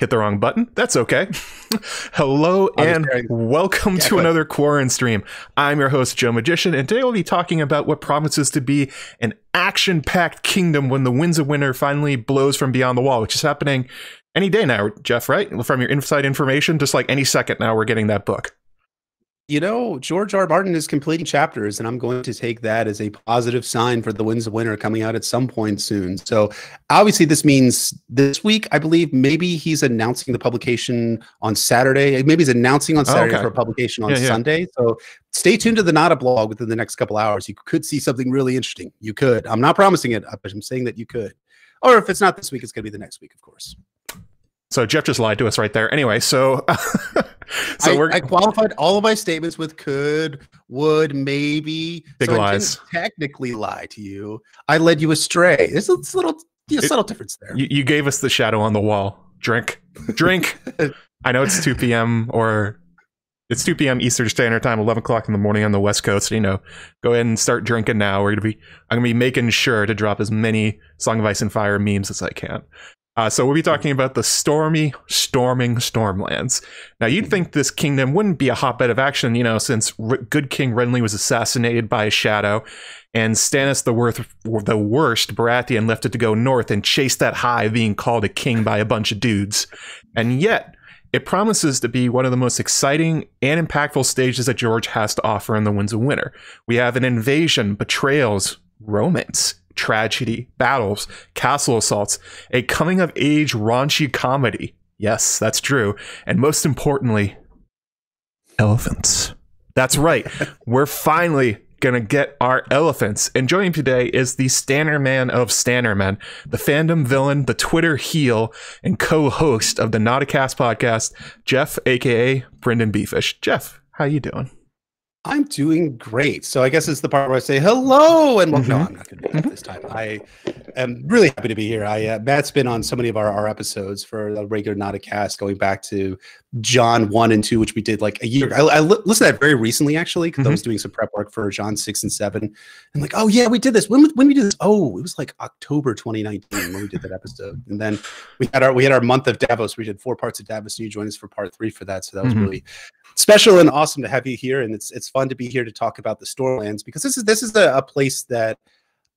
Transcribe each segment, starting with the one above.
hit the wrong button. That's okay. Hello and welcome to another Quaranstream. I'm your host, JoeMagician, and today we'll be talking about what promises to be an action-packed kingdom when the winds of winter finally blows from beyond the wall, which is happening any day now, Jeff, right? From your inside information, just like any second now, we're getting that book. You know, George R. R. Martin is completing chapters, and I'm going to take that as a positive sign for the Winds of Winter coming out at some point soon. So obviously this means this week, I believe maybe he's announcing the publication on Saturday. Maybe he's announcing on Saturday for a publication on Sunday. So stay tuned to the Nota blog within the next couple hours. You could see something really interesting. You could. I'm not promising it, but I'm saying that you could. Or if it's not this week, it's going to be the next week, of course. So Jeff just lied to us right there. Anyway, so I qualified all of my statements with could, would, maybe. Big lies. I didn't technically lie to you. I led you astray. There's a little subtle difference there. You gave us the shadow on the wall. Drink. I know it's 2 p.m. or it's 2 p.m. Eastern Standard Time, 11 o'clock in the morning on the West Coast. You know, go ahead and start drinking now. I'm gonna be making sure to drop as many Song of Ice and Fire memes as I can. So we'll be talking about the storming Stormlands. Now, you'd think this kingdom wouldn't be a hotbed of action, you know, since good King Renly was assassinated by a shadow, and Stannis the worst Baratheon left it to go north and chase that high being called a king by a bunch of dudes. And yet, it promises to be one of the most exciting and impactful stages that George has to offer in the Winds of Winter. We have an invasion, betrayals, romance, tragedy, battles, castle assaults, a coming-of-age raunchy comedy. Yes, that's true. And most importantly, elephants. That's right. We're finally gonna get our elephants. And joining today is the Stannerman of Stannermen, the fandom villain, the Twitter heel, and co-host of the Notacast podcast, Jeff, aka BryndenBFish. Jeff, how you doing? I'm doing great. So I guess it's the part where I say hello and well, no, I'm not going to do that this time. I am really happy to be here. Matt's been on so many of our episodes for the regular Notacast, going back to Jon 1 and 2, which we did like a year. I listened to that very recently, actually, because I was doing some prep work for Jon 6 and 7. And like, oh yeah, we did this. When we did this? Oh, it was like October 2019 when we did that episode. And then we had our month of Davos. We did 4 parts of Davos, and you joined us for part 3 for that. So that was really special and awesome to have you here, and it's fun to be here to talk about the Stormlands, because this is a place that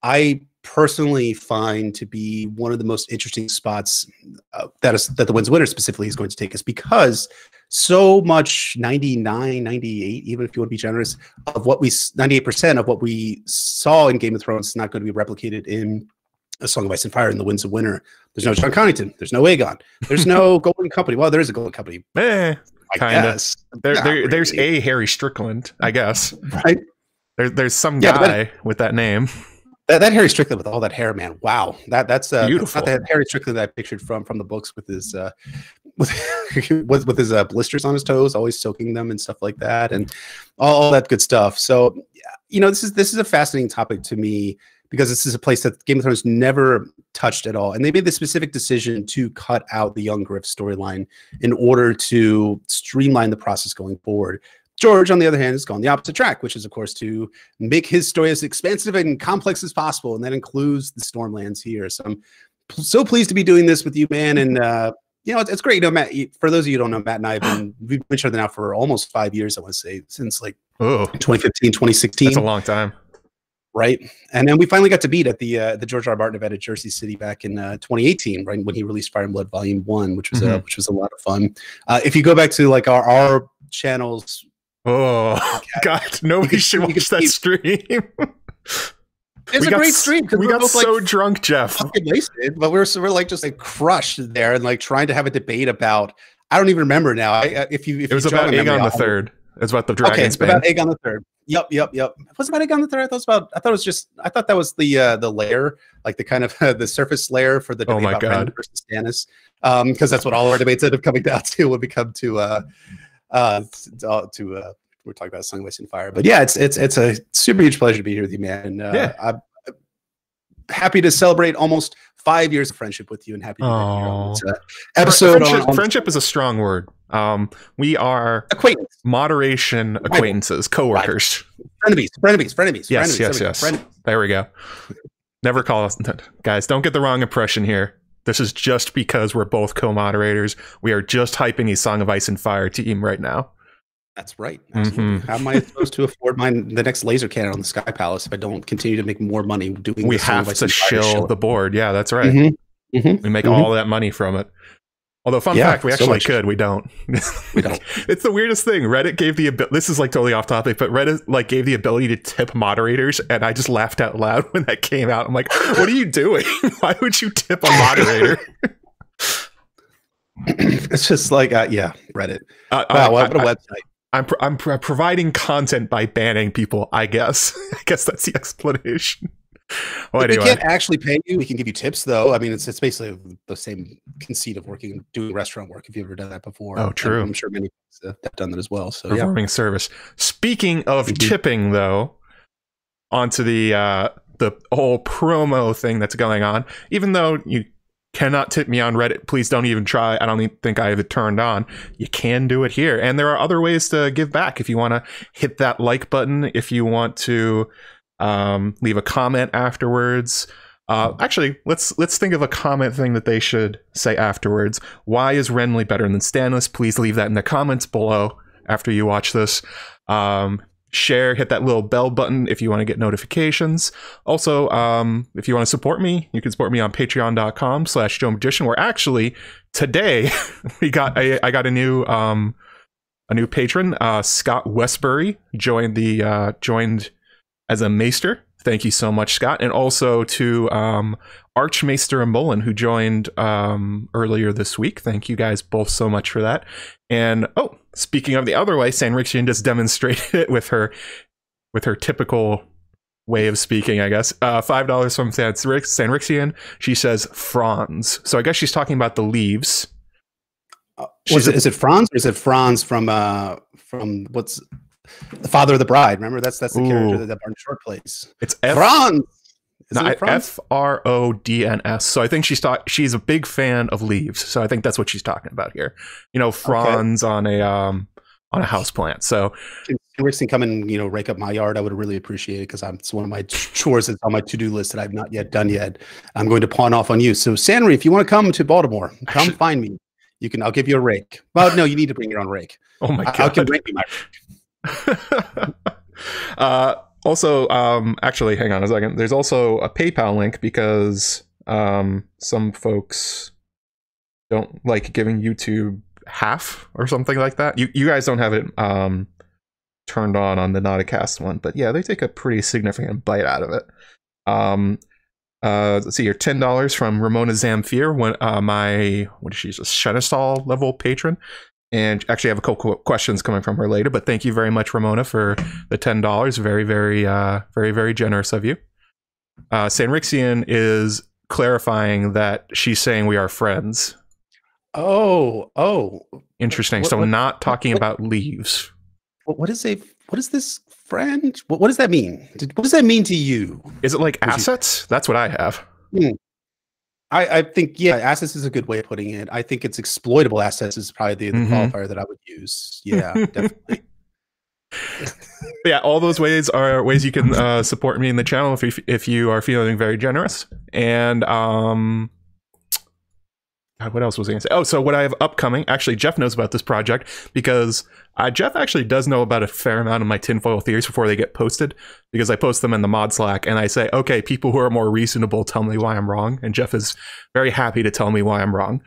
I personally find to be one of the most interesting spots that the Winds of Winter specifically is going to take us, because so much 99, 98, even if you want to be generous, of what 98% of what we saw in Game of Thrones is not going to be replicated in A Song of Ice and Fire in the Winds of Winter. There's no Jon Connington. There's no Aegon. There's no Golden Company. Well, there is a Golden Company. There's a Harry Strickland, I guess. Right. There's some guy with that name. That Harry Strickland with all that hair, man. Wow. That's beautiful. That's not the Harry Strickland that I pictured from the books with his with his blisters on his toes, always soaking them and stuff like that, and all that good stuff. So, you know, this is a fascinating topic to me, because this is a place that Game of Thrones never touched at all. And they made the specific decision to cut out the Young Griff storyline in order to streamline the process going forward. George, on the other hand, has gone the opposite track, which is, of course, to make his story as expansive and complex as possible. And that includes the Stormlands here. So I'm so pleased to be doing this with you, man. And, you know, it's great. You know, Matt, for those of you who don't know, Matt and I we've been each other now for almost 5 years, I want to say, since like 2015, 2016. That's a long time. Right. And then we finally got to meet at the George R. R. Martin event at Jersey City back in 2018, right, when he released Fire and Blood Volume 1, which was a lot of fun. If you go back to like our channels, God, nobody should watch that stream. It's a great stream because we got so drunk, Jeff. Wasted, but we're like just like crushed there and like trying to have a debate about. I don't even remember now. It was about Aegon the Third. It's about the Dragon's Bane. About Aegon the Third. Yep. What's about Aegon the Third? I thought that was the layer, like the kind of the surface layer for the debate about Renly versus Stannis, because that's what all our debates end up coming down to when we come to we're talking about Song of Ice and Fire. But yeah, it's a super huge pleasure to be here with you, man. And I'm happy to celebrate almost 5 years of friendship with you, and happy to be here on this episode. Friendship is a strong word. We are moderation acquaintances, coworkers, frenemies. Yes. There we go. Never call us, guys. Don't get the wrong impression here. This is just because we're both co-moderators. We are just hyping a Song of Ice and Fire team right now. That's right. Absolutely. How am I supposed to afford the next laser cannon on the Sky Palace if I don't continue to make more money doing? We have to shill the board. Yeah, that's right. We make all that money from it. Although, fun fact, we actually could. We don't. We don't. It's the weirdest thing. Reddit gave the ability. This is like totally off topic, but Reddit like gave the ability to tip moderators, and I just laughed out loud when that came out. I'm like, what are you doing? Why would you tip a moderator? It's just like, yeah, Reddit. Wow, what a website. I'm providing content by banning people, I guess. I guess that's the explanation. Well, anyway. We can't actually pay you. We can give you tips, though. I mean, it's basically the same conceit of doing restaurant work. If you've ever done that before, oh, true. I'm sure many have done that as well. So, performing service. Speaking of tipping, though, onto the whole promo thing that's going on. Even though you cannot tip me on Reddit, please don't even try. I don't even think I have it turned on. You can do it here, and there are other ways to give back. If you want to hit that like button, if you want to leave a comment afterwards. Actually, let's think of a comment thing that they should say afterwards. Why is Renly better than Stannis? Please leave that in the comments below after you watch this. Share, hit that little bell button if you want to get notifications. Also, if you want to support me, you can support me on patreon.com/JoeMagician, where actually today I got a new patron, Scott Westbury joined as a maester. Thank you so much, Scott. And also to Archmaester and Mullen, who joined earlier this week. Thank you guys both so much for that. And speaking of the other way, Sanrixian just demonstrated it with her typical way of speaking, I guess. $5 from Sanrixian. She says Franz. So I guess she's talking about the leaves. Is it Franz, or is it Franz from what's the father of the bride? Remember, that's the character that Barton Short plays. It's Franz. Frodns. So I think she's a big fan of leaves. So I think that's what she's talking about here. You know, fronds on a houseplant. So can Rickson come and rake up my yard? I would really appreciate it, because it's one of my chores that's on my to-do list that I've not yet done yet. I'm going to pawn off on you. So Sanri, if you want to come to Baltimore, come find me. I'll give you a rake. Well, no, you need to bring your own rake. Oh my God. I can bring you my rake. Also, actually, hang on a second. There's also a PayPal link, because some folks don't like giving YouTube half or something like that. You guys don't have it turned on the Notacast one, but yeah, they take a pretty significant bite out of it. Let's see here, $10 from Ramona Zamfir, she's a Shenestal level patron. And actually, I have a couple questions coming from her later, but thank you very much, Ramona, for the $10. Very, very, very, very generous of you. Sanrixian is clarifying that she's saying we are friends. Oh. Interesting. So not talking about leaves. What is this friend? What does that mean? What does that mean to you? Is it like assets? That's what I have. I think, yeah, assets is a good way of putting it. I think it's exploitable assets is probably the qualifier that I would use. Yeah, definitely. Yeah, all those ways are ways you can support me in the channel if you are feeling very generous. And God, what else was I going to say? Oh, so what I have upcoming, actually, Jeff knows about this project, because Jeff actually does know about a fair amount of my tinfoil theories before they get posted, because I post them in the mod Slack, and I say, okay, people who are more reasonable, tell me why I'm wrong, and Jeff is very happy to tell me why I'm wrong.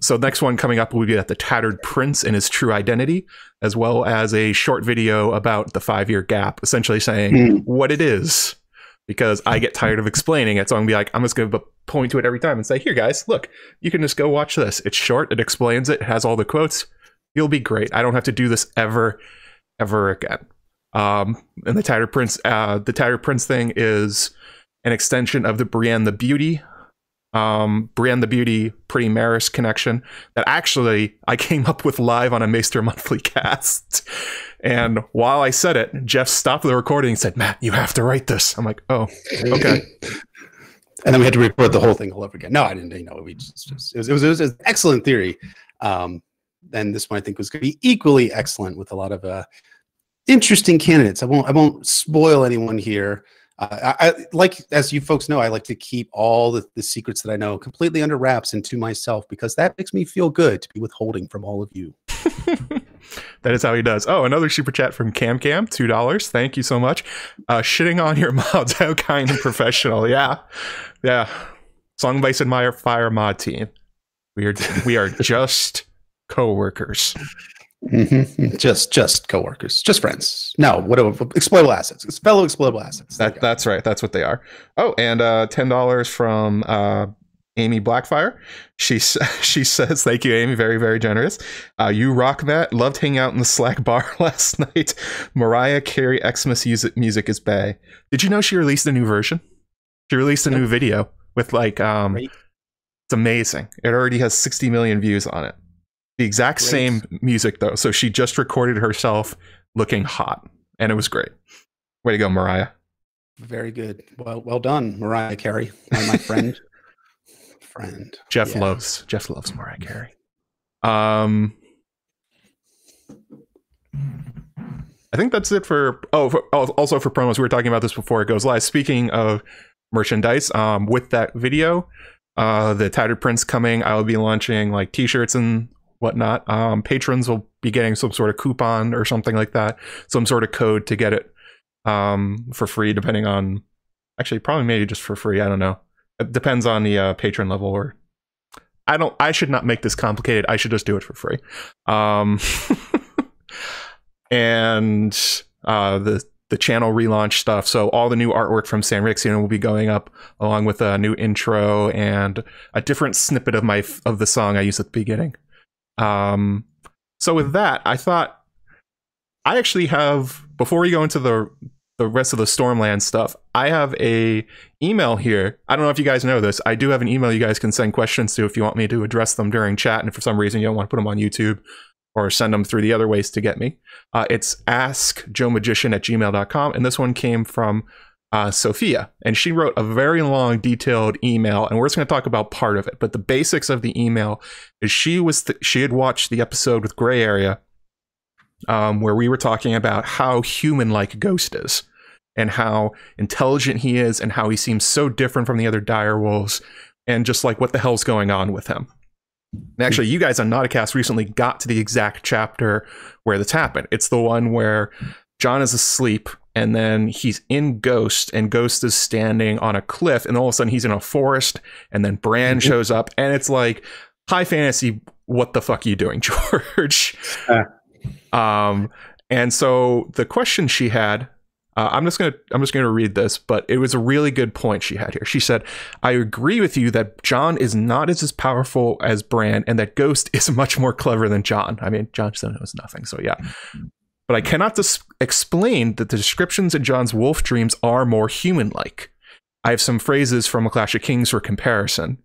So next one coming up will be at the Tattered Prince and his true identity, as well as a short video about the 5-year gap, essentially saying what it is, because I get tired of explaining it. So I'm gonna be like, I'm just gonna point to it every time and say, here guys, look, you can just go watch this. It's short, it explains it, has all the quotes. You'll be great. I don't have to do this ever again. And the Tattered Prince thing is an extension of the Brienne the Beauty Pretty Maris connection that actually I came up with live on a Maester Monthly cast. And while I said it, Jeff stopped the recording and said, Matt, you have to write this. I'm like, oh, okay. And then we had to record the whole thing all over again. No, I didn't. It was an excellent theory. And this one I think was going to be equally excellent with a lot of interesting candidates. I won't spoil anyone here. like, as you folks know, I like to keep all the secrets that I know completely under wraps and to myself, because that makes me feel good to be withholding from all of you. That is how he does. Oh, another super chat from Cam, $2. Thank you so much. Shitting on your mods, how kind and professional. Yeah. Song Vice Admire Fire mod team. We are just co-workers. Just co-workers, just friends. No, whatever. Exploitable assets. It's fellow exploitable assets. That's right. That's what they are. Oh, and $10 from Amy Blackfire. She says, thank you, Amy. Very, very generous. You rock, Matt. Loved hanging out in the Slack bar last night. Mariah Carey Xmas music is bae. Did you know she released a new version? She released a new video with like it's amazing. It already has 60 million views on it. The exact same music though. So she just recorded herself looking hot, and it was great. Way to go, Mariah. Very good. Well done, Mariah Carey, my friend. Jeff loves Mariah Carey. I think that's it for also for promos. We were talking about this before it goes live. Speaking of merchandise, with that video, the Tattered Prince coming, I will be launching like t-shirts and whatnot. Patrons will be getting some sort of coupon or something like that, some sort of code to get it for free, depending on, actually probably maybe just for free, I don't know. It depends on the patron level. Or I should not make this complicated. I should just do it for free. And the channel relaunch stuff. So all the new artwork from Sam Rixian will be going up, along with a new intro and a different snippet of the song I used at the beginning. So with that, I thought I actually have, before we go into the rest of the Stormlands stuff, I have a email here. I don't know if you guys know this. I do have an email you guys can send questions to if you want me to address them during chat, and if for some reason you don't want to put them on YouTube or send them through the other ways to get me. It's AskJoeMagician@gmail.com, and this one came from Sophia, and she wrote a very long, detailed email, and we're just going to talk about part of it. But the basics of the email is she had watched the episode with Gray Area, where we were talking about how human-like Ghost is, and how intelligent he is, and how he seems so different from the other direwolves, and just like what the hell's going on with him. And actually, you guys on Notacast recently got to the exact chapter where this happened. It's the one where Jon is asleep, and then he's in Ghost, and Ghost is standing on a cliff, and all of a sudden he's in a forest, and then Bran shows up, and it's like high fantasy. What the fuck are you doing, George? And so the question she had, I'm just gonna read this, but it was a really good point she had here. She said, "I agree with you that Jon is not as powerful as Bran, and that Ghost is much more clever than Jon." I mean, Jon still knows nothing, so yeah. "But I cannot explain that the descriptions in Jon's wolf dreams are more human-like. I have some phrases from A Clash of Kings for comparison.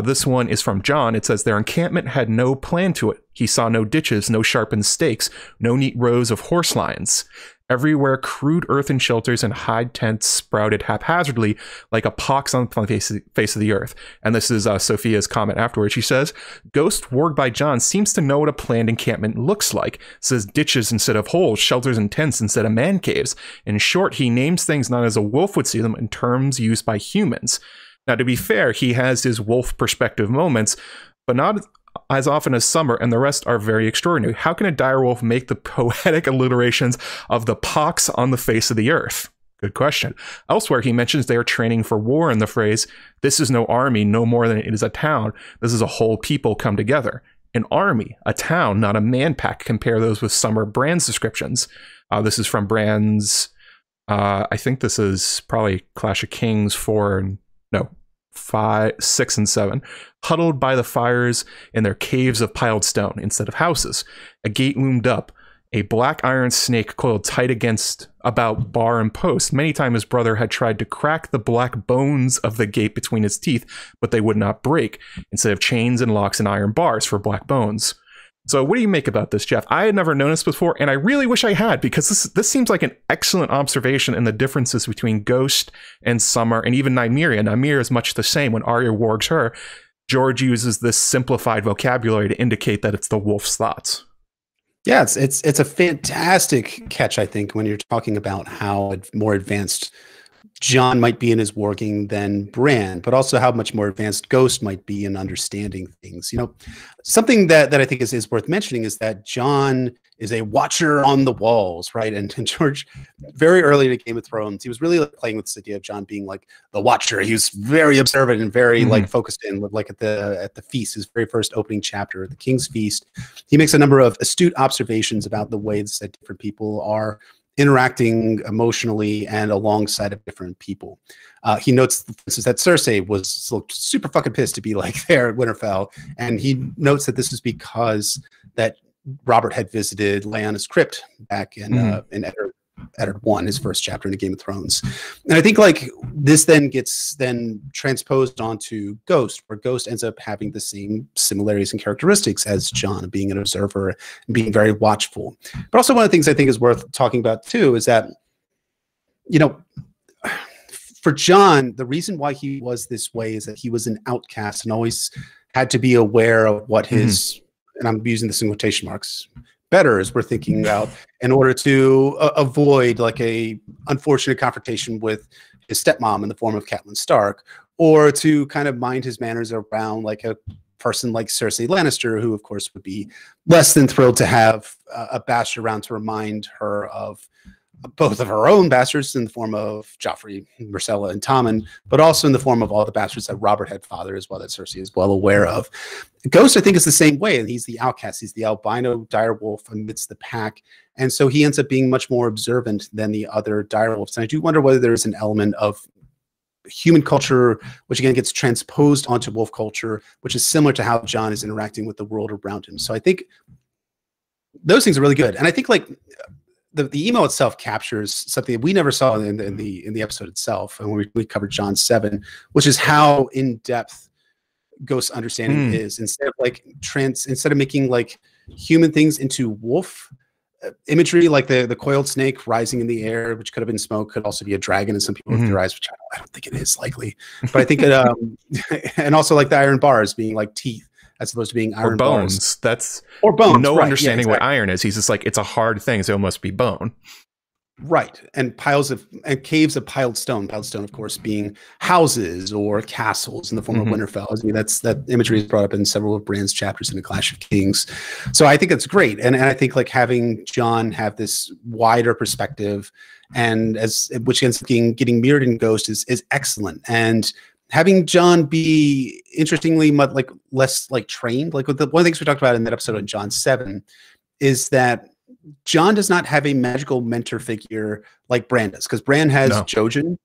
This one is from Jon. It says, their encampment had no plan to it. He saw no ditches, no sharpened stakes, no neat rows of horse lines. Everywhere crude earthen shelters and hide tents sprouted haphazardly like a pox on the face of the earth." And this is Sophia's comment afterwards. She says, "Ghost, warged by Jon, seems to know what a planned encampment looks like. Says ditches instead of holes, shelters and tents instead of man caves. In short, he names things not as a wolf would see them in terms used by humans. Now, to be fair, he has his wolf perspective moments, but not as often as Summer, and the rest are very extraordinary. How can a direwolf make the poetic alliterations of the pox on the face of the earth?" Good question. Elsewhere, he mentions they are training for war in the phrase, "This is no army, no more than it is a town. This is a whole people come together." An army, a town, not a man pack. Compare those with Summer Bran's descriptions. This is from Bran's, I think this is probably Clash of Kings 5, 6, and 7. "Huddled by the fires in their caves of piled stone instead of houses. A gate loomed up, a black iron snake coiled tight about bar and post. Many times his brother had tried to crack the black bones of the gate between his teeth, but they would not break, instead of chains and locks and iron bars for black bones." So what do you make about this, Jeff? I had never noticed before, and I really wish I had, because this seems like an excellent observation in the differences between Ghost and Summer, and even Nymeria. Nymeria is much the same. When Arya wargs her, George uses this simplified vocabulary to indicate that it's the wolf's thoughts. Yeah, it's a fantastic catch, I think, when you're talking about how more advanced Jon might be in his working than Bran, but also how much more advanced Ghost might be in understanding things. You know, something that I think is worth mentioning is that Jon is a watcher on the walls, right? And George, very early in Game of Thrones, he was really like playing with this idea of Jon being like the watcher. He was very observant and very like focused in, like at the feast, his very first opening chapter, the King's Feast. He makes a number of astute observations about the ways that different people are interacting emotionally and alongside of different people. He notes, for instance, that Cersei was super fucking pissed to be like there at Winterfell, and he notes that this is because that Robert had visited Lyanna's crypt back in Edward 1, his first chapter in the Game of Thrones. And I think like this then gets transposed onto Ghost, where Ghost ends up having the same similarities and characteristics as Jon, being an observer and being very watchful. But also one of the things I think is worth talking about too is that, you know, for Jon, the reason why he was this way is that he was an outcast and always had to be aware of what his, and I'm using this in quotation marks, betters were thinking about in order to avoid like a unfortunate confrontation with his stepmom in the form of Catelyn Stark, or to kind of mind his manners around like a person like Cersei Lannister, who of course would be less than thrilled to have a bastard around to remind her of both of her own bastards in the form of Joffrey, Myrcella, and Tommen, but also in the form of all the bastards that Robert had fathered as well, that Cersei is well aware of. Ghost, I think, is the same way, and he's the outcast. He's the albino direwolf amidst the pack, and so he ends up being much more observant than the other direwolves. And I do wonder whether there's an element of human culture, which again gets transposed onto wolf culture, which is similar to how Jon is interacting with the world around him. So I think those things are really good, and I think like the email itself captures something that we never saw in the episode itself, and when we covered Jon 7, which is how in depth Ghost's understanding is. Instead of making like human things into wolf imagery, like the coiled snake rising in the air, which could have been smoke, could also be a dragon, and some people have theorized, which I don't think it is likely, but I think it and also like the iron bars being like teeth, as opposed to being iron or bones. Bars. That's or bones. No right. understanding exactly. what iron is. He's just like, it's a hard thing, so it must be bone. Right. And caves of piled stone. Piled stone, of course, being houses or castles in the form of Winterfell. I mean, that imagery is brought up in several of Bran's chapters in the Clash of Kings. So I think that's great. And I think like having Jon have this wider perspective, and which ends up getting mirrored in Ghost is excellent. And having Jon be interestingly like less like trained, like one of the things we talked about in that episode on Jon 7 is that Jon does not have a magical mentor figure like Bran does, because Bran has Jojen,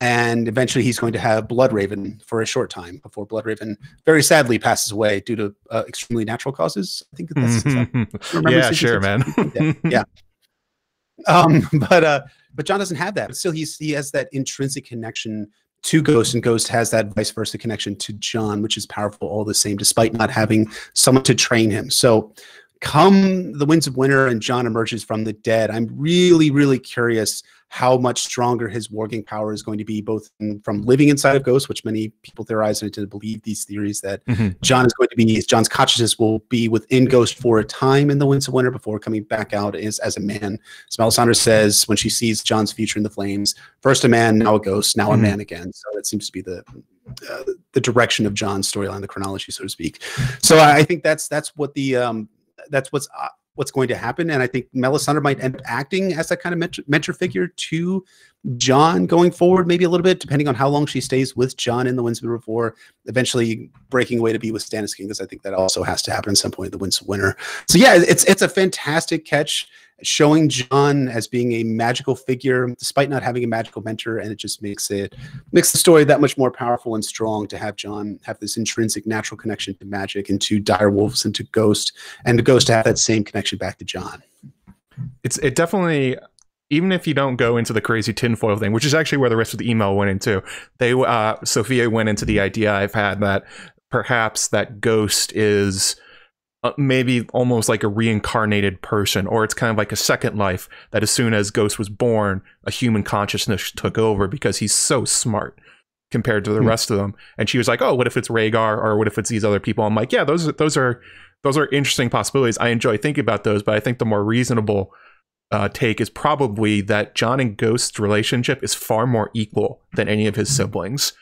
and eventually he's going to have Bloodraven for a short time before Bloodraven very sadly passes away due to extremely natural causes. I think that's yeah, sure, man. yeah. But Jon doesn't have that. But still, he has that intrinsic connection to Ghost, and Ghost has that vice versa connection to Jon, which is powerful all the same, despite not having someone to train him. So come the Winds of Winter and Jon emerges from the dead, I'm really, really curious how much stronger his warging power is going to be, both from living inside of Ghost, which many people theorize, and I tend to believe these theories that Jon's consciousness will be within Ghost for a time in the Winds of Winter before coming back out as a man. As Melisandre says when she sees Jon's future in the flames, first a man, now a ghost, now a man again. So that seems to be the direction of Jon's storyline, the chronology, so to speak. So I think that's what what's going to happen, and I think Melisandre might end up acting as that kind of mentor figure to Jon going forward, maybe a little bit, depending on how long she stays with Jon in the Winds of Winter before eventually breaking away to be with Stannis King, because I think that also has to happen at some point in the Winds of Winter. So yeah, it's a fantastic catch, showing Jon as being a magical figure despite not having a magical mentor, and it just makes the story that much more powerful and strong to have Jon have this intrinsic natural connection to magic and to direwolves and to Ghost, and to Ghost to have that same connection back to Jon. It definitely, even if you don't go into the crazy tinfoil thing, which is actually where the rest of the email went into, Sophia went into the idea I've had that perhaps that Ghost is maybe almost like a reincarnated person, or it's kind of like a second life, that as soon as Ghost was born, a human consciousness took over because he's so smart compared to the rest of them. And she was like, oh, what if it's Rhaegar, or what if it's these other people? I'm like, yeah, those are interesting possibilities. I enjoy thinking about those, but I think the more reasonable take is probably that Jon and Ghost's relationship is far more equal than any of his siblings.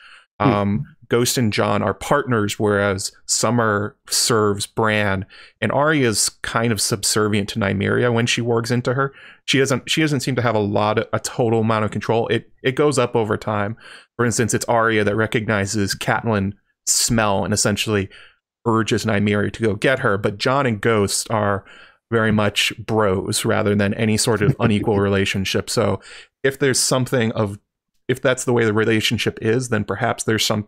Ghost and Jon are partners, whereas Summer serves Bran, and Arya's kind of subservient to Nymeria when she wargs into her. She doesn't seem to have a total amount of control. It goes up over time. For instance, it's Arya that recognizes Catelyn's smell and essentially urges Nymeria to go get her, but Jon and Ghost are very much bros rather than any sort of unequal relationship. So if that's the way the relationship is, then perhaps there's some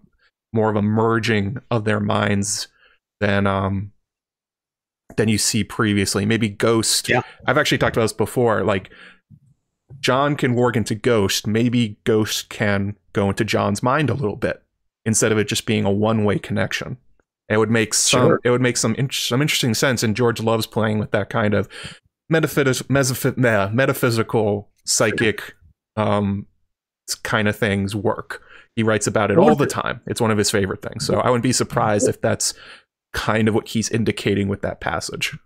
more of a merging of their minds than you see previously. Maybe Ghost. Yeah. I've actually talked about this before. Like, Jon can warg into Ghost. Maybe Ghost can go into Jon's mind a little bit instead of it just being a one-way connection. It would make some interesting sense, and George loves playing with that kind of metaphysical, psychic kind of things work. He writes about it all the time. It's one of his favorite things. So I wouldn't be surprised if that's kind of what he's indicating with that passage.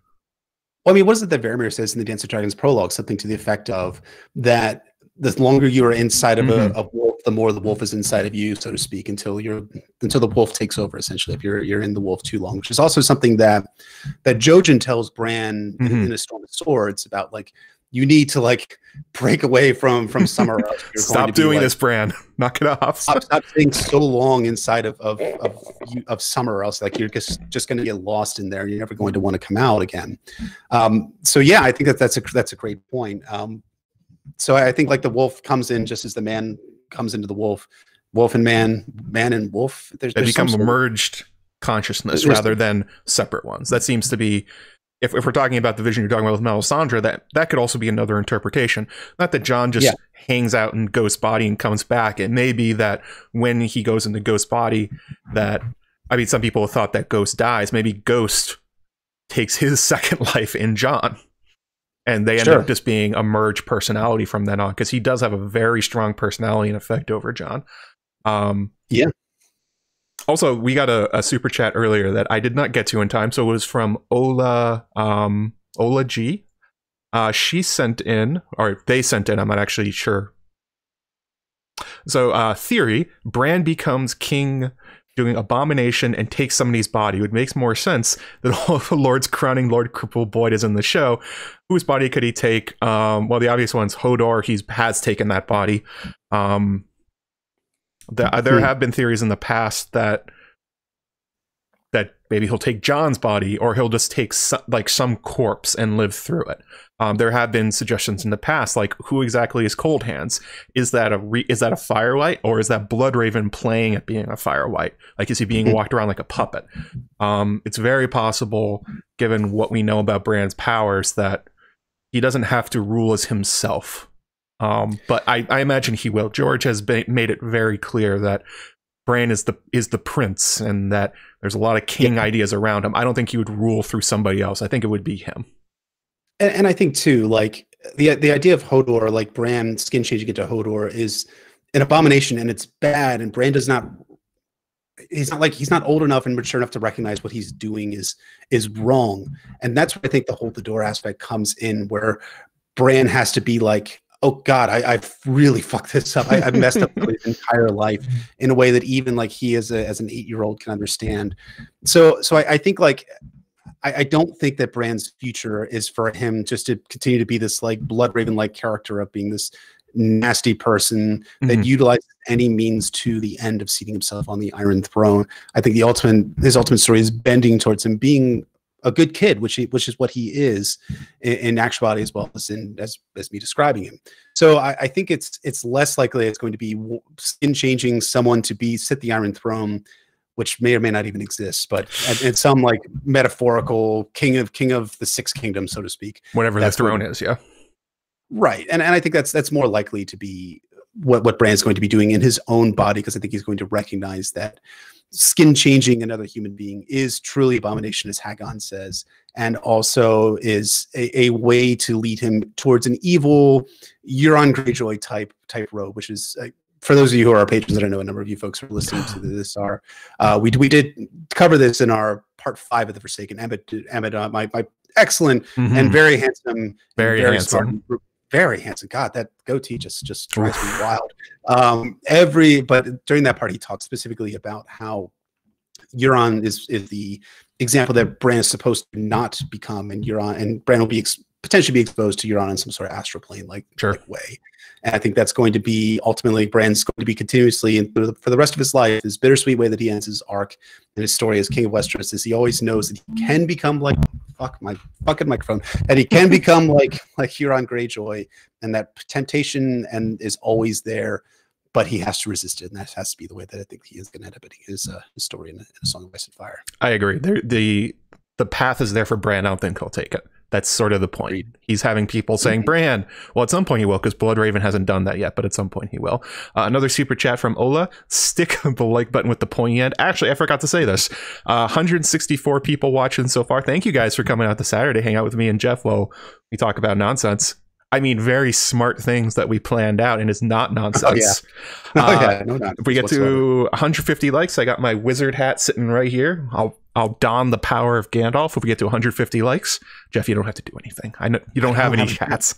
Well, I mean, what is it that Varamir says in the Dance of Dragons prologue? Something to the effect of that the longer you are inside of a wolf, the more the wolf is inside of you, so to speak, until the wolf takes over, essentially, if you're in the wolf too long, which is also something that Jojen tells Bran in A Storm of Swords about, like, you need to, like, break away from Summer. Stop doing this, Bran. Knock it off. Stop staying so long inside of Summer, or else, like, you're just going to get lost in there. You're never going to want to come out again. So yeah, I think that's a great point. So I think, like, the wolf comes in just as the man comes into the wolf. Wolf and man and wolf. They become a merged consciousness rather than separate ones. That seems to be. If we're talking about the vision you're talking about with Melisandre, that could also be another interpretation. Not that Jon just hangs out in Ghost's body and comes back. It may be that when he goes into Ghost's body, some people have thought that Ghost dies. Maybe Ghost takes his second life in Jon, and they end up just being a merged personality from then on, because he does have a very strong personality and effect over Jon. Also, we got a super chat earlier that I did not get to in time, so it was from Ola G. She sent in, or they sent in, I'm not actually sure. So, theory, Bran becomes king doing abomination and takes somebody's body. It makes more sense that all of the Lords crowning Lord Cripple Boyd is in the show. Whose body could he take? Well, the obvious one's Hodor. He has taken that body. There have been theories in the past that maybe he'll take Jon's body, or he'll just take some corpse and live through it. There have been suggestions in the past, like, who exactly is Cold Hands? Is that a Firelight, or is that Bloodraven playing at being a Firelight? Like, is he being walked around like a puppet? It's very possible, given what we know about Bran's powers, that he doesn't have to rule as himself. But I imagine he will. George has made it very clear that Bran is the prince, and that there's a lot of king ideas around him. I don't think he would rule through somebody else. I think it would be him. And I think too, like, the idea of Hodor, like Bran skin changing into Hodor, is an abomination, and it's bad. And Bran does not. He's not old enough and mature enough to recognize what he's doing is wrong. And that's where I think the hold the door aspect comes in, where Bran has to be like, oh God, I've really fucked this up. I've messed up his entire life in a way that even, like, he as an 8-year-old can understand. So I think, like, I don't think that Bran's future is for him just to continue to be this, like, Bloodraven-like character of being this nasty person that utilizes any means to the end of seating himself on the Iron Throne. I think his ultimate story is bending towards him being a good kid, which is what he is in actuality, as well as me describing him. So I think it's less likely it's going to be skin changing someone to sit the Iron Throne, which may or may not even exist, but at some, like, metaphorical king of the Six Kingdoms, so to speak. Whatever the throne is, yeah. Right. And I think that's more likely to be what Bran's going to be doing in his own body, because I think he's going to recognize that skin changing another human being is truly abomination, as Aegon says, and also is a way to lead him towards an evil Euron Greyjoy type road, which is, for those of you who are our patrons, that I know a number of you folks who are listening to this are, we did cover this in our part 5 of the Forsaken. Emmett, my excellent and very handsome. Very handsome. Smart, very handsome. God, that goatee just drives me wild. But during that part, he talked specifically about how Euron is the example that Bran is supposed to not become, and Bran will be potentially be exposed to Euron in some sort of astral plane like way. And I think that's going to be ultimately Bran's going to be continuously, and for the rest of his life, this bittersweet way that he ends his arc and his story as King of Westeros is he always knows that he can become like my fucking microphone, and he can become like Euron Greyjoy, and that temptation and is always there, but he has to resist it, and that has to be the way that I think he is going to end up ending his story in a Song of Ice and Fire. I agree. The path is there for Bran. I don't think he'll take it. That's sort of the point. He's having people saying, Bran, well, at some point he will, because Bloodraven hasn't done that yet, but at some point he will. Another super chat from Ola. Stick the like button with the pointy end. Actually, I forgot to say this. 164 people watching so far. Thank you guys for coming out this Saturday, hang out with me and Jeff while we talk about nonsense. I mean, very smart things that we planned out, and it's not nonsense. No nonsense. If we get to 150 likes, I got my wizard hat sitting right here. I'll don the power of Gandalf if we get to 150 likes. Jeff, you don't have to do anything. I know you don't have any hats.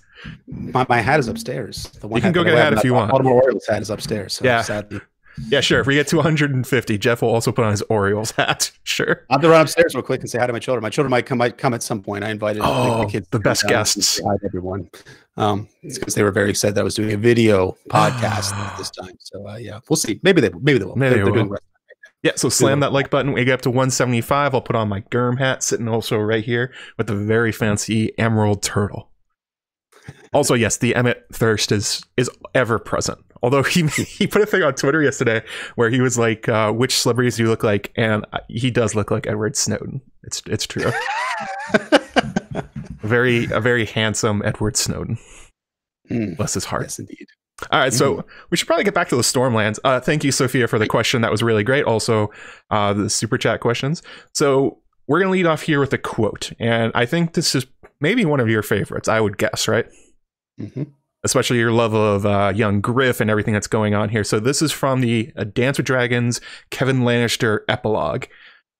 My hat is upstairs. The one you can go get a hat if you want. Baltimore Orioles hat is upstairs. So yeah. Sadly. Yeah, sure. If we get to 150, Jeff will also put on his Orioles hat. Sure. I'll have to run upstairs real quick and say hi to my children. My children might come at some point. I invited the kids. The best guests. Hi to everyone. It's because they were very excited that I was doing a video podcast this time. So yeah, we'll see. Maybe they will. They're doing right. Yeah, so slam that like button. We get up to 175. I'll put on my Germ hat, sitting also right here with the very fancy emerald turtle. Also, yes, the Emmett thirst is ever present. Although he put a thing on Twitter yesterday where he was like, "Which celebrities do you look like?" And he does look like Edward Snowden. It's true. a very handsome Edward Snowden. Bless his heart. Yes, indeed. All right, so we should probably get back to the Stormlands. Thank you, Sophia, for the question. That was really great. Also, the super chat questions. So we're going to lead off here with a quote. And I think this is maybe one of your favorites, I would guess, right? Especially your love of Young Griff and everything that's going on here. So this is from the Dance with Dragons Kevin Lannister epilogue.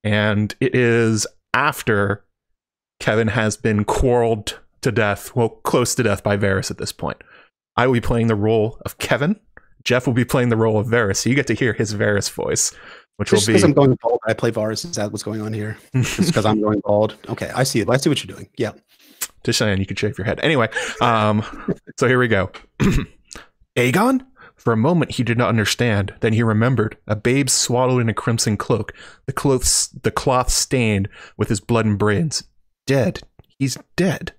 And it is after Kevin has been quarreled to death, well, close to death by Varys at this point. I will be playing the role of Kevin. Jeff will be playing the role of Varys. So you get to hear his Varys voice, which just will be... because I'm going bald, I play Varys. Is that what's going on here? Just because I'm going bald? Okay, I see it. I see what you're doing. Yeah. Just saying, you could shave your head. Anyway, so here we go. Aegon? For a moment, he did not understand. Then he remembered. A babe swaddled in a crimson cloak. The cloth stained with his blood and brains. Dead. He's dead.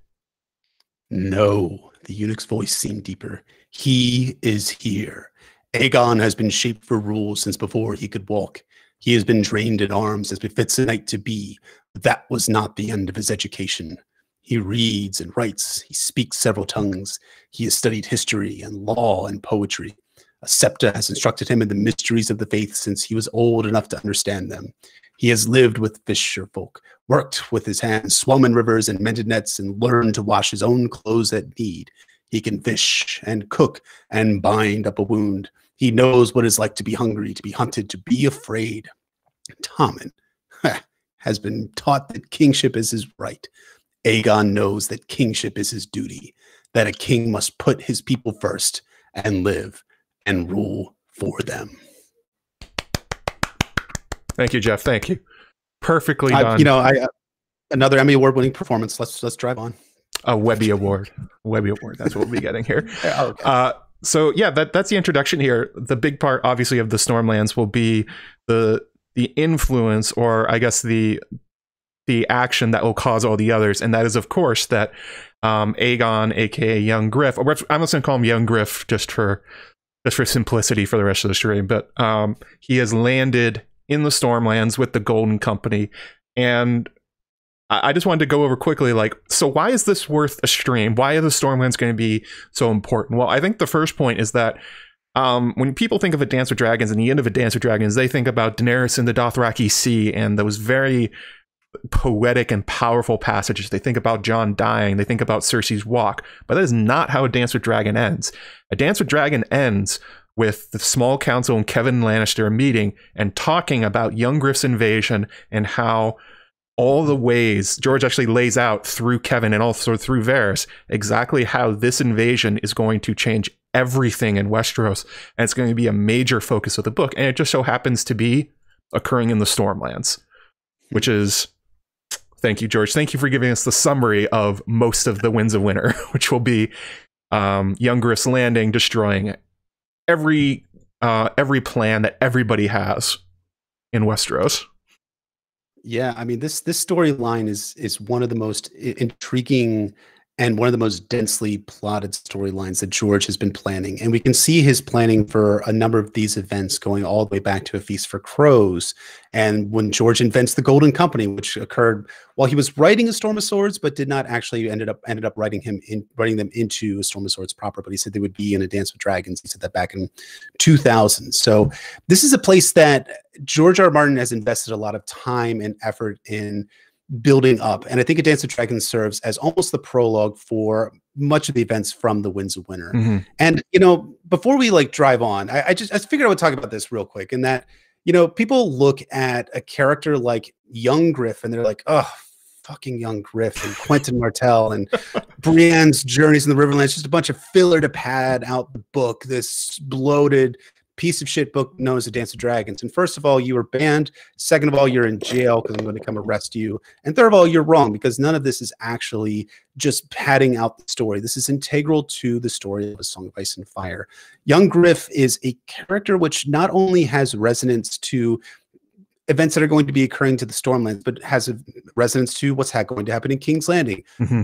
No. The eunuch's voice seemed deeper. He is here. Aegon has been shaped for rule since before he could walk. He has been trained in arms as befits a knight to be. But that was not the end of his education. He reads and writes. He speaks several tongues. He has studied history and law and poetry. A septa has instructed him in the mysteries of the faith since he was old enough to understand them. He has lived with fisher folk, worked with his hands, swum in rivers and mended nets, and learned to wash his own clothes at need. He can fish and cook and bind up a wound. He knows what it's like to be hungry, to be hunted, to be afraid. Tommen has been taught that kingship is his right. Aegon knows that kingship is his duty, that a king must put his people first and live and rule for them. Thank you, Jeff. Thank you. Perfectly done. Another Emmy Award-winning performance. Let's drive on. A Webby Award. Webby Award. That's what we'll be getting here. Okay. So yeah, that's the introduction here. The big part, obviously, of the Stormlands will be the influence, or I guess the action that will cause all the others, and that is, of course, that Aegon, aka Young Griff, or I'm just gonna call him Young Griff just for simplicity for the rest of the stream, but he has landed in the Stormlands with the Golden Company. And I just wanted to go over quickly, like, so why is this worth a stream? Why are the Stormlands going to be so important? Well, I think the first point is that when people think of A Dance with Dragons and the end of A Dance with Dragons, they think about Daenerys in the Dothraki Sea and those very poetic and powerful passages. They think about Jon dying. They think about Cersei's walk. But that is not how A Dance with Dragon ends. A Dance with Dragon ends with the small council and Kevin Lannister meeting and talking about Young Griff's invasion and how all the ways George actually lays out through Kevin and also through Varys exactly how this invasion is going to change everything in Westeros, and it's going to be a major focus of the book. And it just so happens to be occurring in the Stormlands, which is, thank you, George. Thank you for giving us the summary of most of the Winds of Winter, which will be Young Griff's landing, destroying every plan that everybody has in Westeros. Yeah, I mean, this storyline is one of the most intriguing and one of the most densely plotted storylines that George has been planning. And we can see his planning for a number of these events going all the way back to A Feast for Crows. And when George invents the Golden Company, which occurred while he was writing A Storm of Swords, but did not actually ended up writing them into A Storm of Swords proper. But he said they would be in A Dance with Dragons. He said that back in 2000. So this is a place that George R. R. Martin has invested a lot of time and effort in building up. And I think A Dance with Dragons serves as almost the prologue for much of the events from the Winds of Winter. Mm-hmm. And, before we drive on, I figured I would talk about this real quick, and that, people look at a character like Young Griff and they're like, oh, fucking Young Griff and Quentin Martell and Brienne's Journeys in the Riverlands, just a bunch of filler to pad out the book, this bloated piece of shit book known as A Dance of Dragons. And first of all, you were banned. Second of all, you're in jail because I'm going to come arrest you. And third of all, you're wrong, because none of this is actually just padding out the story. This is integral to the story of A Song of Ice and Fire. Young Griff is a character which not only has resonance to events that are going to be occurring to the Stormlands, but has a resonance to what's going to happen in King's Landing,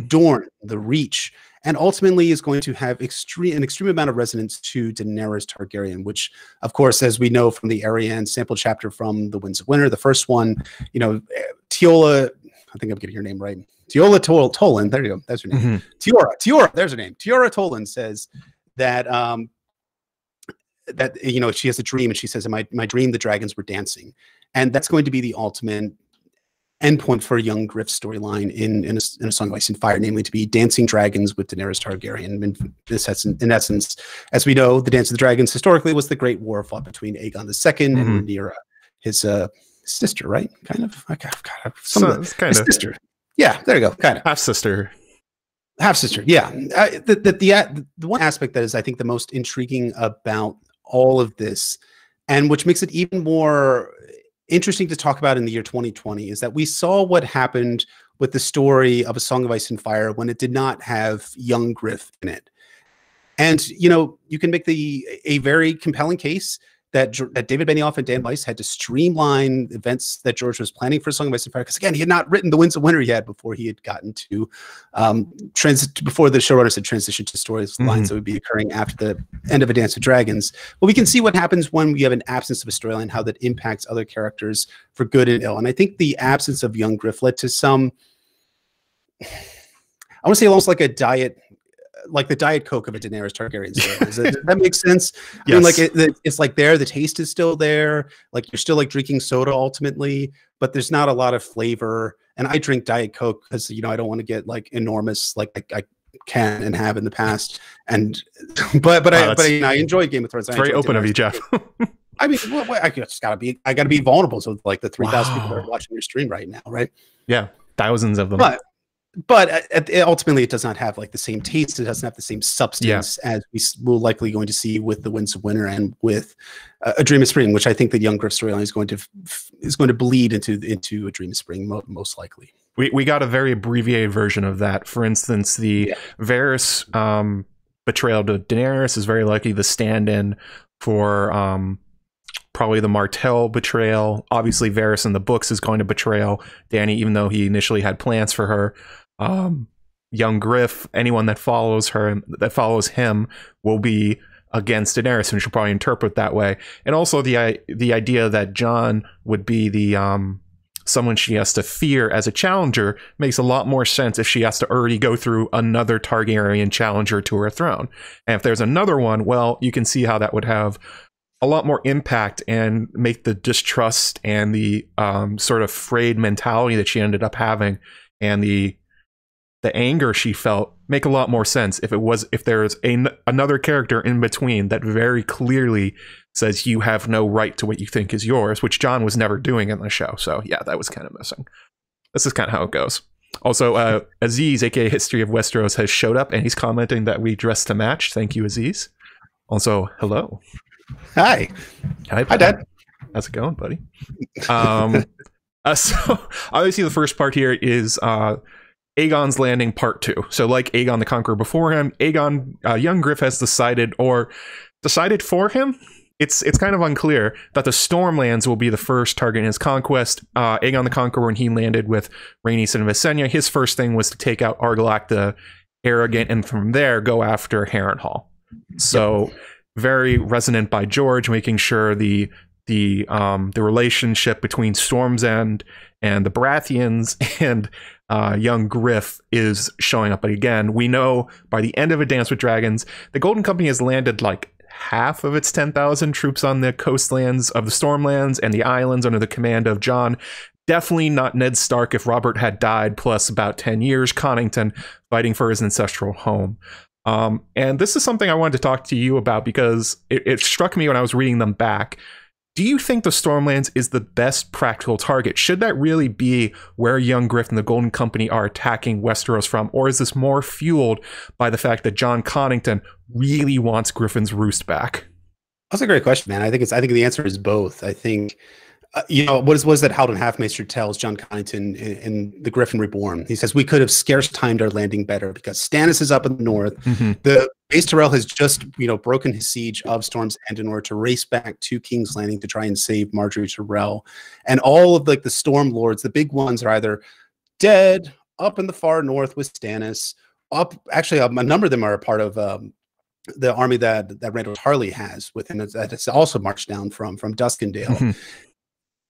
Dorne, the Reach, and ultimately is going to have an extreme amount of resonance to Daenerys Targaryen, which, of course, as we know from the Arianne sample chapter from the Winds of Winter, the first one, Teola, I think I'm getting your name right. Teola Tolan, there you go, that's her name. Teora, there's her name. Teora Tolan says that she has a dream, and she says, in my dream the dragons were dancing. And that's going to be the ultimate endpoint for Young Griff's storyline in a Song of Ice and Fire, namely to be dancing dragons with Daenerys Targaryen. In essence, as we know, the Dance of the Dragons historically was the great war fought between Aegon II and Rhaenyra, his sister, right? Kind of. Sister. Yeah, there you go. Kind of half sister. Yeah. The one aspect that is, I think, the most intriguing about all of this, and which makes it even more interesting to talk about in the year 2020, is that we saw what happened with the story of A Song of Ice and Fire when it did not have Young Griff in it. And, you can make a very compelling case that David Benioff and Dan Weiss had to streamline events that George was planning for A Song of Ice and Fire, because, again, he had not written The Winds of Winter yet before he had gotten to before the showrunners had transitioned to storylines that would be occurring after the end of A Dance with Dragons. But we can see what happens when we have an absence of a storyline, how that impacts other characters for good and ill. And I think the absence of Young Griff led to some, I want to say almost like a diet, like the Diet Coke of a Daenerys Targaryen story. Does that make sense? Yes. I mean, like it's like the taste is still there. Like you're still like drinking soda ultimately, but there's not a lot of flavor. And I drink Diet Coke because, I don't want to get like enormous, like I can and have in the past. And, but I enjoy Game of Thrones. It's very open of you, Jeff. I mean, I just gotta be vulnerable. So like the 3,000 people that are watching your stream right now, right? Yeah. Thousands of them. But ultimately, it does not have like the same taste. It doesn't have the same substance as we will likely going to see with the Winds of Winter and with A Dream of Spring, which I think the Young Griff storyline is going to bleed into A Dream of Spring most likely. We got a very abbreviated version of that. For instance, the Varys betrayal to Daenerys is very likely the stand-in for probably the Martell betrayal. Obviously, Varys in the books is going to betray Dany, even though he initially had plans for her. Young Griff, anyone that follows him will be against Daenerys, and she'll probably interpret that way. And also the idea that Jon would be the someone she has to fear as a challenger makes a lot more sense if she has to already go through another Targaryen challenger to her throne. And if there's another one, well, you can see how that would have a lot more impact and make the distrust and the sort of frayed mentality that she ended up having and the anger she felt make a lot more sense if there's another character in between that very clearly says you have no right to what you think is yours, which Jon was never doing in the show. So yeah, that was kind of missing. this is kind of how it goes. Also, Aziz, aka History of Westeros, has showed up, and he's commenting that we dress to match. Thank you, Aziz. Also, hello. Hi. Hi, Dad. How's it going, buddy? So obviously the first part here is Aegon's Landing Part 2. So like Aegon the Conqueror before him, Aegon, Young Griff has decided for him. It's kind of unclear that the Stormlands will be the first target in his conquest. Aegon the Conqueror, when he landed with Rhaenys and Visenya, his first thing was to take out Argilac the Arrogant, and from there go after Harrenhal. So very resonant by George, making sure the relationship between Storm's End and the Baratheons and Young Griff is showing up. But again, we know by the end of A Dance with Dragons, the Golden Company has landed like half of its 10,000 troops on the coastlands of the Stormlands and the islands under the command of Jon. Definitely not Ned Stark if Robert had died, plus about 10 years Connington fighting for his ancestral home. And this is something I wanted to talk to you about because it struck me when I was reading them back. Do you think the Stormlands is the best practical target? Should that really be where Young Griff and the Golden Company are attacking Westeros from? Or is this more fueled by the fact that Jon Connington really wants Griffin's Roost back? That's a great question, man. I think the answer is both. I think, what was that Howden Halfmaester tells Jon Connington in The Griffin Reborn? He says, we could have scarce timed our landing better because Stannis is up in the north. The Mace Tyrell has just, broken his siege of Storm's End in order to race back to King's Landing to try and save Margaery Tyrell. And all of the Storm Lords, the big ones, are either dead, up in the far north with Stannis, actually, a number of them are a part of the army that Randall Tarley has with him that has also marched down from Duskendale.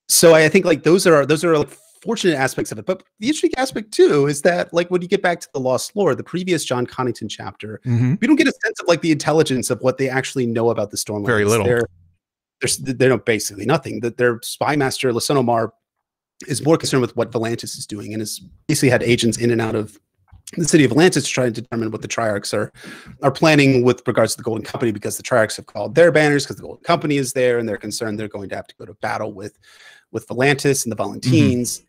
So I think those are fortunate aspects of it. But the interesting aspect too is that when you get back to the Lost Lore, the previous Jon Connington chapter, we don't get a sense of the intelligence of what they actually know about the Stormlands. Very little. They know basically nothing. That their spy master Lysanne Omar is more concerned with what Volantis is doing, and has basically had agents in and out of the city of Volantis to try to determine what the Triarchs are planning with regards to the Golden Company, because the Triarchs have called their banners because the Golden Company is there, and they're concerned they're going to have to go to battle with Volantis and the Volantines.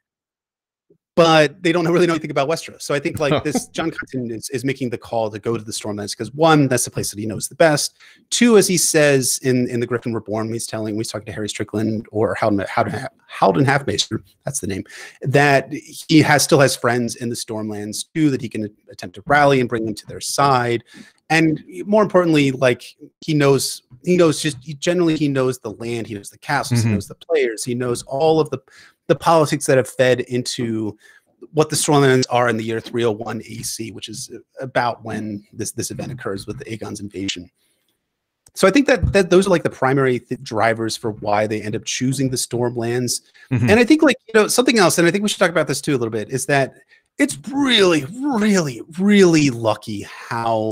But they don't really know anything about Westeros. So I think this Jon Connington is making the call to go to the Stormlands because, one, that's the place that he knows the best. Two, as he says in The Griffin Reborn, he's talking to Harry Strickland or Howden Halfmaester, that's the name, that he still has friends in the Stormlands too that he can attempt to rally and bring them to their side. And more importantly, he knows the land, he knows the castles, he knows the players, he knows all of the politics that have fed into what the Stormlands are in the year 301 AC, which is about when this event occurs with Aegon's invasion. So I think that those are the primary drivers for why they end up choosing the Stormlands. And I think something else, and I think we should talk about this too a little bit, is that it's really, really, really lucky how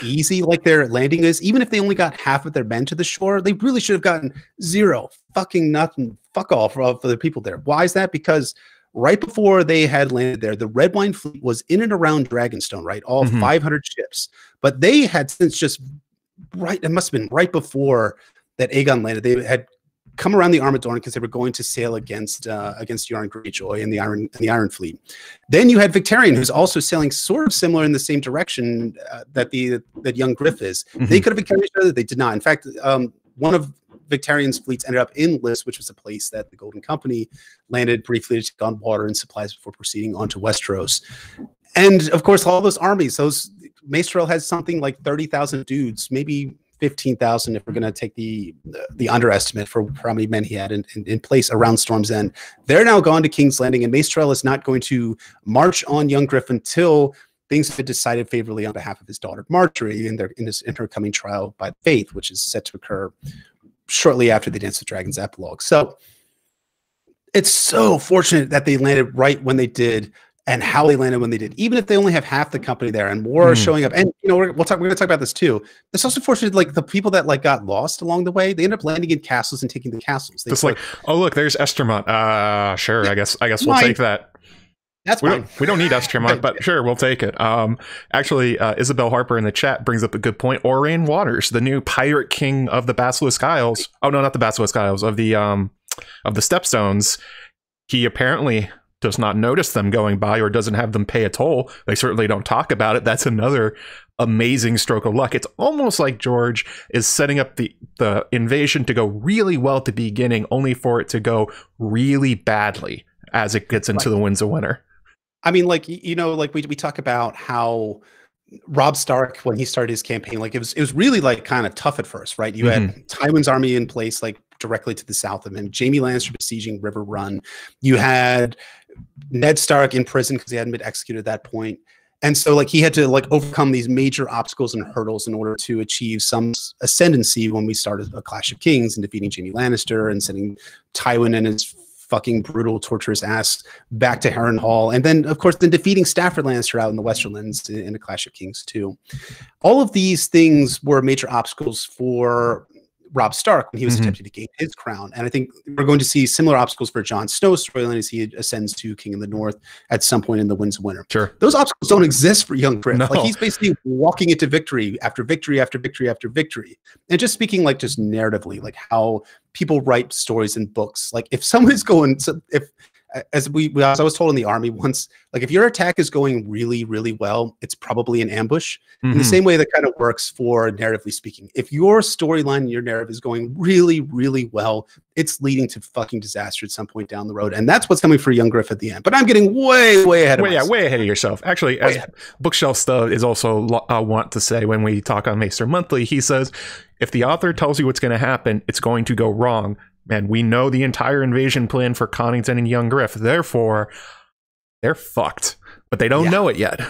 easy their landing is. Even if they only got half of their men to the shore, they really should have gotten zero, fucking nothing, fuck all for the people there. Why is that? Because right before they had landed there, the Red Wine fleet was in and around Dragonstone, right? All 500 ships. But they had since it must have been right before that Aegon landed, they had come around the Armadoran because they were going to sail against Euron Greyjoy and the Iron Fleet. Then you had Victarion, who's also sailing sort of similar in the same direction that Young Griff is. They could have encountered each other. They did not. In fact, one of Victarion's fleets ended up in Lys, which was a place that the Golden Company landed briefly to take on water and supplies before proceeding onto Westeros. And of course, all those armies, Mace Tyrell has something like 30,000 dudes, maybe 15,000 if we're going to take the underestimate for how many men he had in place around Storm's End. They're now gone to King's Landing, and Mace Tyrell is not going to march on Young Griff until things have been decided favorably on behalf of his daughter Marjorie in her coming trial by faith, which is set to occur shortly after the Dance of Dragons epilogue. So it's so fortunate that they landed right when they did, and how they landed when they did, even if they only have half the company there and more are showing up. And we're going to talk about this too. It's also fortunate, the people that got lost along the way, they end up landing in castles and taking the castles. Just oh look, there's Estermont. Sure, I guess we'll take that. That's fine. We don't need Estermont, but sure, we'll take it. Actually, Isabel Harper in the chat brings up a good point. Orain Waters, the new pirate king of the Basilisk Isles. Oh no, not the Basilisk Isles, of the Stepstones. he apparently does not notice them going by or doesn't have them pay a toll. They certainly don't talk about it. That's another amazing stroke of luck. It's almost like George is setting up the invasion to go really well at the beginning, only for it to go really badly as it gets into the Winds of Winter. I mean, like, you know, like we talk about how Robb Stark, when he started his campaign, like it was really like kind of tough at first, right? You had Tywin's army in place, like directly to the south of him. Jaime Lannister besieging River Run. You had Ned Stark in prison because he hadn't been executed at that point. And so like he had to like overcome these major obstacles and hurdles in order to achieve some ascendancy when we started A Clash of Kings and defeating Jaime Lannister and sending Tywin and his fucking brutal, torturous ass back to Harrenhal. And then, of course, then defeating Stafford Lannister out in the Westerlands in A Clash of Kings too. All of these things were major obstacles for Robb Stark when he was attempting to gain his crown. And I think we're going to see similar obstacles for Jon Snow's storyline as he ascends to King of the North at some point in the Winds of Winter. Sure. Those obstacles don't exist for Young Griff. No. Like he's basically walking into victory after victory after victory after victory. And just speaking like just narratively, like how people write stories in books. Like if someone's going, as I was told in the army once, like if your attack is going really, really well, it's probably an ambush. In the same way that kind of works for narratively speaking. If your storyline and your narrative is going really, really well, it's leading to fucking disaster at some point down the road. And that's what's coming for Young Griff at the end. But I'm getting way ahead of myself. Way ahead of yourself. Actually, as Bookshelf Stuff is also want to say when we talk on Maester Monthly, he says, if the author tells you what's going to happen, it's going to go wrong. And we know the entire invasion plan for Connington and Young Griff. Therefore, they're fucked. But they don't know it yet.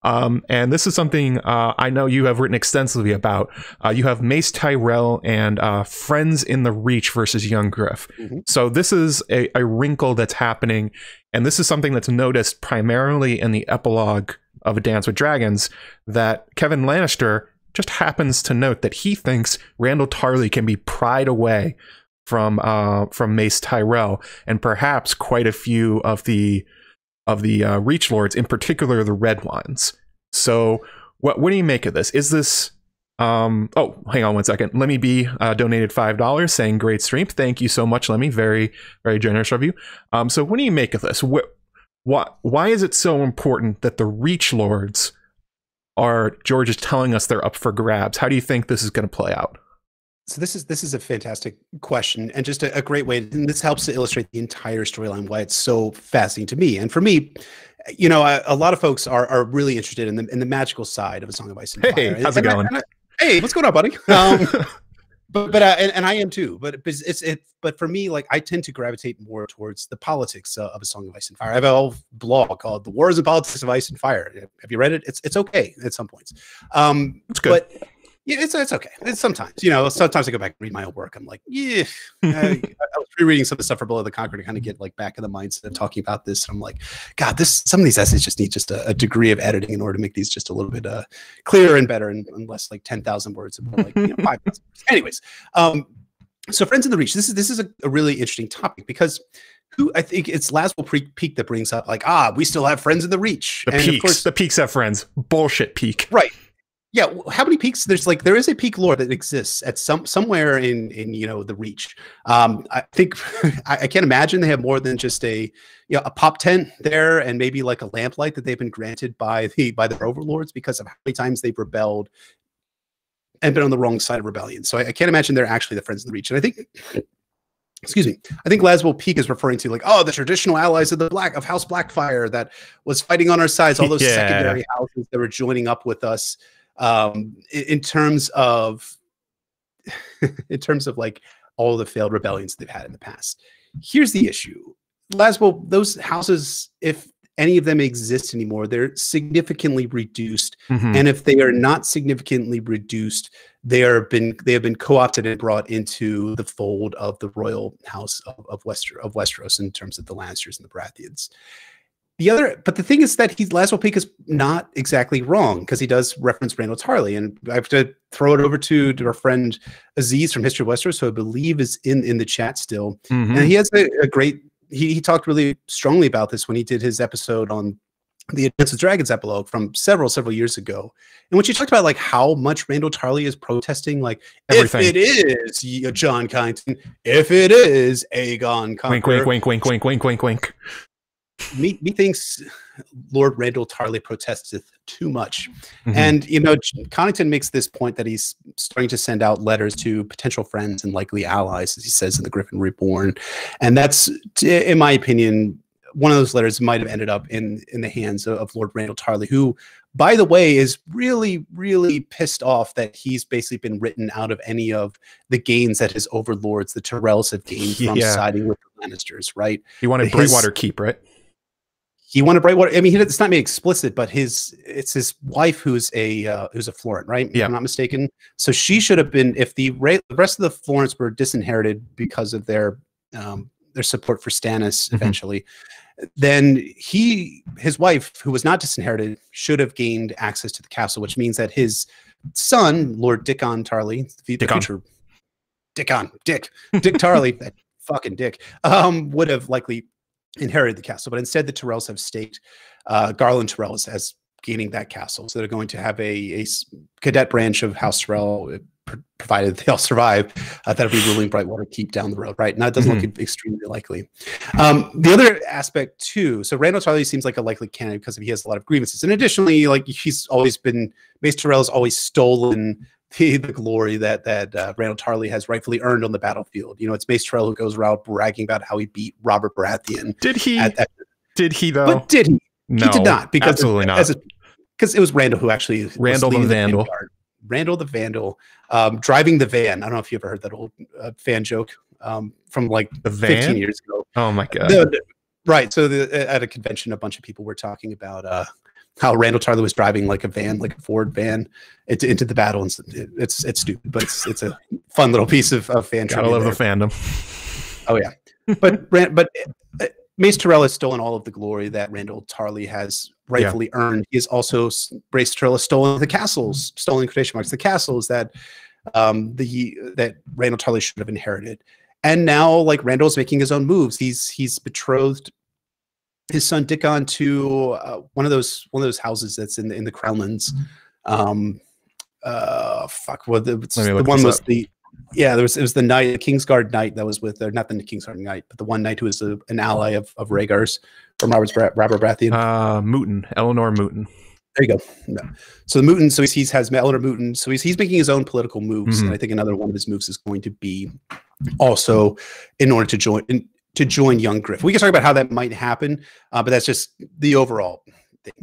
And this is something I know you have written extensively about. You have Mace Tyrell and Friends in the Reach versus Young Griff. So this is a wrinkle that's happening. And this is something that's noticed primarily in the epilogue of A Dance with Dragons, that Kevin Lannister just happens to note that he thinks Randall Tarley can be pried away from Mace Tyrell, and perhaps quite a few of the Reach Lords, in particular the Red Ones. So what do you make of this? Is this oh, hang on one second. Lemmy B donated $5 saying great stream. Thank you so much, Lemmy. Very, very generous of you. So what do you make of this? Why is it so important that the Reach Lords are, George is telling us they're up for grabs? How do you think this is going to play out? So this is a fantastic question, and just a great way. And this helps to illustrate the entire storyline, why it's so fascinating to me. And for me, you know, a lot of folks are really interested in the magical side of A Song of Ice and Fire. Hey, how's it going? Hey, what's going on, buddy? But I am too. But for me, like I tend to gravitate more towards the politics of A Song of Ice and Fire. I have a whole blog called "The Wars and Politics of Ice and Fire." Have you read it? It's okay at some points. It's good. But yeah, it's okay. It's sometimes, you know, sometimes I go back and read my own work. I'm like, yeah. I was rereading some of the stuff for Below the Conqueror to kind of get like back in the mindset of talking about this. And I'm like, God, some of these essays just need just a degree of editing in order to make these just a little bit clearer and better, and less like 10,000 words and more like 5,000 words. Anyways, so Friends in the Reach. This is a really interesting topic because I think it's Laswell Peak that brings up like, we still have Friends in the Reach. Of course, the Peaks have friends. Bullshit Peak. Right. Yeah, there is a peak lore that exists at somewhere in you know the Reach. I think I can't imagine they have more than just a pop tent there and maybe like a lamplight that they've been granted by their overlords because of how many times they've rebelled and been on the wrong side of rebellion. So I can't imagine they're actually the Friends of the Reach. And I think, excuse me, I think Laswell Peak is referring to like, the traditional allies of House Blackfire that was fighting on our sides, all those secondary houses that were joining up with us. In terms of like all the failed rebellions they've had in the past. Here's the issue. Laswell, those houses, if any of them exist anymore, they're significantly reduced. And if they are not significantly reduced, they have been co-opted and brought into the fold of the royal house of Westeros in terms of the Lannisters and the Baratheons. But the thing is that Laswell Peak is not exactly wrong because he does reference Randall Tarley, and I have to throw it over to our friend Aziz from History of Westeros, who I believe is in the chat still, and he has a great. He talked really strongly about this when he did his episode on the Advance of Dragons epilogue from several years ago, in which he talked about like how much Randall Tarley is protesting, like Everything. if it is Jon Connington, if it is Aegon Conqueror, Wink, wink, wink, wink, wink, wink, wink. Methinks Lord Randall Tarley protesteth too much. And, you know, Connington makes this point that he's starting to send out letters to potential friends and likely allies, as he says in The Griffin Reborn. And that's, in my opinion, one of those letters might have ended up in the hands of Lord Randall Tarley, who, by the way, is really, really pissed off that he's basically been written out of any of the gains that his overlords, the Tyrells, have gained from siding with the Lannisters, right? He wanted Brightwater Keep, right? He wanted Brightwater. I mean, it's not made explicit, but it's his wife who's a Florent, right? Yeah, if I'm not mistaken. So she should have been, if the rest of the Florents were disinherited because of their support for Stannis eventually, then his wife, who was not disinherited, should have gained access to the castle, which means that his son, Lord Dickon Tarley, Dick Tarley, that fucking Dick, would have likely inherited the castle. But instead, the Tyrells have staked Garland Tyrell as gaining that castle. So they're going to have a cadet branch of House Tyrell, provided they all survive, that'll be ruling Brightwater Keep down the road, right? Now it doesn't look extremely likely. The other aspect too, so Randall Tarley seems like a likely candidate because he has a lot of grievances, and additionally, like Mace Tyrell has always stolen the glory that Randall Tarley has rightfully earned on the battlefield. You know, it's Mace Tyrell who goes around bragging about how he beat Robert Baratheon. Did he? Did he though? But did he? No, he did not, because absolutely not. Because it was Randall who actually Randall the Vandal. Randall the Vandal, driving the van. I don't know if you ever heard that old fan joke from like the van? 15 years ago. Oh my god! Right. So at a convention, a bunch of people were talking about how Randall Tarley was driving like a van, like a Ford van, into the battle, and it's stupid, but it's a fun little piece of fan. Gotta love the fandom. Oh yeah, but Mace Tyrell has stolen all of the glory that Randall Tarley has rightfully earned. He has also, Mace Tyrell has stolen the castles, stolen quotation marks, the castles that that Randall Tarley should have inherited. And now, like, Randall's making his own moves. He's betrothed his son Dickon to one of those houses that's in the Crownlands. Fuck. Well, the one was the. Yeah, it was the knight, the Kingsguard knight that was with, or not the Kingsguard knight, but the one knight who was an ally of Rhaegar's from Robert Baratheon. Mooten, Eleanor Mooten. There you go. No. So the Mooten, so he has Eleanor Mooten, so he's making his own political moves, and I think another one of his moves is going to be also in order to join Young Griff. We can talk about how that might happen, but that's just the overall thing.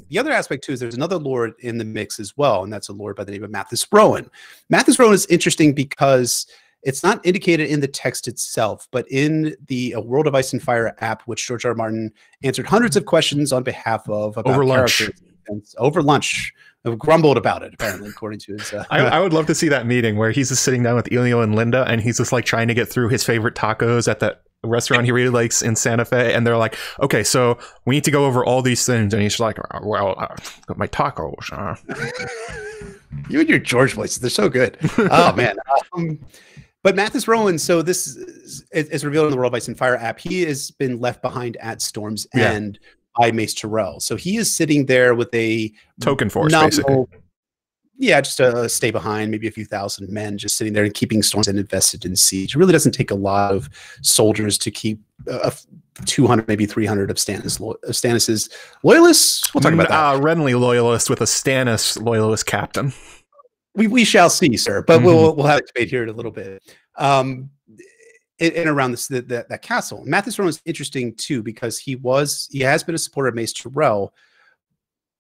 The other aspect too is there's another lord in the mix as well, and that's a lord by the name of Mathis Rowan. Mathis Rowan is interesting because it's not indicated in the text itself, but in the World of Ice and Fire app, which George R. R. Martin answered hundreds of questions on behalf of about over lunch. Over lunch, grumbled about it apparently, according to his. I would love to see that meeting where he's just sitting down with Elio and Linda, and he's just like trying to get through his favorite tacos at that restaurant he really likes in Santa Fe, and they're like, okay, so we need to go over all these things, and he's like, well, my tacos. You and your George voices, they're so good. Oh man. But Mathis Rowan, so this is revealed in the World of Ice and Fire app. He has been left behind at Storm's End by Mace Tyrell. So he is sitting there with a token force, basically. Yeah, just a stay behind, maybe a few thousand men just sitting there and keeping Storm's End invested in siege. It really doesn't take a lot of soldiers to keep 200, maybe 300 of Stannis's loyalists. We'll talk about that. Renly loyalist with a Stannis loyalist captain. We shall see, sir. But we'll have a debate here in a little bit. And around that castle, Mathis Rowan is interesting too because he has been a supporter of Mace Tyrell.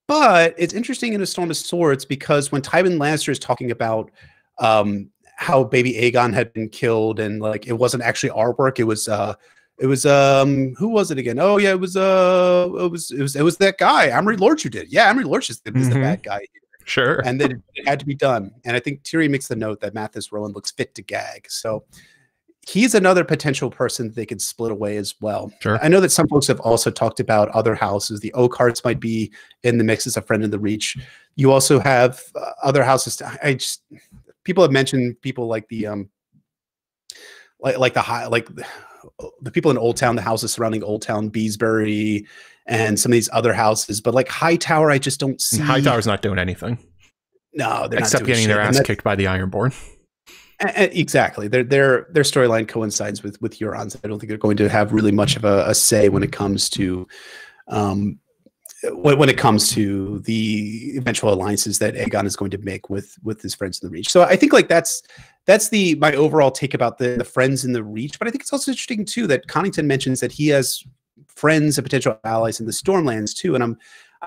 But it's interesting in A Storm of Swords because when Tywin Lannister is talking about how baby Aegon had been killed and like it wasn't actually our work, it was who was it again? Oh yeah, it was that guy, Amory Lorch, who did it. Yeah, Amory Lorch is the bad guy here. Sure. And then it had to be done. And I think Tyrion makes the note that Mathis Rowan looks fit to gag. So he's another potential person that they could split away as well. Sure. I know that some folks have also talked about other houses. The Oakharts might be in the mix as a friend in the Reach. You also have other houses. People have mentioned people like the the people in Old Town, the houses surrounding Old Town, Beesbury, and some of these other houses. But like Hightower, I just don't see. Hightower's not doing anything. No, they're except not doing getting their ass kicked by the Ironborn. Exactly. Their storyline coincides with Euron's. I don't think they're going to have really much of a say when it comes to when it comes to the eventual alliances that Aegon is going to make with his friends in the Reach. So I think like that's my overall take about the friends in the Reach. But I think it's also interesting too that Connington mentions that he has friends and potential allies in the Stormlands too. And I'm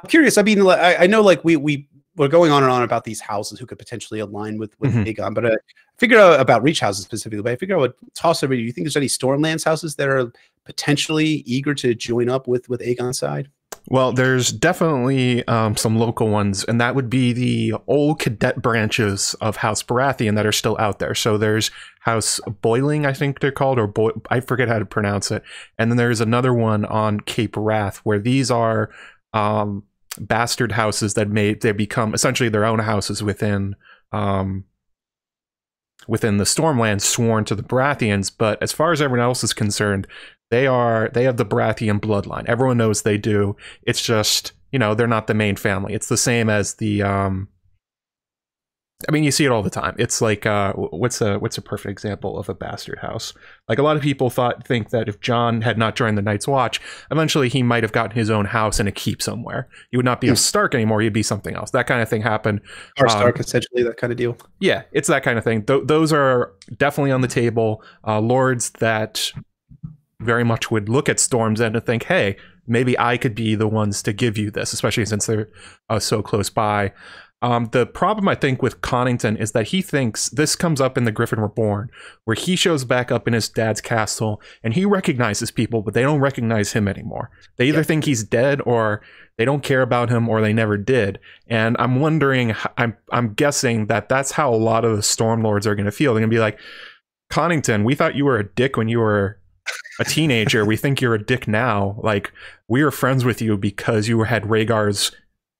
curious. I mean, I know like we're going on and on about these houses who could potentially align with Aegon, but I figure out about Reach houses specifically. But I figure I would toss over. Do you think there's any Stormlands houses that are potentially eager to join up with Aegon's side? Well, there's definitely some local ones, and that would be the old cadet branches of House Baratheon that are still out there. So there's House Boiling, I think they're called, or I forget how to pronounce it. And then there's another one on Cape Wrath, where these are bastard houses that they become essentially their own houses within the Stormlands, sworn to the Baratheons. But as far as everyone else is concerned, they have the Baratheon bloodline. Everyone knows they do. It's just, they're not the main family. It's the same as the I mean, you see it all the time. It's like what's a perfect example of a bastard house? Like, a lot of people think that if Jon had not joined the Night's Watch, eventually he might have gotten his own house and a keep somewhere. He would not be a Stark anymore. He'd be something else. That kind of thing happened. Or Stark, essentially, that kind of deal. Yeah, it's that kind of thing. Those are definitely on the table. Lords that very much would look at Storm's End and think, hey, maybe I could be the ones to give you this, especially since they're so close by. The problem, I think, with Connington is that he thinks this comes up in The Griffin Reborn, where he shows back up in his dad's castle and he recognizes people, but they don't recognize him anymore. They either think he's dead, or they don't care about him, or they never did. And I'm wondering, I'm guessing that that's how a lot of the Stormlords are going to feel. They're going to be like, Connington, we thought you were a dick when you were a teenager. We think you're a dick now. Like, we were friends with you because you had Rhaegar's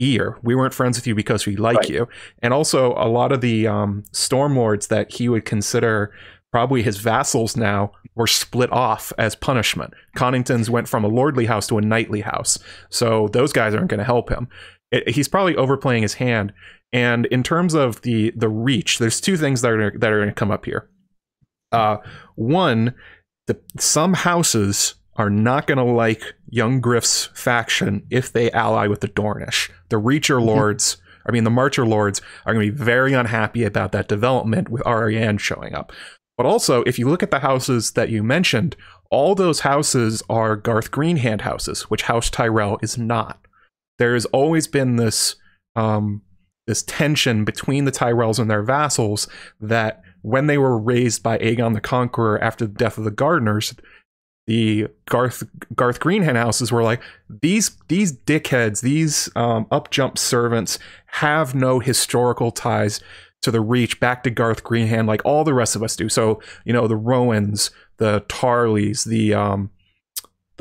ear. We weren't friends with you because we like you. And also, a lot of the Stormlords that he would consider probably his vassals now were split off as punishment. Connington's went from a lordly house to a knightly house. So those guys aren't going to help him. He's probably overplaying his hand. And in terms of the Reach, there's two things that are going to come up here. One, some houses are not going to like Young Griff's faction if they ally with the Dornish. The Reacher Lords, the Marcher Lords are going to be very unhappy about that development with Arianne showing up. But also, if you look at the houses that you mentioned, all those houses are Garth Greenhand houses, which House Tyrell is not. There has always been this tension between the Tyrells and their vassals that when they were raised by Aegon the Conqueror after the death of the Gardeners, the Garth Greenhand houses were like, these dickheads, these up-jump servants have no historical ties to the Reach, back to Garth Greenhand, like all the rest of us do. So, the Rowans, the Tarleys, the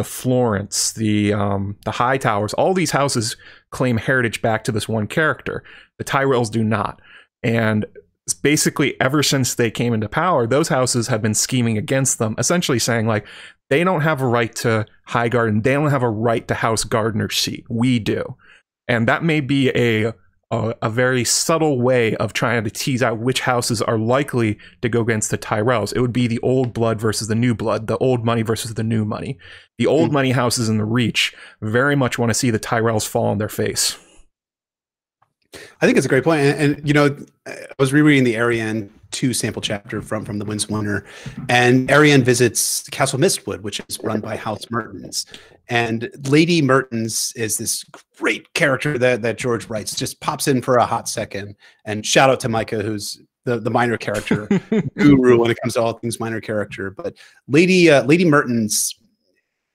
Florence, the Hightowers, all these houses claim heritage back to this one character. The Tyrells do not. And basically, ever since they came into power, those houses have been scheming against them, essentially saying, like, they don't have a right to Highgarden. They don't have a right to House Gardener's seat. We do. And that may be a very subtle way of trying to tease out which houses are likely to go against the Tyrells. It would be the old blood versus the new blood, the old money versus the new money. The old money houses in the Reach very much want to see the Tyrells fall on their face. I think it's a great point. And I was rereading the Arianne 2 sample chapter from the Winds Wonder, and Arianne visits Castle Mistwood, which is run by House Mertens. And Lady Mertens is this great character that George writes, just pops in for a hot second. And shout out to Micah, who's the minor character guru when it comes to all things minor character. But Lady Mertens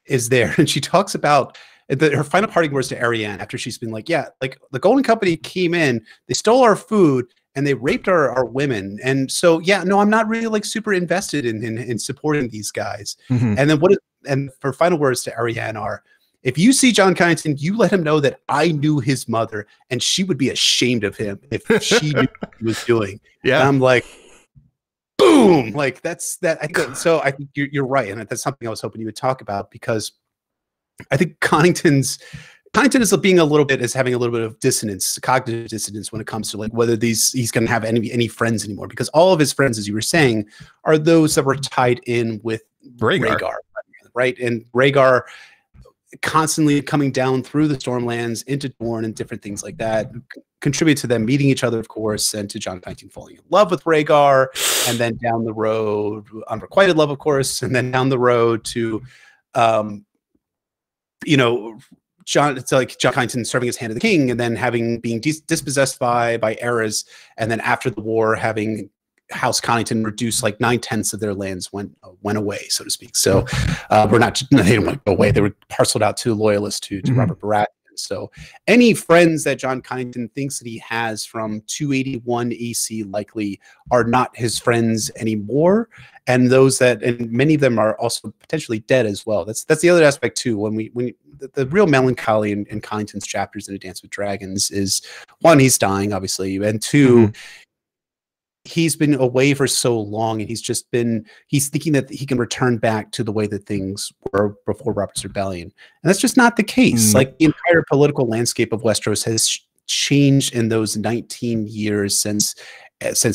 is there, and she talks about her final parting words to Arianne after she's been like, yeah, like the Golden Company came in, they stole our food, and they raped our women. And so, yeah, no, I'm not really like super invested in supporting these guys. And then and her final words to Arianne are, if you see Jon Connington, you let him know that I knew his mother, and she would be ashamed of him if she knew what he was doing. Yeah. And I'm like, boom, like that's that. So I think you're right. And that's something I was hoping you would talk about, because I think Connington is being having a little bit of dissonance, cognitive dissonance, when it comes to like whether he's going to have any friends anymore, because all of his friends, as you were saying, are those that were tied in with Rhaegar, right? And Rhaegar constantly coming down through the Stormlands into Dorne and different things like that contribute to them meeting each other, of course, and to Jon Connington falling in love with Rhaegar, and then down the road, unrequited love, of course, and then down the road to, Jon Connington serving as Hand of the King, and then being dispossessed by Aerys, and then after the war having House Connington reduced like 9/10 of their lands went away, so to speak. So they didn't want to go away; they were parceled out to loyalists to Robert Baratheon. So any friends that Jon Connington thinks that he has from 281 AC likely are not his friends anymore, and many of them are also potentially dead as well. That's the other aspect too. When the real melancholy in Connington's chapters in A Dance with Dragons is, one, he's dying, obviously, and two, he's been away for so long, and he's thinking that he can return back to the way that things were before Robert's Rebellion. And that's just not the case. Like, the entire political landscape of Westeros has changed in those 19 years since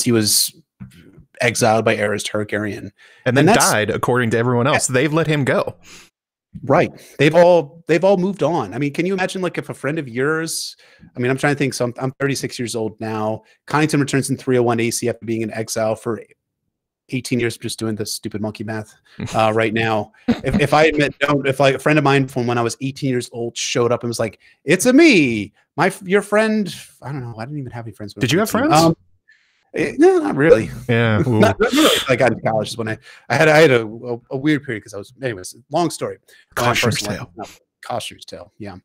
he was exiled by Aerys Targaryen. And then died, according to everyone else. They've let him go. Right. They've all moved on. I mean, can you imagine, like, if a friend of yours, I mean, I'm trying to think, so I'm 36 years old now. Connington returns in 301 AC after being in exile for 18 years, just doing this stupid monkey math right now. If like a friend of mine from when I was 18 years old showed up and was like, "It's me, your friend," I don't know. I didn't even have any friends. Did you have friends? No, not really. Yeah, not really. I got into college when I had a weird period because I was, anyways, long story. Costume's tale. Costume's tale. Yeah.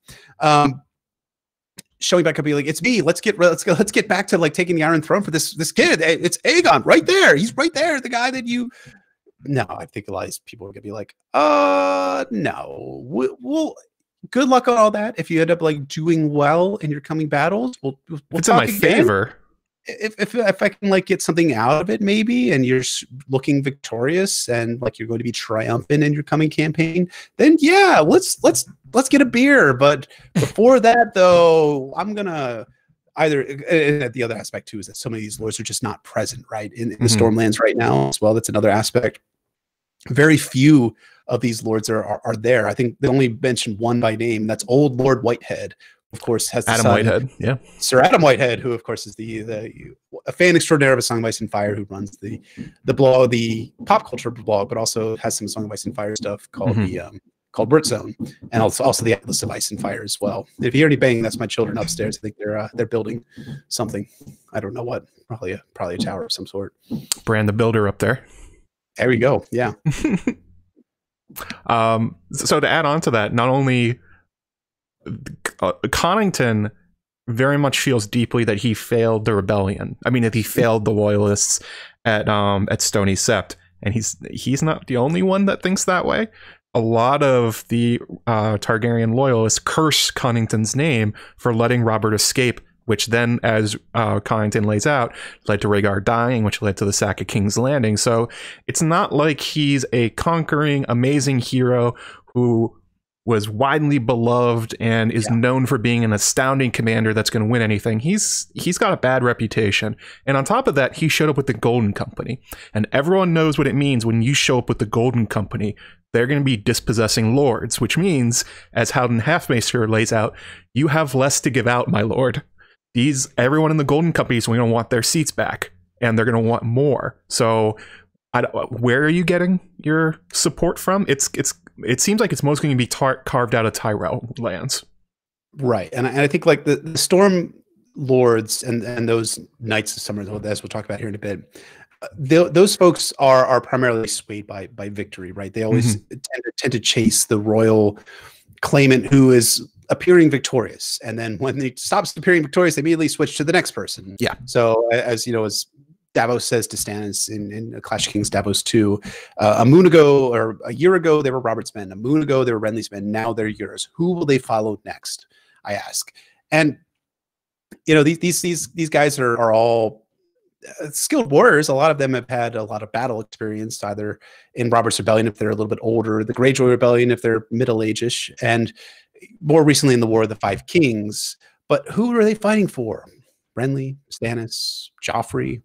Showing back up, be like, "It's me. Let's get back to like taking the Iron Throne for this kid. It's Aegon right there. He's right there. The guy that you." No, I think a lot of these people are gonna be like, no. Well, good luck on all that. If you end up like doing well in your coming battles, we'll it's in my favor. If I can like get something out of it, maybe, and you're looking victorious and like you're going to be triumphant in your coming campaign, then yeah, let's get a beer. But before that, though, I'm gonna the other aspect too is that so many of these lords are just not present, right, in the Stormlands right now as well. That's another aspect. Very few of these lords are there. I think they only mentioned one by name. That's Old Lord Whitehead. Of course, has Adam Whitehead, yeah, Sir Adam Whitehead, who of course is a fan extraordinaire of A Song of Ice and Fire, who runs the blog, the pop culture blog, but also has some Song of Ice and Fire stuff called called Brit Zone, and also the Atlas of Ice and Fire as well. If you hear any banging, that's my children upstairs. I think they're building something. I don't know what. Probably a tower of some sort. Bran the Builder up there. There we go. Yeah. So to add on to that, not only Connington very much feels deeply that he failed the rebellion. I mean, that he failed the loyalists at Stony Sept, and he's not the only one that thinks that way. A lot of the Targaryen loyalists curse Connington's name for letting Robert escape, which then, as Connington lays out, led to Rhaegar dying, which led to the sack of King's Landing. So it's not like he's a conquering, amazing hero who was widely beloved and is known for being an astounding commander that's going to win anything. He's got a bad reputation. And on top of that, he showed up with the Golden Company. And everyone knows what it means when you show up with the Golden Company. They're going to be dispossessing lords, which means, as Howden Halfmaester lays out, you have less to give out, my lord. Everyone in the Golden Company is going to want their seats back, and they're going to want more. So where are you getting your support from? It seems like it's mostly going to be carved out of Tyrell lands. Right. And I think like the Storm Lords and those Knights of Summer, as we'll talk about here in a bit, those folks are primarily swayed by victory, right? They always tend to chase the royal claimant who is appearing victorious. And then when he stops appearing victorious, they immediately switch to the next person. Yeah. So as you know, as Davos says to Stannis in Clash of Kings Davos 2, a moon ago or a year ago, they were Robert's men. A moon ago, they were Renly's men. Now they're yours. Who will they follow next? I ask. And, you know, these guys are all skilled warriors. A lot of them have had a lot of battle experience, either in Robert's Rebellion if they're a little bit older, the Greyjoy Rebellion if they're middle-age-ish, and more recently in the War of the Five Kings. But who are they fighting for? Renly, Stannis, Joffrey,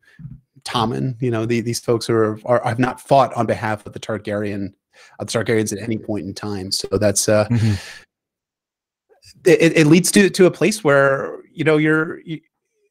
Tommen. You know, these folks have not fought on behalf of the Targaryens at any point in time. So that's it leads to a place where, you know,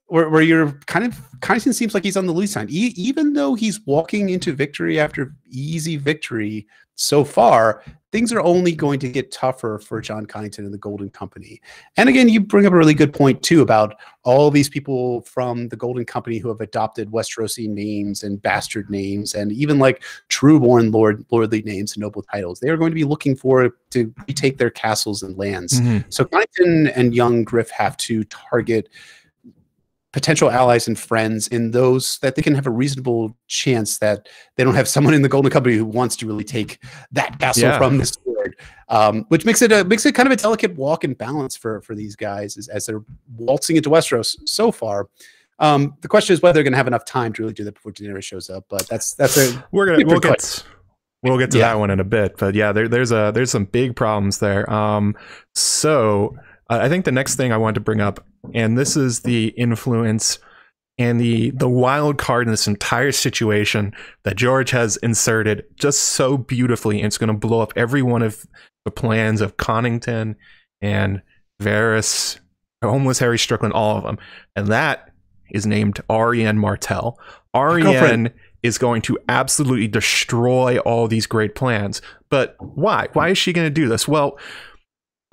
where you're Connington seems like he's on the losing side, even though he's walking into victory after easy victory so far. Things are only going to get tougher for Jon Connington and the Golden Company. And again, you bring up a really good point too about all these people from the Golden Company who have adopted Westerosi names and bastard names, and even like true-born lordly names and noble titles. They are going to be looking to retake their castles and lands. So Connington and Young Griff have to target potential allies and friends in those that they can have a reasonable chance that they don't have someone in the Golden Company who wants to really take that castle from the sword, which makes it kind of a delicate walk and balance for these guys as they're waltzing into Westeros so far. The question is whether they're going to have enough time to really do that before Daenerys shows up. But we'll get to that one in a bit. But yeah, there's some big problems there. So I think the next thing I wanted to bring up, and this is the influence and the wild card in this entire situation that George has inserted just so beautifully, and it's going to blow up every one of the plans of Connington and Varys, Homeless Harry Strickland, all of them. And that is named Arianne Martell. Arianne is going to absolutely destroy all these great plans. But why? Why is she going to do this? Well,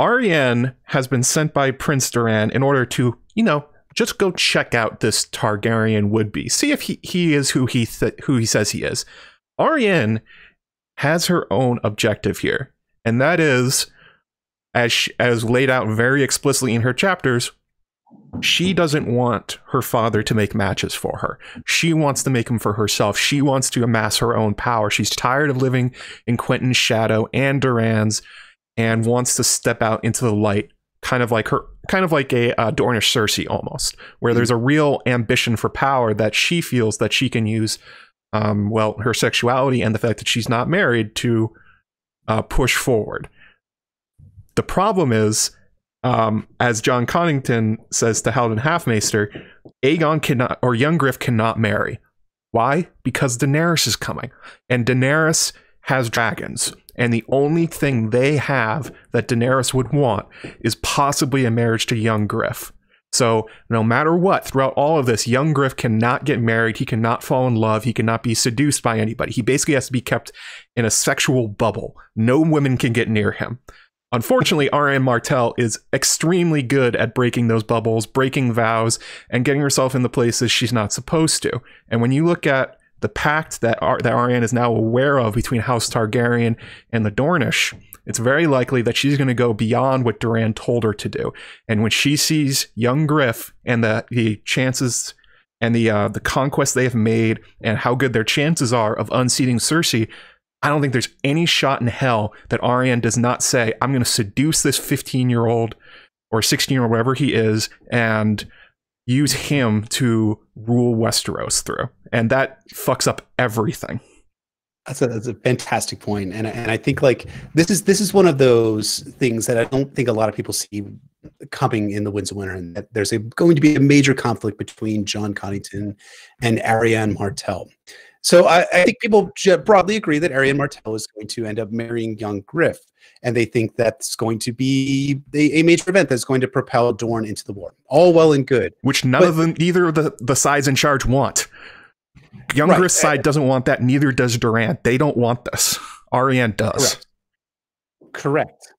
Ariane has been sent by Prince Doran in order to, you know, just go check out this Targaryen would-be. See if he is who he says he is. Ariane has her own objective here, and that is, as laid out very explicitly in her chapters, she doesn't want her father to make matches for her. She wants to make them for herself. She wants to amass her own power. She's tired of living in Quentin's shadow and Doran's, and wants to step out into the light, kind of like a Dornish Cersei almost, where there's a real ambition for power that she feels that she can use, her sexuality and the fact that she's not married to push forward. The problem is, as Jon Connington says to Haldon Halfmaester, Aegon cannot, or Young Griff cannot marry. Why? Because Daenerys is coming, and Daenerys has dragons. And the only thing they have that Daenerys would want is possibly a marriage to Young Griff. So no matter what, throughout all of this, Young Griff cannot get married. He cannot fall in love. He cannot be seduced by anybody. He basically has to be kept in a sexual bubble. No women can get near him. Unfortunately, Arianne Martell is extremely good at breaking those bubbles, breaking vows, and getting herself in the places she's not supposed to. And when you look at the pact that Arianne is now aware of between House Targaryen and the Dornish, it's very likely that she's going to go beyond what Doran told her to do. And when she sees Young Griff and the chances and the conquest they have made and how good their chances are of unseating Cersei, I don't think there's any shot in hell that Arianne does not say, I'm going to seduce this 15-year-old or 16-year-old, whatever he is, and use him to rule Westeros through. And that fucks up everything. That's a fantastic point. And I think like this is one of those things that I don't think a lot of people see coming in the Winds of Winter, and that there's going to be a major conflict between Jon Connington and Arianne Martell. So I think people broadly agree that Arianne Martell is going to end up marrying Young Griff, and they think that's going to be a major event that's going to propel Dorne into the war. All well and good. Which neither of the sides in charge want. Young Griff's side doesn't want that, neither does Doran. They don't want this. Arianne does. Correct.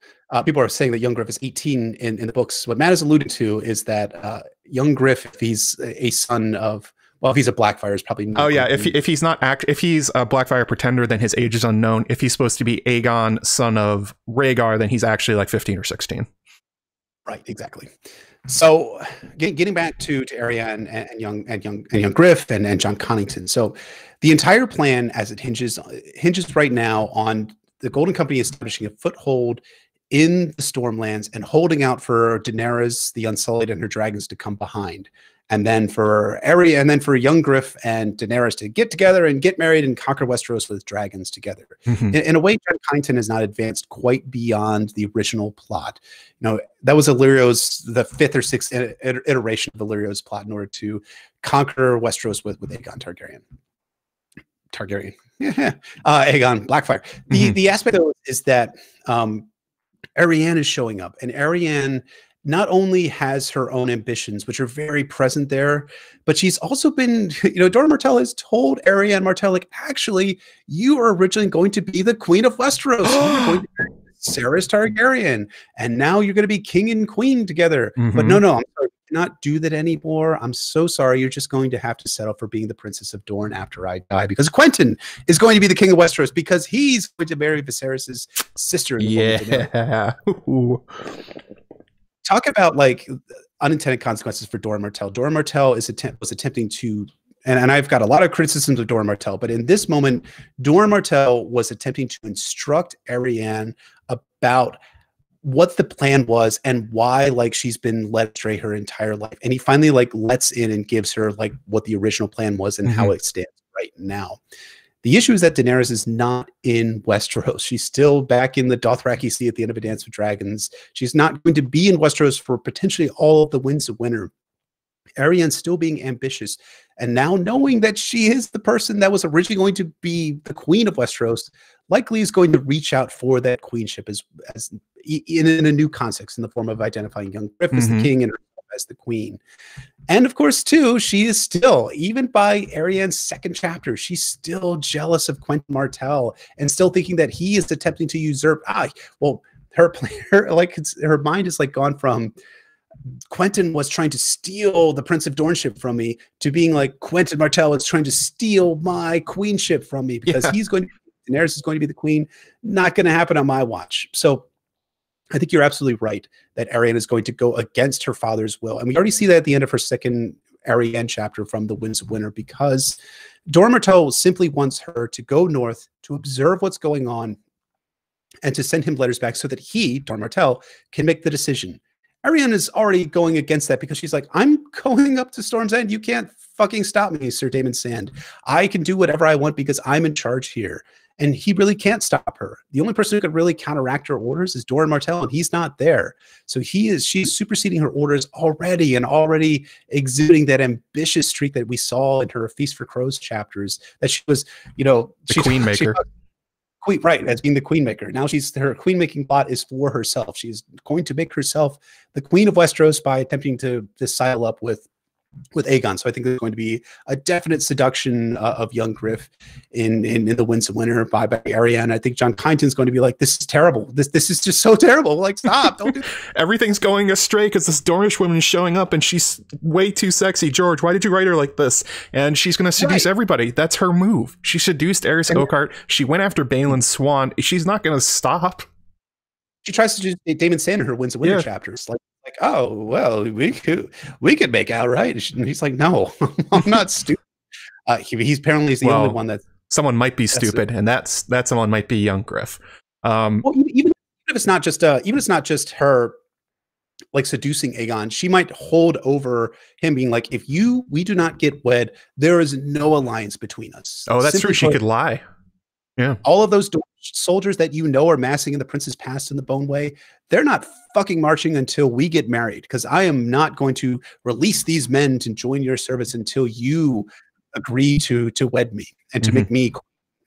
People are saying that Young Griff is 18 in the books. What Matt has alluded to is that Young Griff, if he's a son of, well, if he's a Blackfire, is probably not. Oh yeah, if he's not if he's a Blackfire pretender, then his age is unknown. If he's supposed to be Aegon, son of Rhaegar, then he's actually like 15 or 16. Right, exactly. So getting back to Arianne and Young Griff and Jon Connington. So the entire plan, as it hinges right now on the Golden Company establishing a foothold in the Stormlands and holding out for Daenerys the Unsullied and her dragons to come behind. and then for Arianne, and then for Young Griff and Daenerys to get together and get married and conquer Westeros with dragons together. In a way, Jon Connington has not advanced quite beyond the original plot. You know, that was Illyrio's, the 5th or 6th iteration of Illyrio's plot in order to conquer Westeros with Aegon Targaryen. Aegon Blackfire. The aspect though is that Arianne is showing up, and Arianne not only has her own ambitions, which are very present there, but she's also been, you know, Doran Martell has told Arianne Martell, like, actually, you are originally going to be the Queen of Westeros. You're going to be Sarah's Targaryen, and now you're going to be king and queen together. But no, I'm sorry, not do that anymore. I'm so sorry. You're just going to have to settle for being the Princess of Dorne after I die, because Quentyn is going to be the king of Westeros because he's going to marry Viserys' sister. Yeah. Talk about like unintended consequences for Doran Martell. Doran Martell was attempting to, and I've got a lot of criticisms of Doran Martell, but in this moment, Doran Martell was attempting to instruct Arianne about what the plan was and why, like, she's been led astray her entire life. And he finally like lets in and gives her like what the original plan was and how it stands right now. The issue is that Daenerys is not in Westeros. She's still back in the Dothraki Sea at the end of A Dance with Dragons. She's not going to be in Westeros for potentially all of the Winds of Winter. Arianne's still being ambitious, and now knowing that she is the person that was originally going to be the Queen of Westeros, likely is going to reach out for that queenship as in a new context, in the form of identifying Young Griff as the king and herself as the queen. And of course, too, she is still, even by Arianne's 2nd chapter, she's still jealous of Quentyn Martell and still thinking that he is attempting to usurp. Her mind is like gone from Quentyn was trying to steal the Prince of Dornship from me to being like Quentyn Martell is trying to steal my queenship from me because Daenerys is going to be the queen. Not going to happen on my watch. So I think you're absolutely right that Arianne is going to go against her father's will. And we already see that at the end of her 2nd Arianne chapter from the Winds of Winter, because Doran Martell simply wants her to go north to observe what's going on and to send him letters back so that he, Doran Martell, can make the decision. Arianne is already going against that because she's like, I'm going up to Storm's End. You can't fucking stop me, Sir Daemon Sand. I can do whatever I want because I'm in charge here. And he really can't stop her. The only person who could really counteract her orders is Doran Martell, and he's not there. So she's superseding her orders already and already exuding that ambitious streak that we saw in her Feast for Crows chapters, that she was, you know, the queen maker. Queen, right, as being the queen maker. Now her queen making plot is for herself. She's going to make herself the queen of Westeros by attempting to sidle up with Aegon. So I think there's going to be a definite seduction of Young Griff in the Winds of Winter by Arianne. I think Jon Connington's going to be like, this is terrible. This is just so terrible. Like, stop, don't do this. Everything's going astray because this Dornish woman is showing up and she's way too sexy. George, why did you write her like this? And she's going to seduce everybody. That's her move. She seduced Aerys Oakheart. She went after Balon Swan. She's not going to stop. She tries to do Daemon Sand in her Winds of Winter chapters. Like, oh, well, we could make out, right? And he's like, no, I'm not stupid. He's apparently the only one that someone might be stupid, and that someone might be Young Griff. Well, even if it's not just her like seducing Aegon, she might hold over him, being like, if we do not get wed, there is no alliance between us. Oh, that's true. She could lie. Yeah. All of those soldiers that you know are massing in the Prince's Pass in the Bone Way, they're not fucking marching until we get married, because I am not going to release these men to join your service until you agree to wed me and to make me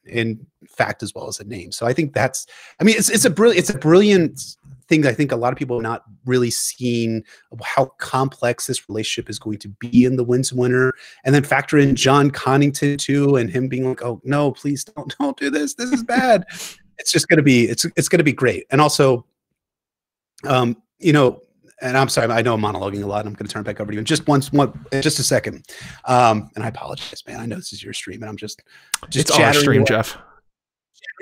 in fact as well as a name. So I think it's a brilliant thing. I think a lot of people have not really seen how complex this relationship is going to be in the Winds of Winter, and then factor in Jon Connington too, and him being like, oh no, please don't do this. This is bad. It's just going to be, it's going to be great. And also, you know, and I'm sorry, I know I'm monologuing a lot. I'm going to turn it back over to you in just a second. And I apologize, man. I know this is your stream, and I'm just it's our stream, Jeff.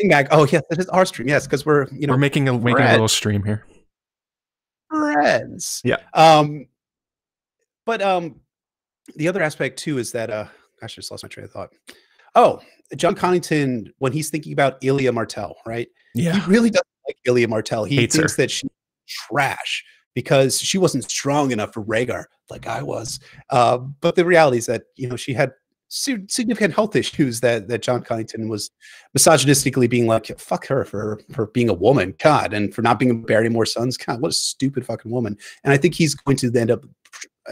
Back. Oh yes, it is our stream. Yes, because we're making a little stream here. Friends. Yeah. But the other aspect too is that gosh, I just lost my train of thought. Oh, Jon Connington, when he's thinking about Elia Martell, right? Yeah. He really doesn't like Elia Martell. He hates thinks her. that she's trash because she wasn't strong enough for Rhaegar like I was. But the reality is that, you know, she had significant health issues that Jon Connington was misogynistically being like, fuck her for being a woman, God, and for not being bearing more sons. God, what a stupid fucking woman. And I think he's going to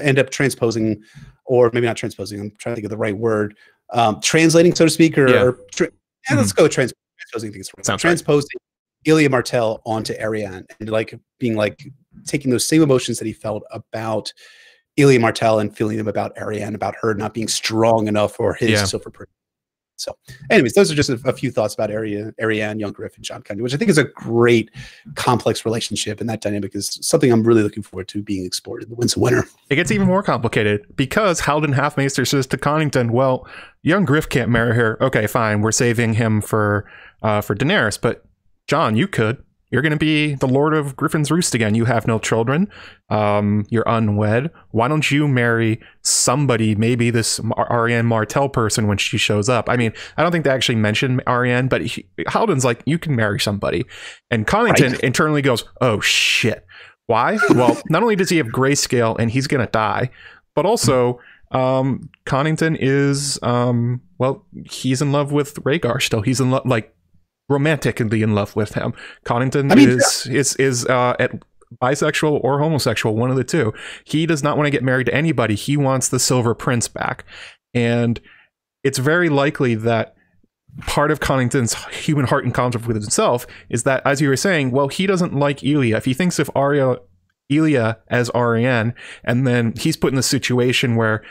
end up transposing, or maybe not transposing, I'm trying to think of the right word, translating, so to speak, let's go with transposing things. Transposing Elia Martell onto Ariane, and like being like taking those same emotions that he felt about Elia Martell and feeling them about Ariane, about her not being strong enough for his silver person. So anyways, those are just a few thoughts about Ariane, Young Griff, and Jon Connington, which I think is a great complex relationship, and that dynamic is something I'm really looking forward to being explored in the Winds of Winter. It gets even more complicated because Haldon Halfmaester says to Connington, well, Young Griff can't marry her. Okay, fine, we're saving him for Daenerys, but Jon, you could. You're going to be the Lord of Griffin's Roost again. You have no children. You're unwed. Why don't you marry somebody, maybe this Arianne Martell person when she shows up? I mean, I don't think they actually mentioned Arianne, but Haldon's like, you can marry somebody. And Connington internally goes, oh, shit. Why? Well, not only does he have grayscale and he's going to die, but also Connington is, well, he's in love with Rhaegar still. He's in love, like, romantically in love with him. Connington is at bisexual or homosexual, one of the two. He does not want to get married to anybody. He wants the Silver Prince back. And it's very likely that part of Connington's human heart and conflict with himself is that, as you were saying, well, he doesn't like Elia. If he thinks of Elia as Ariane, and then he's put in a situation where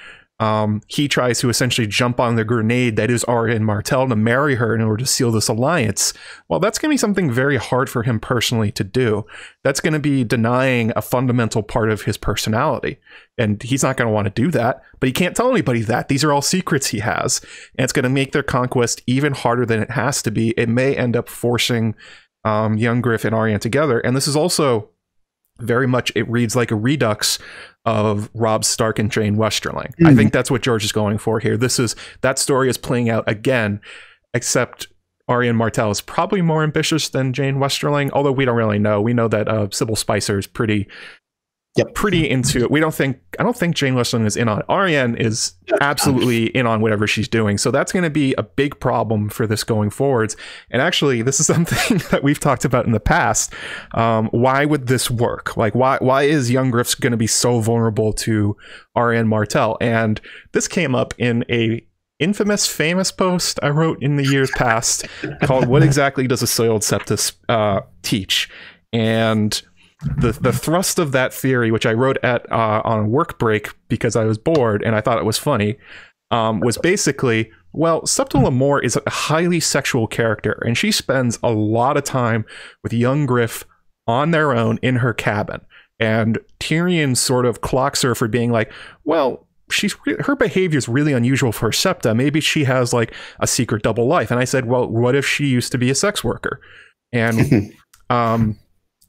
he tries to essentially jump on the grenade that is Arianne Martell to marry her in order to seal this alliance. Well, that's going to be something very hard for him personally to do. That's going to be denying a fundamental part of his personality. And he's not going to want to do that, but he can't tell anybody that. These are all secrets he has. And it's going to make their conquest even harder than it has to be. It may end up forcing Young Griff and Arianne together. And this is also very much, it reads like a redux of Robb Stark and Jane Westerling. I think that's what George is going for here. That story is playing out again, except Arianne Martell is probably more ambitious than Jane Westerling, although we don't really know. We know that Sybil Spicer is pretty into it. I don't think Jane Westerling is in on it. Arianne is absolutely in on whatever she's doing. So that's going to be a big problem for this going forwards. And actually, this is something that we've talked about in the past. Why would this work? Like, why is Young Griff going to be so vulnerable to Arianne Martell? And this came up in a famous post I wrote in the years past called "What Exactly Does a Soiled Septus Teach?" And the thrust of that theory, which I wrote on work break because I was bored and I thought it was funny, was basically, well, Septa Lemore is a highly sexual character, and she spends a lot of time with Young Griff on their own in her cabin. And Tyrion sort of clocks her for being like, well, her behavior is really unusual for Septa. Maybe she has like a secret double life. And I said, well, what if she used to be a sex worker? And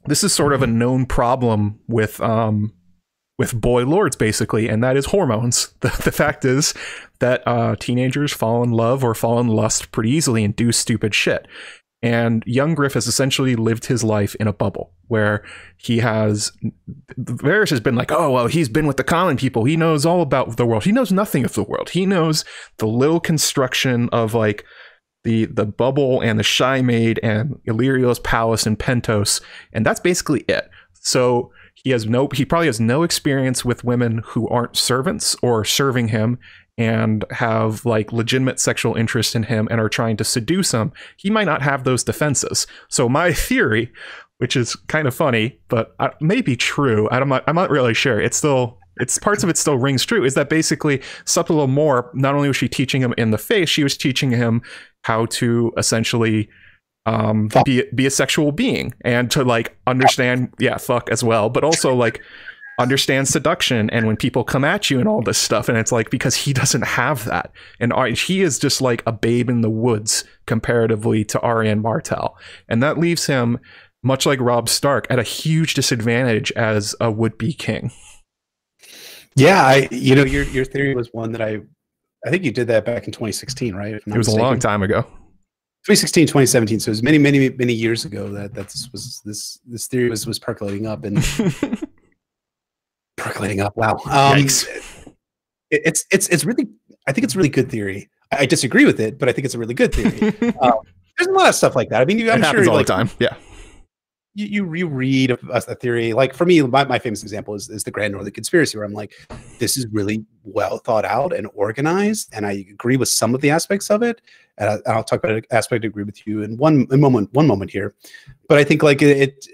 this is sort of a known problem with boy lords, basically, and that is hormones. The fact is that teenagers fall in love or fall in lust pretty easily and do stupid shit. And Young Griff has essentially lived his life in a bubble where Varys has been like, oh, well, he's been with the common people. He knows all about the world. He knows nothing of the world. He knows the little construction of like the bubble and the Shy Maid and Illyrio's palace and Pentos, and that's basically it. So he probably has no experience with women who aren't servants or serving him and have like legitimate sexual interest in him and are trying to seduce him. He might not have those defenses. So my theory, which is kind of funny, but may be true, I'm not really sure. It's parts of it still rings true, is that basically Septa Lemore, not only was she teaching him in the face, she was teaching him how to essentially be a sexual being and to like understand, fuck as well, but also like understand seduction and when people come at you and all this stuff. And it's like, because he doesn't have that. And he is just like a babe in the woods comparatively to Arianne Martell. And that leaves him, much like Robb Stark, at a huge disadvantage as a would-be king. Yeah, your theory was one that I think you did that back in 2016, right? It was a long time ago. 2016, 2017. So it was many years ago that this theory was percolating up. And cleaning up. Wow. Yikes. It's really, I think it's a really good theory. I disagree with it, but I think it's a really good theory. There's a lot of stuff like that. I mean, I'm sure all the time. Yeah. You reread a theory. Like for me, my famous example is the Grand Northern Conspiracy, where I'm like, this is really well thought out and organized, and I agree with some of the aspects of it. And I'll talk about an aspect I agree with you in one moment here. But I think like it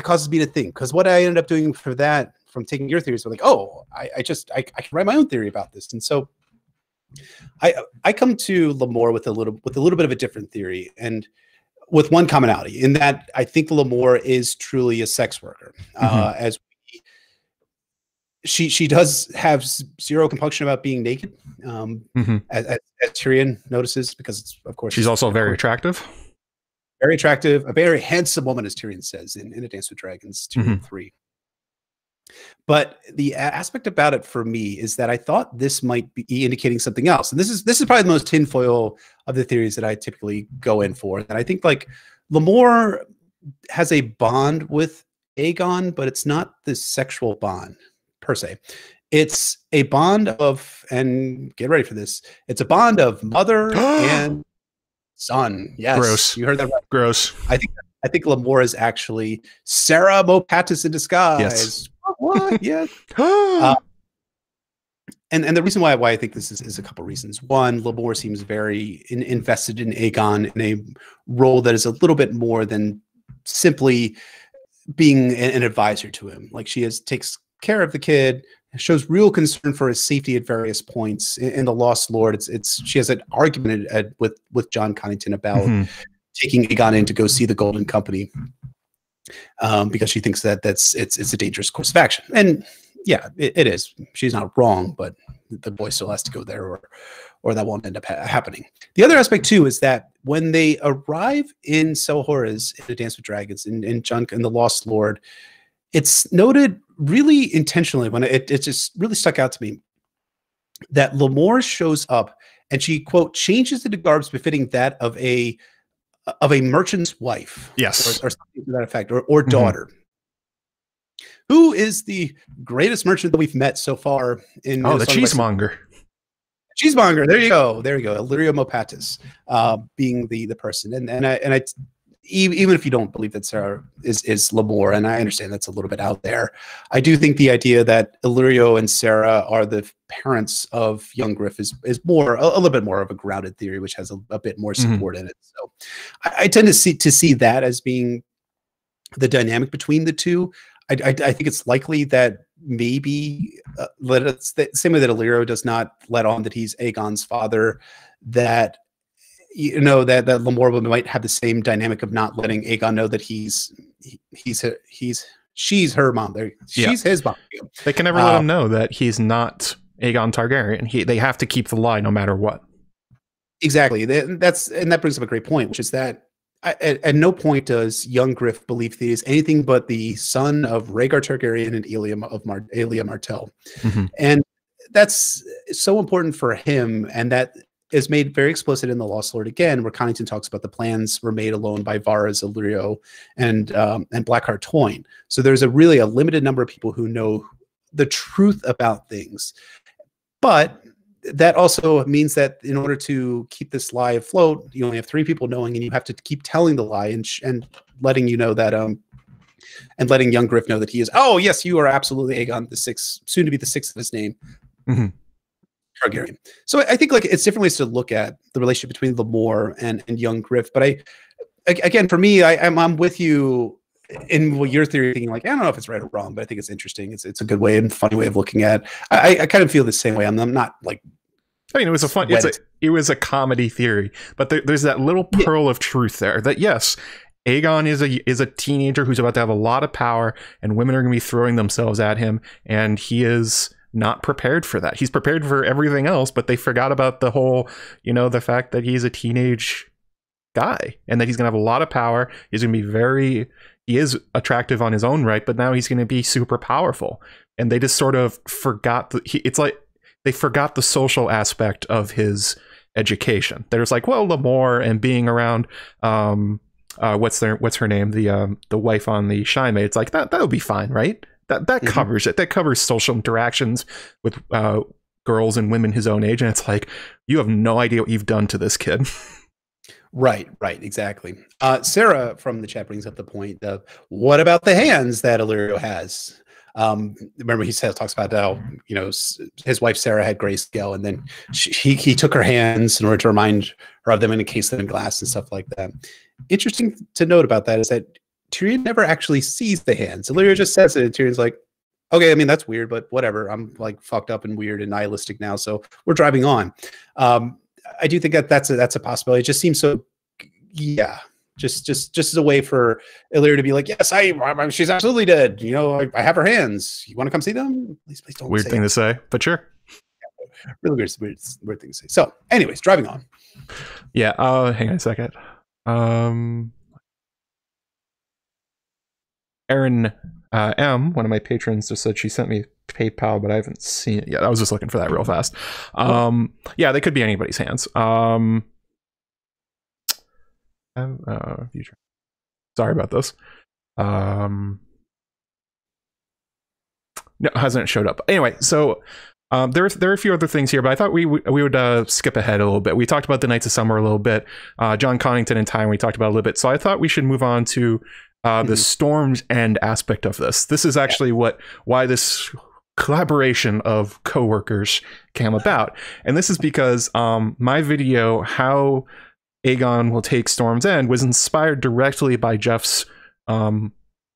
causes me to think, because what I ended up doing for that, from taking your theories, was like, oh, I can write my own theory about this. And so I come to Lamore with a little bit of a different theory, and with one commonality, in that I think Lamore is truly a sex worker. As she does have zero compunction about being naked, as Tyrion notices, because it's, of course, she's also very attractive. Very attractive, a very handsome woman, as Tyrion says in A Dance with Dragons 2 and 3. But the aspect about it for me is that I thought this might be indicating something else. And this is probably the most tinfoil of the theories that I typically go in for. And I think like Lamore has a bond with Aegon, but it's not this sexual bond per se. It's a bond of, and get ready for this, it's a bond of mother and son. Yes. Gross. You heard that right. Gross. I think Lamore is actually Sarah Mopatis in disguise. Yes. What? Yeah. And the reason why I think this is a couple reasons. One, Lamore seems very invested in Aegon in a role that is a little bit more than simply being an advisor to him. Like takes care of the kid, shows real concern for his safety at various points. In The Lost Lord, she has an argument with Jon Connington about taking Aegon in to go see the Golden Company, because she thinks that it's a dangerous course of action. And yeah, it is. She's not wrong, but the boy still has to go there, or that won't end up happening. The other aspect too is that when they arrive in Selhorys in A Dance with Dragons, in The Lost Lord, it's noted really intentionally, when it just really stuck out to me, that Lamore shows up and she, quote, changes into garbs befitting that of a merchant's wife. Yes. Or something to that effect, or daughter. Who is the greatest merchant that we've met so far in the cheesemonger. Cheesemonger. There you go. Illyrio Mopatis, being the person. And I even if you don't believe that Sarah is Lamore, and I understand that's a little bit out there, I do think the idea that Illyrio and Sarah are the parents of Young Griff is more a little bit more of a grounded theory, which has a bit more support in it. So I tend to see that as being the dynamic between the two. I think it's likely that maybe it's the same way that Illyrio does not let on that he's Aegon's father, that that Lamore might have the same dynamic of not letting Aegon know that she's her mom. She's his mom. They can never let him know that he's not Aegon Targaryen. They have to keep the lie no matter what. Exactly. That brings up a great point, which is that at no point does Young Griff believe that he is anything but the son of Rhaegar Targaryen and Arianne Martell. And that's so important for him, and that is made very explicit in The Lost Lord again, where Connington talks about the plans were made alone by Varys, Illyrio, and Blackheart Toyne. So there's a limited number of people who know the truth about things. But that also means that in order to keep this lie afloat, you only have 3 people knowing, and you have to keep telling the lie and letting that and letting Young Griff know that he is, oh yes, you are absolutely Aegon the Sixth, soon to be the 6th of his name. Targaryen. So I think like it's different ways to look at the relationship between Lamore and Young Griff. But again, for me, I'm with you in your theory, thinking like, I don't know if it's right or wrong, but I think it's interesting. It's a good way and funny way of looking at it. I kind of feel the same way. I'm not like, I mean, it was a fun, it was a comedy theory, but there's that little pearl of truth there that yes, Aegon is a teenager who's about to have a lot of power, and women are going to be throwing themselves at him, and he is not prepared for that. He's prepared for everything else, but they forgot about the whole, the fact that he's a teenage guy and that he's going to have a lot of power. He's going to be he is attractive on his own right, but now he's going to be super powerful. And they just sort of forgot it's like they forgot the social aspect of his education. They're just like, well, Lamore and being around, what's her name? The wife on the Shy Maid. It's like that would be fine, right? That covers it. That covers social interactions with girls and women his own age, and it's like, you have no idea what you've done to this kid. Right, exactly. Sarah from the chat brings up the point of, what about the hands that Illyrio has? Remember, he talks about how, you know, his wife Sarah had grayscale, and then he took her hands in order to remind her of them and encase them in glass and stuff like that. Interesting to note about that is that Tyrion never actually sees the hands. Illyrio just says it, and Tyrion's like, okay, I mean, that's weird, but whatever. I'm like fucked up and weird and nihilistic now, so we're driving on. I do think that that's a possibility. It just seems so, yeah, just as a way for Illyrio to be like, yes, she's absolutely dead. You know, I have her hands. You want to come see them? Please don't. Weird thing to say, but sure. Yeah, really weird thing to say. So, anyways, driving on. Yeah. Hang on a second. Erin M, one of my patrons, just said she sent me PayPal, but I haven't seen it yet. I was just looking for that real fast. Yeah, they could be anybody's hands. Sorry about this. No, hasn't showed up. Anyway, so there are a few other things here, but I thought we would skip ahead a little bit. We talked about the Knights of Summer a little bit. Jon Connington and Time we talked about a little bit. So I thought we should move on to the Storm's End aspect of this. This is actually why this collaboration of coworkers came about, and this is because my video, how Aegon will take Storm's End, was inspired directly by Jeff's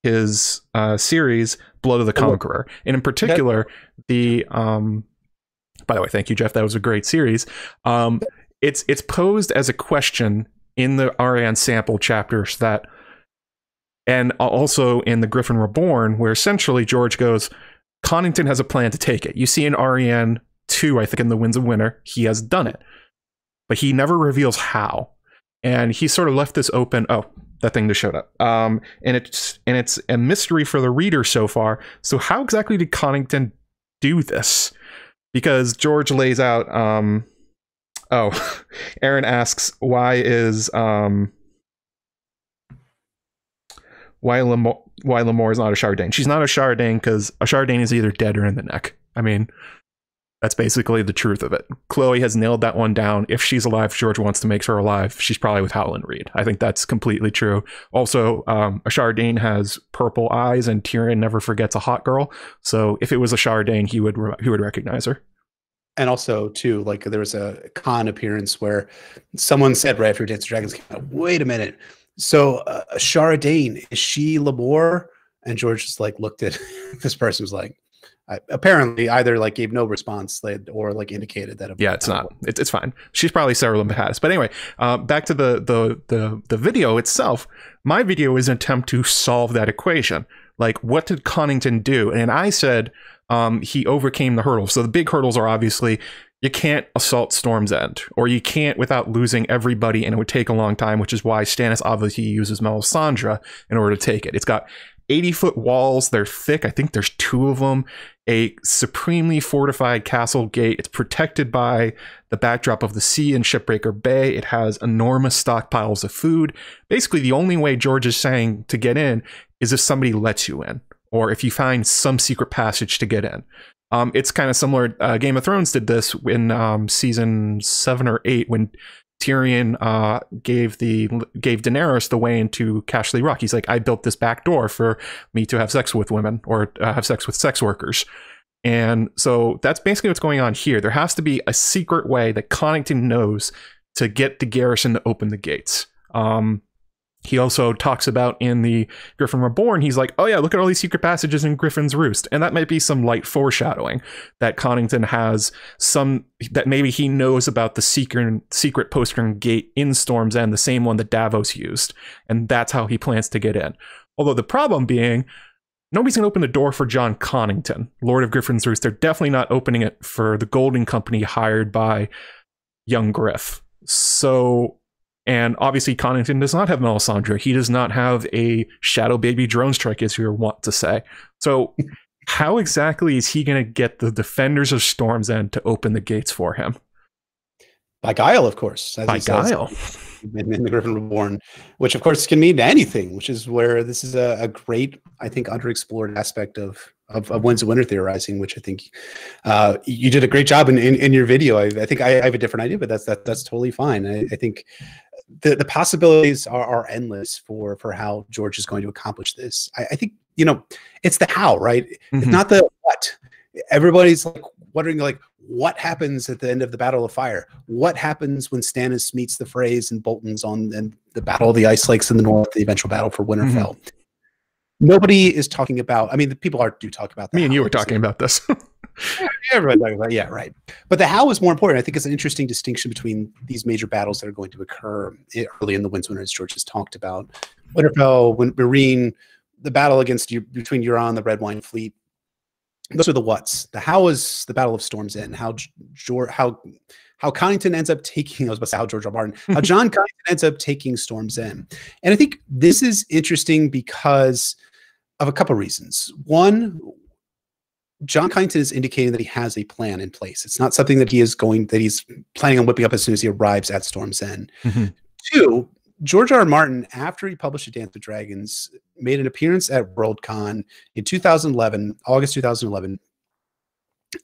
his series Blood of the Conqueror, and in particular the by the way, thank you, Jeff, that was a great series. It's posed as a question in the Arianne sample chapters, that, and also in the Griffin Reborn, where essentially George goes, Connington has a plan to take it. You see in Arianne 2, I think, in the Winds of Winter, he has done it, but he never reveals how. And he sort of left this open. Oh, that thing just showed up. And it's a mystery for the reader so far. So how exactly did Connington do this? Because George lays out. Aaron asks, why Lemore is not a Chardane. She's not a Chardane because a Chardane is either dead or in the neck. I mean, that's basically the truth of it. Chloe has nailed that one down. If she's alive, George wants to make her alive. She's probably with Howland Reed. I think that's completely true. Also, a Chardane has purple eyes, and Tyrion never forgets a hot girl. So if it was a Chardane, he would recognize her. And also, too, like, there was a con appearance where someone said right after Dance of Dragons came out, wait a minute. So a Chardane, is she Lemore? And George just like looked at this person, was like, apparently either like gave no response or like indicated that. Yeah, it's not. It's fine. She's probably Sarah Limbahatis. But anyway, back to the video itself. My video is an attempt to solve that equation. Like, what did Connington do? And I said he overcame the hurdles. So the big hurdles are obviously, you can't assault Storm's End, or you can't without losing everybody, and it would take a long time, which is why Stannis obviously uses Melisandre in order to take it. It's got 80-foot walls. They're thick. I think there's 2 of them. A supremely fortified castle gate. It's protected by the backdrop of the sea in Shipbreaker Bay. It has enormous stockpiles of food. Basically, the only way George is saying to get in is if somebody lets you in, or if you find some secret passage to get in. It's kind of similar. Game of Thrones did this in season 7 or 8 when Tyrion gave Daenerys the way into Cashley Rock. He's like, I built this back door for me to have sex with women, or have sex with sex workers. And so that's basically what's going on here. There has to be a secret way that Connington knows to get the garrison to open the gates. He also talks about in the Griffin Reborn, he's like, oh yeah, look at all these secret passages in Griffin's Roost. And that might be some light foreshadowing that Connington has that maybe he knows about the secret postern gate in Storm's End, the same one that Davos used. And that's how he plans to get in. Although the problem being, nobody's going to open the door for Jon Connington, Lord of Griffin's Roost. They're definitely not opening it for the Golden Company hired by Young Griff. So... And obviously, Connington does not have Melisandre. He does not have a shadow baby drone strike, as you want to say. So how exactly is he going to get the defenders of Storm's End to open the gates for him? By guile, of course. By guile. In the Griffin Reborn, which, of course, can mean anything, which is where this is a great, I think, underexplored aspect of of Winds of Winter theorizing, which I think you did a great job in your video. I think I have a different idea, but that's totally fine. I think the possibilities are endless for how George is going to accomplish this. I think, you know, it's the how, right? It's not the what. Everybody's like wondering, like, what happens at the end of the Battle of Fire? What happens when Stannis meets the Freys and Boltons and the Battle of the Ice Lakes in the north, the eventual battle for Winterfell? Nobody is talking about. I mean, the people do talk about that. Me and you were talking about this. Everybody talking about, yeah, right. But the how is more important. I think it's an interesting distinction between these major battles that are going to occur early in the Winds of Winter, as George has talked about. Winterfell, Meereen, the battle between Euron, the Red Wine Fleet. Those are the whats. The how is the Battle of Storm's End. How Connington ends up taking, I was about to say how George R. Martin, how Jon Connington ends up taking Storm's End. And I think this is interesting because of a couple of reasons. One, Jon Connington is indicating that he has a plan in place. It's not something that he's planning on whipping up as soon as he arrives at Storm's End. Two, George R. R. Martin, after he published A Dance with Dragons, made an appearance at Worldcon in 2011, August 2011,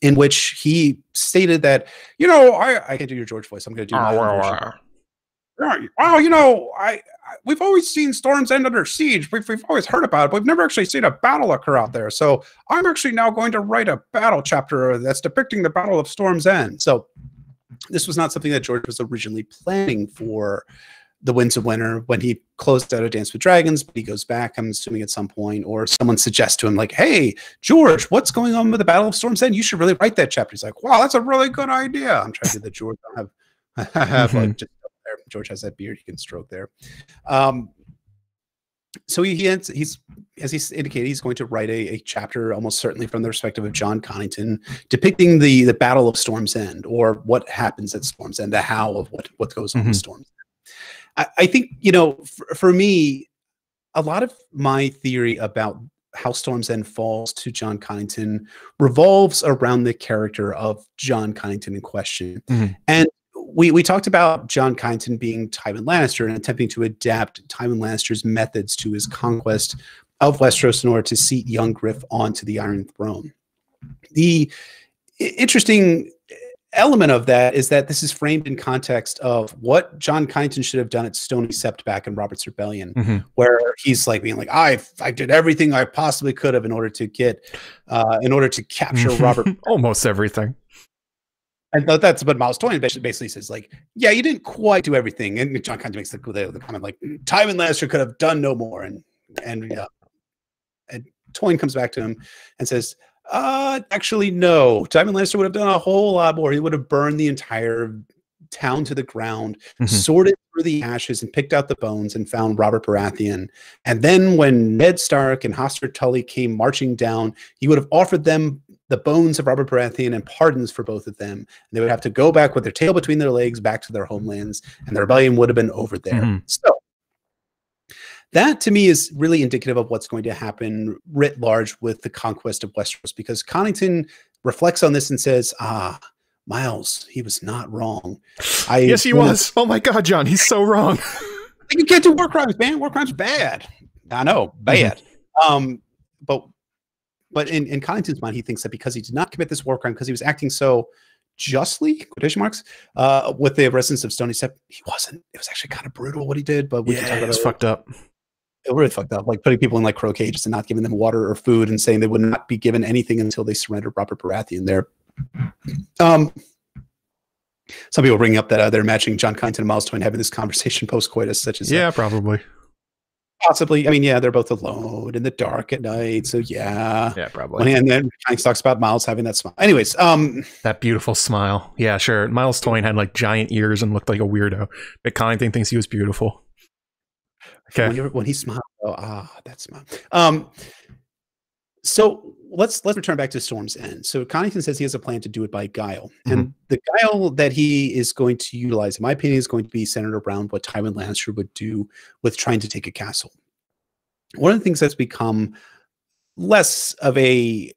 in which he stated that, you know, I can't do your George voice. I'm going to do my own version. Well, you know, we've always seen Storm's End under siege. We've always heard about it, but we've never actually seen a battle occur out there. So I'm actually now going to write a battle chapter that's depicting the Battle of Storm's End. So this was not something that George was originally planning for the Winds of Winter when he closed out A Dance with Dragons, but he goes back, I'm assuming at some point, or someone suggests to him like, hey, George, what's going on with the Battle of Storm's End? You should really write that chapter. He's like, wow, that's a really good idea. I'm trying to do the George. I have like just there. George has that beard. He can stroke there. So he's as he's indicated, he's going to write a chapter, almost certainly from the perspective of Jon Connington, depicting the Battle of Storm's End, or what happens at Storm's End, the how of what goes on with Storm's End. I think, you know, for me, a lot of my theory about how Storm's End falls to Jon Connington revolves around the character of Jon Connington in question. And we talked about Jon Connington being Tywin Lannister and attempting to adapt Tywin Lannister's methods to his conquest of Westeros in order to seat young Griff onto the Iron Throne. The interesting element of that is that this is framed in context of what Jon Connington should have done at Stony Sept back in Robert's Rebellion, where he's like being like, I did everything I possibly could have in order to capture Robert. Almost everything. And that's what Miles Toyn basically says, like, yeah, you didn't quite do everything. And Jon Connington makes the comment like, Tywin Lannister could have done no more. And Toyn comes back to him and says, actually, no. Tywin Lannister would have done a whole lot more. He would have burned the entire town to the ground, sorted through the ashes and picked out the bones and found Robert Baratheon. And then when Ned Stark and Hoster Tully came marching down, he would have offered them the bones of Robert Baratheon and pardons for both of them. And they would have to go back with their tail between their legs back to their homelands, and the rebellion would have been over there. So that, to me, is really indicative of what's going to happen writ large with the conquest of Westeros, because Connington reflects on this and says, Miles, he was not wrong. Yes, he was. Oh my God, John, he's so wrong. You can't do war crimes, man. War crimes bad. I know, bad. But in Connington's mind, he thinks that because he did not commit this war crime, because he was acting so justly, quotation marks, with the residents of Stony Sept, he wasn't. It was actually kind of brutal what he did, but we can talk about it. Fucked up. It really fucked up, like putting people in like crow cages and not giving them water or food and saying they would not be given anything until they surrendered Robert Baratheon there. Some people bringing up that they're imagining Jon Connington and Miles Toyn having this conversation post-coitus, such as probably. Possibly. I mean, yeah, they're both alone in the dark at night, so yeah, probably. And then Connington talks about Miles having that smile. Anyways, that beautiful smile. Yeah, sure. Miles Toyn had like giant ears and looked like a weirdo, but Connington thinks he was beautiful. Okay. When he smiled, that smile. So let's return back to Storm's End. So Connington says he has a plan to do it by guile, and the guile that he is going to utilize, in my opinion, is going to be centered around what Tywin Lannister would do with trying to take a castle. One of the things that's become less of a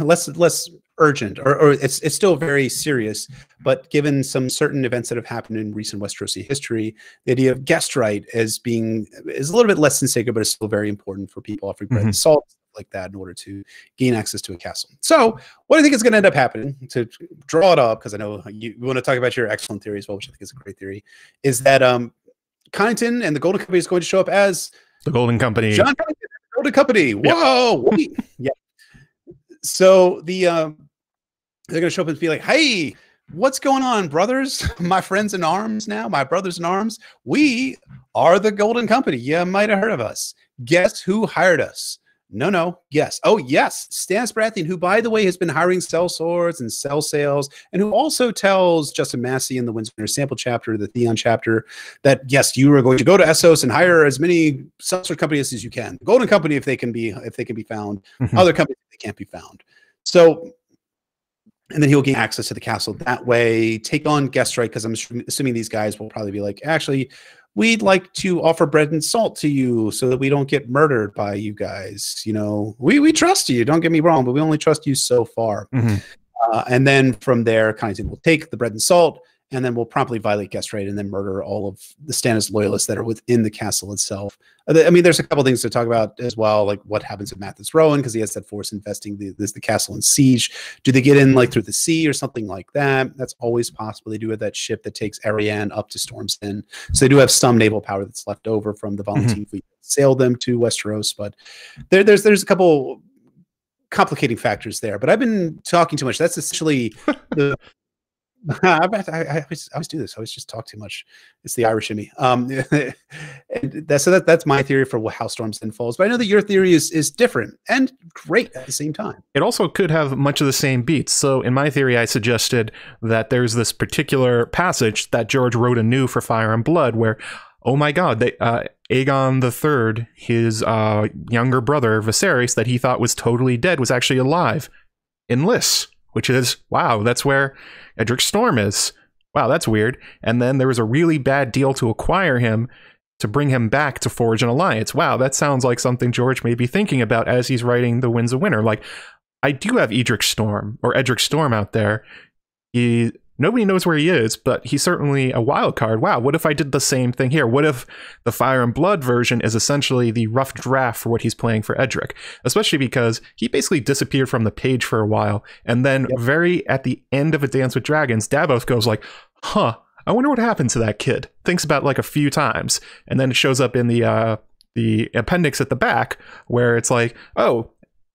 less urgent, or it's still very serious, but given some certain events that have happened in recent Westerosi history, the idea of guest right is a little bit less than sacred, but it's still very important for people offering bread and salt, like that in order to gain access to a castle. So what I think is going to end up happening, to draw it up, because I know you want to talk about your excellent theory as well, which I think is a great theory, is that Connington and the Golden Company is going to show up as the Golden Company. Jon Connington, the Golden Company. Whoa! Yep. Yeah. So they're going to show up and be like, "Hey, what's going on, brothers? My friends in arms now, my brothers in arms. We are the Golden Company. You might have heard of us. Guess who hired us? No. Yes. Oh, yes. Stannis Baratheon, who, by the way, has been hiring sell swords and sell sales, and who also tells Justin Massey in the Windsor Sample chapter, the Theon chapter, that, yes, you are going to go to Essos and hire as many sell sword companies as you can. The Golden Company, if they can be found, other companies, if they can't be found. So, and then he'll gain access to the castle that way, take on guest strike, because I'm assuming these guys will probably be like, actually, we'd like to offer bread and salt to you so that we don't get murdered by you guys. You know, we trust you, don't get me wrong, but we only trust you so far. And then from there, Connington will take the bread and salt, and then we'll promptly violate guest right and then murder all of the Stannis loyalists that are within the castle itself. I mean, there's a couple things to talk about as well, like what happens with Mathis Rowan, because he has that force investing the castle in siege. Do they get in like through the sea or something like that? That's always possible. They do have that ship that takes Ariane up to Storm's End, so they do have some naval power that's left over from the Volantene fleet that sailed them to Westeros. But there's a couple complicating factors there. But I've been talking too much. That's essentially the I always do this. I always just talk too much. It's the Irish in me. And that's my theory for how Storm's End falls. But I know that your theory is different and great at the same time. It also could have much of the same beats. So in my theory, I suggested that there's this particular passage that George wrote anew for Fire and Blood where, oh my God, Aegon III, his younger brother, Viserys, that he thought was totally dead, was actually alive, enlists, which is, wow, that's where Edric Storm is. Wow, that's weird. And then there was a really bad deal to acquire him, to bring him back to forge an alliance. Wow, that sounds like something George may be thinking about as he's writing The Winds of Winter. Like, I do have Edric Storm out there. Nobody knows where he is, but he's certainly a wild card. Wow, what if I did the same thing here? What if the Fire and Blood version is essentially the rough draft for what he's playing for Edric? Especially because he basically disappeared from the page for a while, and then very at the end of A Dance with Dragons, Davos goes like, huh, I wonder what happened to that kid. Thinks about like a few times, and then it shows up in the appendix at the back, where it's like, oh,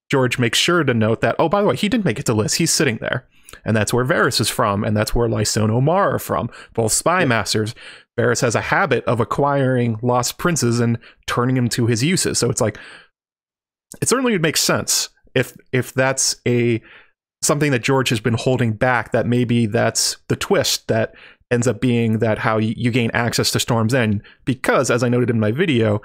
George makes sure to note that, oh, by the way, he didn't make it to list. He's sitting there. And that's where Varys is from, and that's where Lysa and Omar are from, both spy masters. Varys has a habit of acquiring lost princes and turning them to his uses. So it's like, it certainly would make sense if that's something that George has been holding back, that maybe that's the twist that ends up being that how you gain access to Storm's End. Because, as I noted in my video,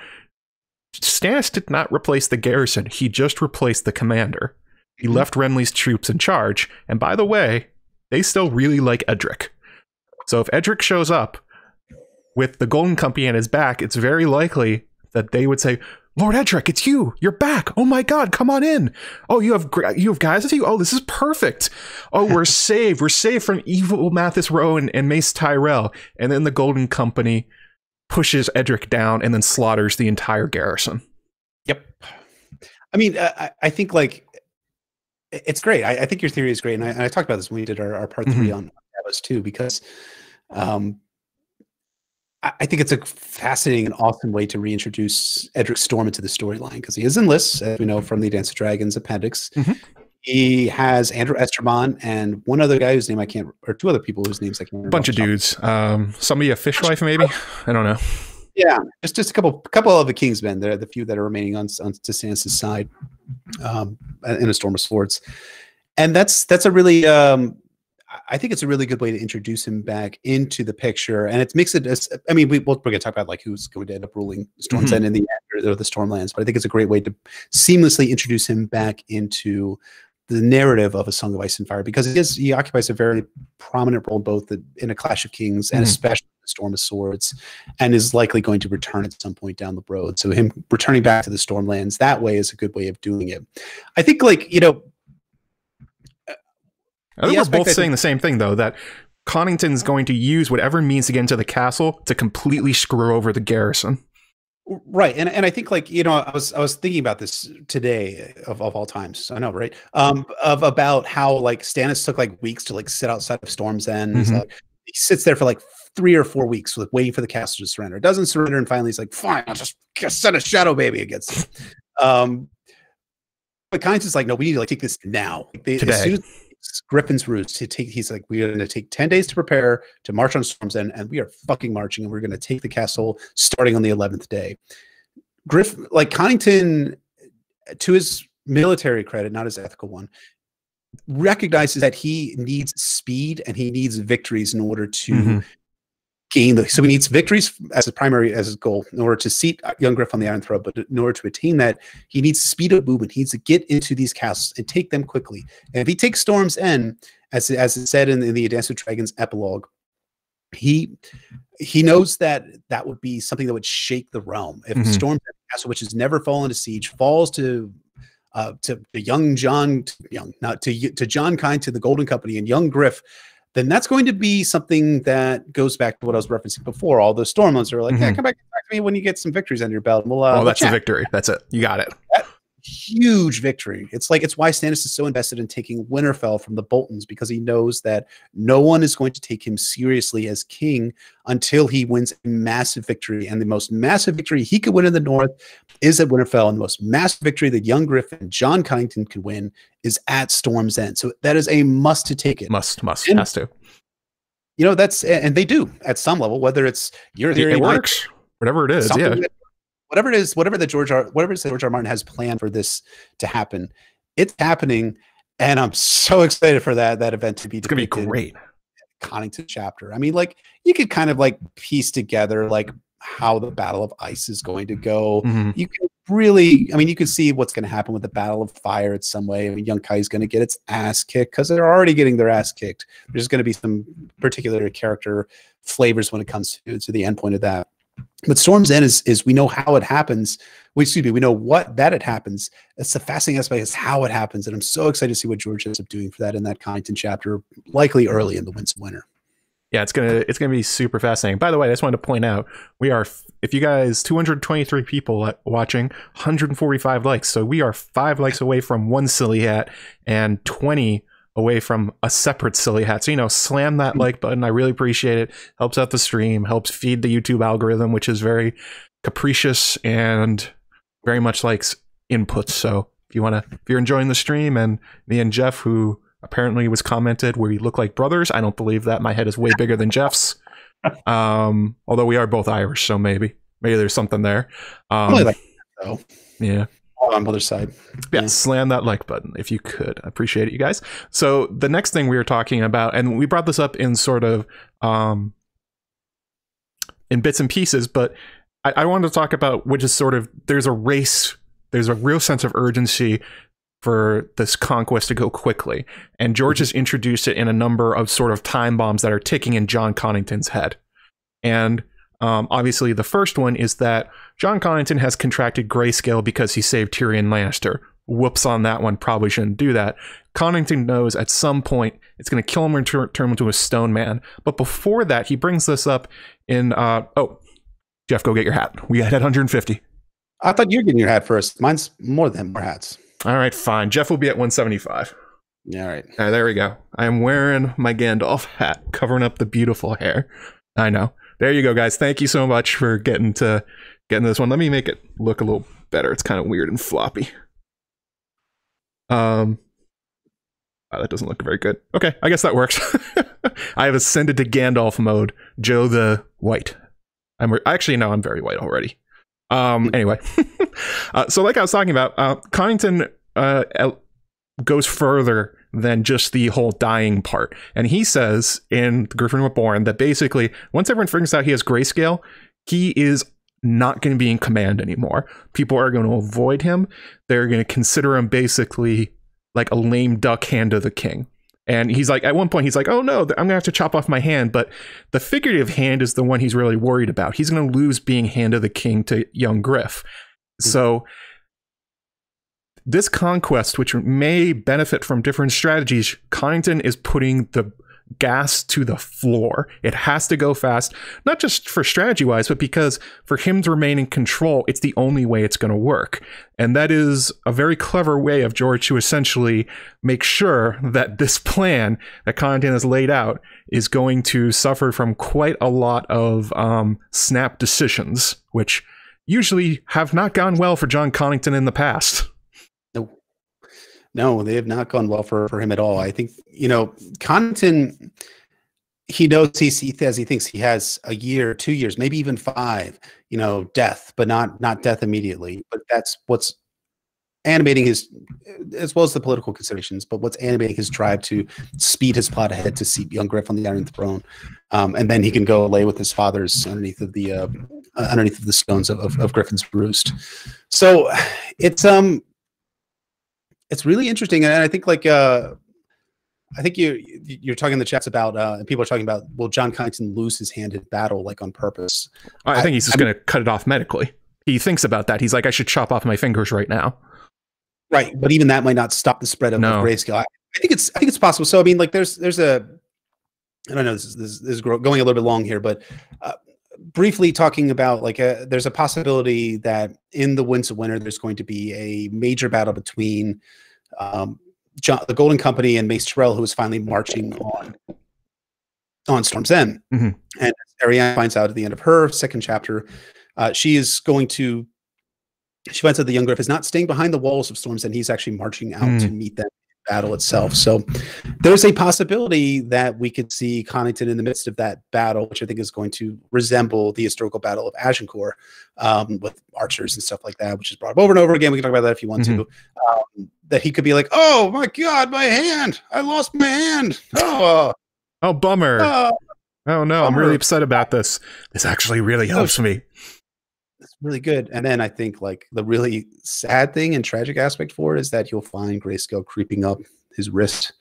Stannis did not replace the garrison. He just replaced the commander. He left Renly's troops in charge, and by the way, they still really like Edric. So if Edric shows up with the Golden Company at his back, it's very likely that they would say, Lord Edric, it's you! You're back! Oh my God, come on in! Oh, you have guys with you? Oh, this is perfect! Oh, we're saved! We're saved from evil Mathis Rowan and Mace Tyrell. And then the Golden Company pushes Edric down and then slaughters the entire garrison. Yep. I mean, I think, like, it's great. I think your theory is great. And I talked about this when we did our part 3 on Davos too, because I think it's a fascinating and awesome way to reintroduce Edric Storm into the storyline, because he is in lists, as we know from the Dance of Dragons appendix. He has Andrew Estermont and one other guy whose name I can't, or two other people whose names I can't remember. Bunch of dudes. Somebody a fishwife, maybe? I don't know. Yeah, just a couple of the Kingsmen. They're the few that are remaining on to Stannis' side in A Storm of Swords, and that's a really I think it's a really good way to introduce him back into the picture, and it makes it. I mean, we're going to talk about like who's going to end up ruling Storm's End in the end, or the Stormlands, but I think it's a great way to seamlessly introduce him back into the narrative of A Song of Ice and Fire, because he occupies a very prominent role both in A Clash of Kings and especially The Storm of Swords, and is likely going to return at some point down the road. So him returning back to the Stormlands that way is a good way of doing it. I think, like, you know, I think we're both saying the same thing, though, that Connington's going to use whatever means to get into the castle to completely screw over the garrison. Right. And I think, like, I was thinking about this today of all times. I know, right? Of about how, like, Stannis took like weeks to like sit outside of Storm's End. He's like, he sits there for like 3 or 4 weeks like waiting for the castle to surrender. Doesn't surrender, and finally he's like, fine, I'll just send a shadow baby against him. But Kynes is like, no, we need to like take this now. Like, Today. As soon as Griffin's Roost to take, he's like, we're going to take 10 days to prepare to march on Storm's End, and we are fucking marching, and we're going to take the castle starting on the 11th day. Griff, like, Connington, to his military credit, not his ethical one, recognizes that he needs speed and he needs victories in order to gain so he needs victories as his goal in order to seat Young Griff on the Iron Throne. But in order to attain that, he needs speed of movement. He needs to get into these castles and take them quickly. And if he takes Storm's End, as it said in the Dance with Dragons epilogue, he knows that would be something that would shake the realm. If Storm's End castle, which has never fallen to siege, falls to Jon Connington, the Golden Company, and Young Griff, then that's going to be something that goes back to what I was referencing before. All those Stormlands are like, yeah, come back to me when you get some victories under your belt. We'll, that's a victory. That's it. You got it. Huge victory. It's why Stannis is so invested in taking Winterfell from the Boltons, because he knows that no one is going to take him seriously as king until he wins a massive victory. And the most massive victory he could win in the north is at Winterfell, and the most massive victory that Young Griff and Jon Connington could win is at Storm's End. So that is a must to take it. Has to. That's, and they do at some level, whether it's your theory, it works, whatever it is, yeah. Whatever it is, whatever George R. Martin has planned for this to happen, it's happening, and I'm so excited for that event to be. It's gonna be great. Connington chapter. I mean, like, you could kind of like piece together like how the Battle of Ice is going to go. You can really, I mean, you can see what's going to happen with the Battle of Fire in some way. I mean, Young Kai is going to get its ass kicked because they're already getting their ass kicked. There's going to be some particular character flavors when it comes to the end point of that. But Storm's End is we know how it happens. We know that it happens. It's the fascinating aspect is how it happens, and I'm so excited to see what George ends up doing for that in that Connington chapter, likely early in the Winds of Winter. Yeah, it's gonna be super fascinating. By the way, I just wanted to point out, we are, if you guys, 223 people watching, 145 likes. So we are 5 likes away from one silly hat and 20 away from a separate silly hat. So, slam that like button. I really appreciate it. Helps out the stream, helps feed the YouTube algorithm, which is very capricious and very much likes inputs. So if you're enjoying the stream, and me and Jeff, who apparently was commented where we look like brothers, I don't believe that. My head is way bigger than Jeff's. Although we are both Irish, so maybe there's something there. Really like that, though. Yeah. On the other side. Yeah, slam that like button if you could. I appreciate it, you guys. So the next thing we were talking about, and we brought this up in sort of in bits and pieces, but I wanted to talk about, which is sort of, there's a real sense of urgency for this conquest to go quickly. And George has introduced it in a number of sort of time bombs that are ticking in Jon Connington's head. And obviously the first one is that Jon Connington has contracted grayscale because he saved Tyrion Lannister. Whoops on that one, probably shouldn't do that. Connington knows at some point it's going to kill him and turn him into a stone man. But before that, he brings this up in, Jeff, go get your hat. We had 150. I thought you were getting your hat first. Mine's more hats. All right, fine. Jeff will be at 175. Yeah, all right. All right, there we go. I am wearing my Gandalf hat, covering up the beautiful hair. I know. There you go, guys. Thank you so much for getting this one. Let me make it look a little better. It's kind of weird and floppy. Wow, that doesn't look very good. Okay, I guess that works. I have ascended to Gandalf mode. Joe the White. I'm very white already. Anyway, so like I was talking about, Connington goes further than just the whole dying part. And he says in The Griffin Reborn that basically once everyone figures out he has grayscale, he is not going to be in command anymore. People are going to avoid him. They're going to consider him basically like a lame duck hand of the king. And he's like, at one point, he's like, oh no, I'm going to have to chop off my hand. But the figurative hand is the one he's really worried about. He's going to lose being hand of the king to Young Griff. So this conquest, which may benefit from different strategies, Connington is putting the gas to the floor. It has to go fast, not just for strategy wise, but because for him to remain in control, it's the only way it's going to work. And that is a very clever way of George to essentially make sure that this plan that Connington has laid out is going to suffer from quite a lot of snap decisions, which usually have not gone well for Jon Connington in the past. No, they have not gone well for him at all. I think, Connington, he knows he thinks he has a year, 2 years, maybe even 5, death, but not death immediately. But that's what's animating his, as well as the political considerations, but what's animating his drive to speed his plot ahead to seat Young Griff on the Iron Throne. And then he can go lay with his fathers underneath of the stones of Griffin's Roost. So it's really interesting, and I think I think you're talking in the chats about and people are talking about, will Jon Connington lose his hand in battle like on purpose? I think he's just going to cut it off medically. He thinks about that. He's like, I should chop off my fingers right now. Right, but even that might not stop the spread of grayscale. I think it's possible. So I mean, like there's a, I don't know, this is going a little bit long here, but briefly talking about there's a possibility that in the Winds of Winter there's going to be a major battle between the Golden Company and Mace Tyrell, who is finally marching on Storm's End. And as Ariane finds out at the end of her second chapter, she finds out the Young Griff is not staying behind the walls of Storm's End. He's actually marching out to meet them in battle itself. So there's a possibility that we could see Connington in the midst of that battle, which I think is going to resemble the historical battle of Agincourt, with archers and stuff like that, which is brought up over and over again. We can talk about that if you want to. That he could be like, oh my God, my hand! I lost my hand. Oh, bummer. Oh no, bummer. I'm really upset about this. This actually really helps me. It's really good. And then I think the really sad thing and tragic aspect for it is that you'll find grayscale creeping up his wrist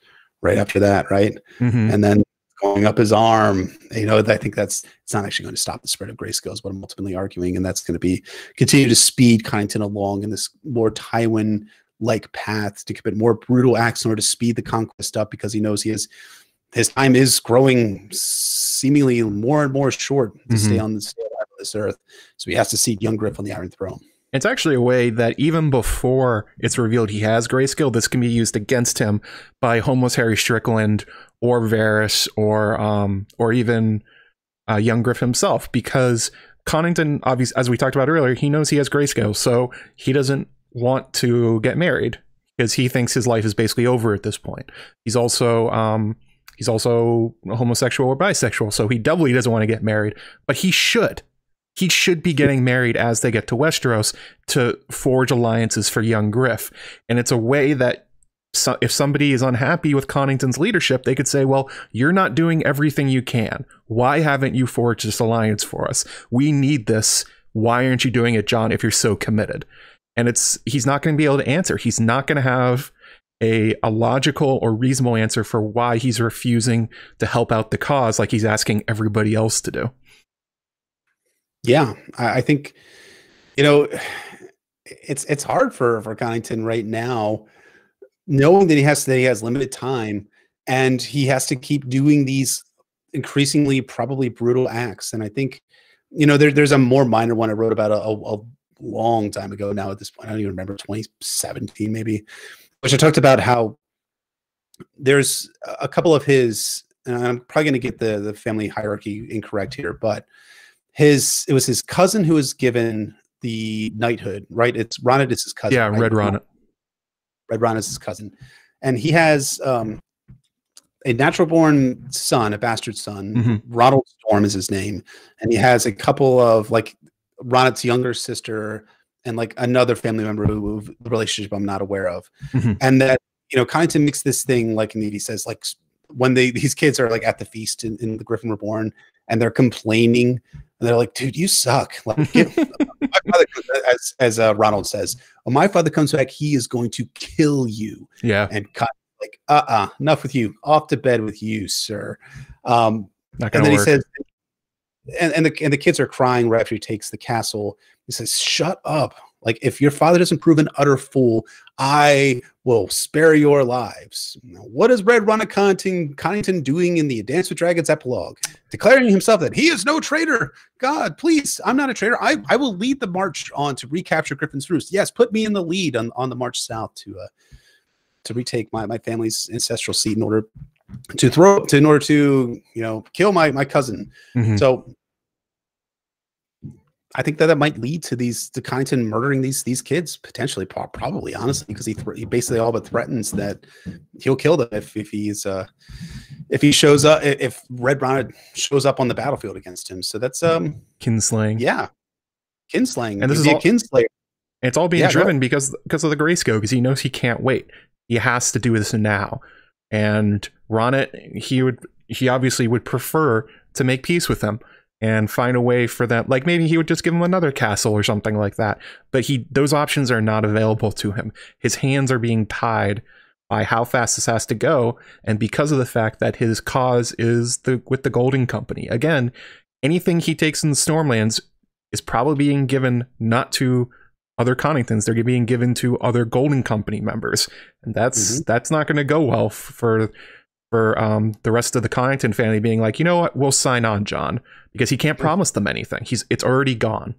right after that, right? And then going up his arm. I think it's not actually going to stop the spread of grayscale is what I'm ultimately arguing, and that's going to continue to speed Connington along in this more Tywin-like path to commit more brutal acts in order to speed the conquest up, because he knows his time is growing seemingly more and more short to stay on this earth. So he has to seat Young Griff on the Iron Throne. It's actually a way that even before it's revealed he has grayscale, this can be used against him by homeless Harry Strickland or Varys or even Young Griff himself, because Connington, obviously, as we talked about earlier, he knows he has grayscale, so he doesn't want to get married because he thinks his life is basically over at this point. He's also homosexual or bisexual, so he doubly doesn't want to get married, but he should. He should be getting married as they get to Westeros to forge alliances for Young Griff. And it's a way that if somebody is unhappy with Connington's leadership, they could say, well, you're not doing everything you can. Why haven't you forged this alliance for us? We need this. Why aren't you doing it, Jon, if you're so committed? And he's not going to be able to answer. He's not going to have a logical or reasonable answer for why he's refusing to help out the cause like he's asking everybody else to do. Yeah, I think, it's hard for Connington right now, knowing that he has limited time and he has to keep doing these increasingly probably brutal acts. And I think, there's a more minor one I wrote about a long time ago now at this point. I don't even remember, 2017 maybe, which I talked about how there's a couple of his, and I'm probably going to get the family hierarchy incorrect here, but it was his cousin who was given the knighthood, right? It's Ronnet is his cousin. Yeah, right? Red Ronnet. Red Ronnet is his cousin. And he has a natural born son, a bastard son. Ronald Storm is his name. And he has a couple of Ronnet's younger sister and another family member who the relationship I'm not aware of. And that, Connington makes this thing he says, when these kids are at the feast in the Griffin Reborn and they're complaining and they're like, dude, you suck. My father, as Ronald says, when my father comes back, he is going to kill you. Yeah. And enough with you. Off to bed with you, sir. Not gonna and then work. He says, and the kids are crying right after he takes the castle. He says, shut up. Like, if your father doesn't prove an utter fool, I will spare your lives. Now, what is Red Ronald Connington doing in the Dance with Dragons epilogue? Declaring himself that he is no traitor. God, please, I'm not a traitor. I will lead the march on to recapture Griffin's Roost. Yes, put me in the lead on the march south to retake my family's ancestral seat in order to kill my cousin. So I think that might lead to Connington murdering these kids potentially, probably, honestly, because he basically all but threatens that he'll kill them if he shows up, if Red Ronald shows up on the battlefield against him. So that's kinslaying. Yeah, kinslaying. And this is a kinslayer. It's all being driven because of the grayscale, because he knows he can't wait. He has to do this now. And Ronnet, he obviously would prefer to make peace with them and find a way for them. Like, maybe he would just give him another castle or something like that. But those options are not available to him. His hands are being tied by how fast this has to go, and because of the fact that his cause is with the Golden Company. Again, anything he takes in the Stormlands is probably being given not to other Conningtons. They're being given to other Golden Company members, and that's not going to go well for the rest of the Connington family being like, you know what, we'll sign on, Jon, because he can't promise them anything. It's already gone.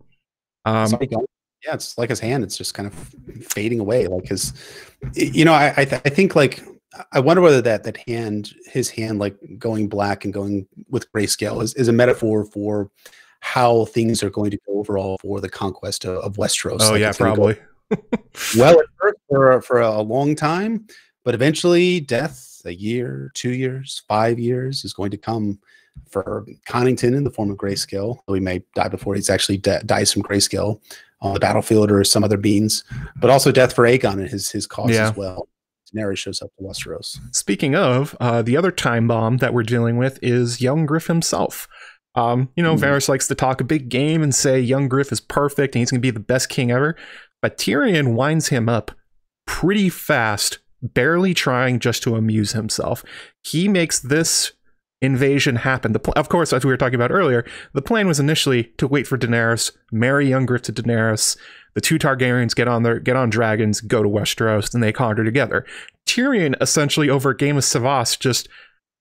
Yeah, it's like his hand. It's just kind of fading away. Like I think, like, I wonder whether his hand, like going black and going with grayscale is a metaphor for how things are going to go overall for the conquest of Westeros. Oh, like, yeah, probably. Well, at first for a long time, but eventually death, a year, 2 years, 5 years, is going to come for Connington in the form of grayscale. He may die before he's actually dies from grayscale on the battlefield or some other means, but also death for Aegon and his cause as well. Daenerys shows up to Westeros. Speaking of, the other time bomb that we're dealing with is Young Griff himself. Varys likes to talk a big game and say Young Griff is perfect and he's going to be the best king ever. But Tyrion winds him up pretty fast, barely trying just to amuse himself. He makes this invasion happen. Of course, as we were talking about earlier, the plan was initially to wait for Daenerys, marry Young Griff to Daenerys, the two Targaryens get on dragons, go to Westeros, and they conquer together. Tyrion, essentially over a game of Savas, just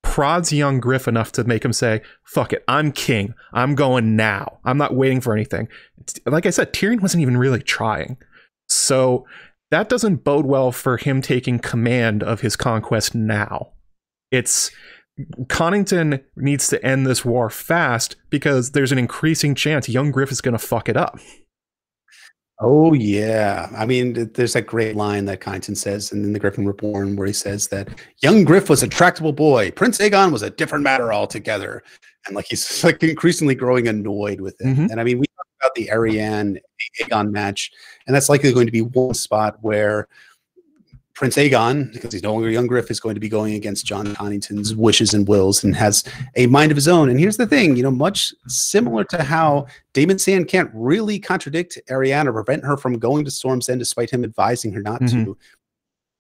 prods Young Griff enough to make him say, fuck it, I'm king. I'm going now. I'm not waiting for anything. Like I said, Tyrion wasn't even really trying. So that doesn't bode well for him taking command of his conquest now. Connington needs to end this war fast because there's an increasing chance Young Griff is going to fuck it up. Oh, yeah. I mean, there's that great line that Connington says in The Griffin Reborn where he says that Young Griff was a tractable boy. Prince Aegon was a different matter altogether. And like he's like increasingly growing annoyed with it. And I mean, we talked about the Arianne Aegon match, and that's likely going to be one spot where Prince Aegon, because he's no longer Young Griff, is going to be going against Jon Connington's wishes and wills and has a mind of his own. And here's the thing, much similar to how Daemon Sand can't really contradict Arianne or prevent her from going to Storm's End despite him advising her not to.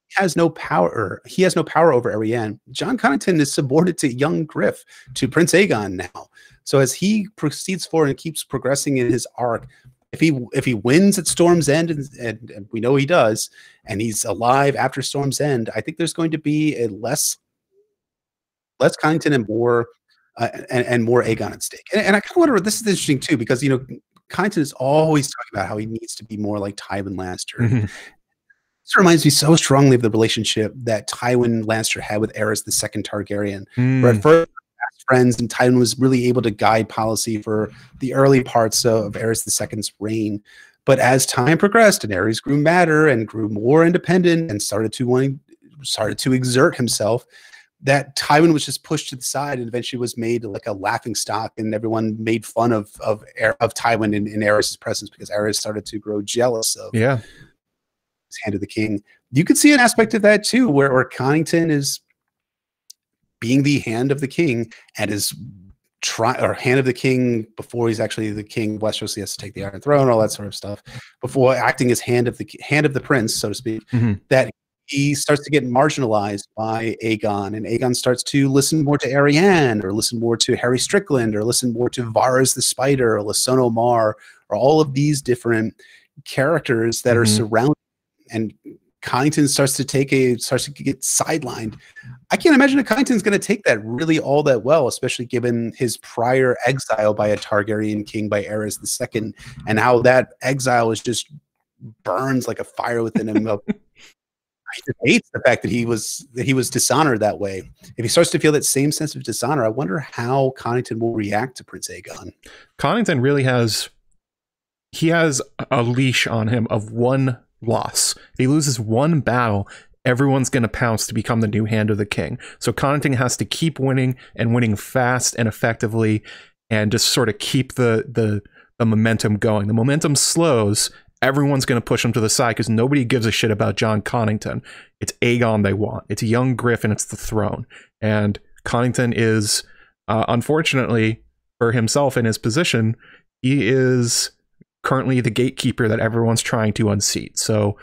He has no power over Arianne. Jon Connington is subordinate to Young Griff, to Prince Aegon now. So as he proceeds forward and keeps progressing in his arc, if he wins at Storm's End, and we know he does, and he's alive after Storm's End, I think there's going to be a less Connington and more Aegon at stake. And I kind of wonder, this is interesting too, because Connington is always talking about how he needs to be more like Tywin Lannister. This reminds me so strongly of the relationship that Tywin Lannister had with Aerys the Second Targaryen, where at first friends, and Tywin was really able to guide policy for the early parts of Aerys II's reign. But as time progressed and Aerys grew madder and grew more independent and started to exert himself, that Tywin was just pushed to the side and eventually was made like a laughing stock, and everyone made fun of Tywin in Aerys' presence because Aerys started to grow jealous of his hand of the king. You could see an aspect of that too, where Connington is being the hand of the king and is hand of the king before he's actually the king of Westeros. He has to take the Iron Throne, all that sort of stuff, before acting as hand of the prince, so to speak. That he starts to get marginalized by Aegon, and Aegon starts to listen more to Arianne, or listen more to Harry Strickland, or listen more to Varys the Spider, or Lasono Mar, or all of these different characters that are surrounding, and Connington starts to get sidelined. I can't imagine that Connington's going to take that really all that well, especially given his prior exile by a Targaryen king by Aerys II, and how that exile is just burns like a fire within him. He just hates the fact that he was dishonored that way. If he starts to feel that same sense of dishonor, I wonder how Connington will react to Prince Aegon. Connington really has a leash on him of one loss. If he loses one battle, everyone's going to pounce to become the new hand of the king. So Connington has to keep winning and winning fast and effectively, and just sort of keep the momentum going. The momentum slows, everyone's going to push him to the side because nobody gives a shit about Jon Connington. It's Aegon they want. It's Young Griff, and it's the throne. And Connington is, unfortunately for himself in his position, he is currently the gatekeeper that everyone's trying to unseat. So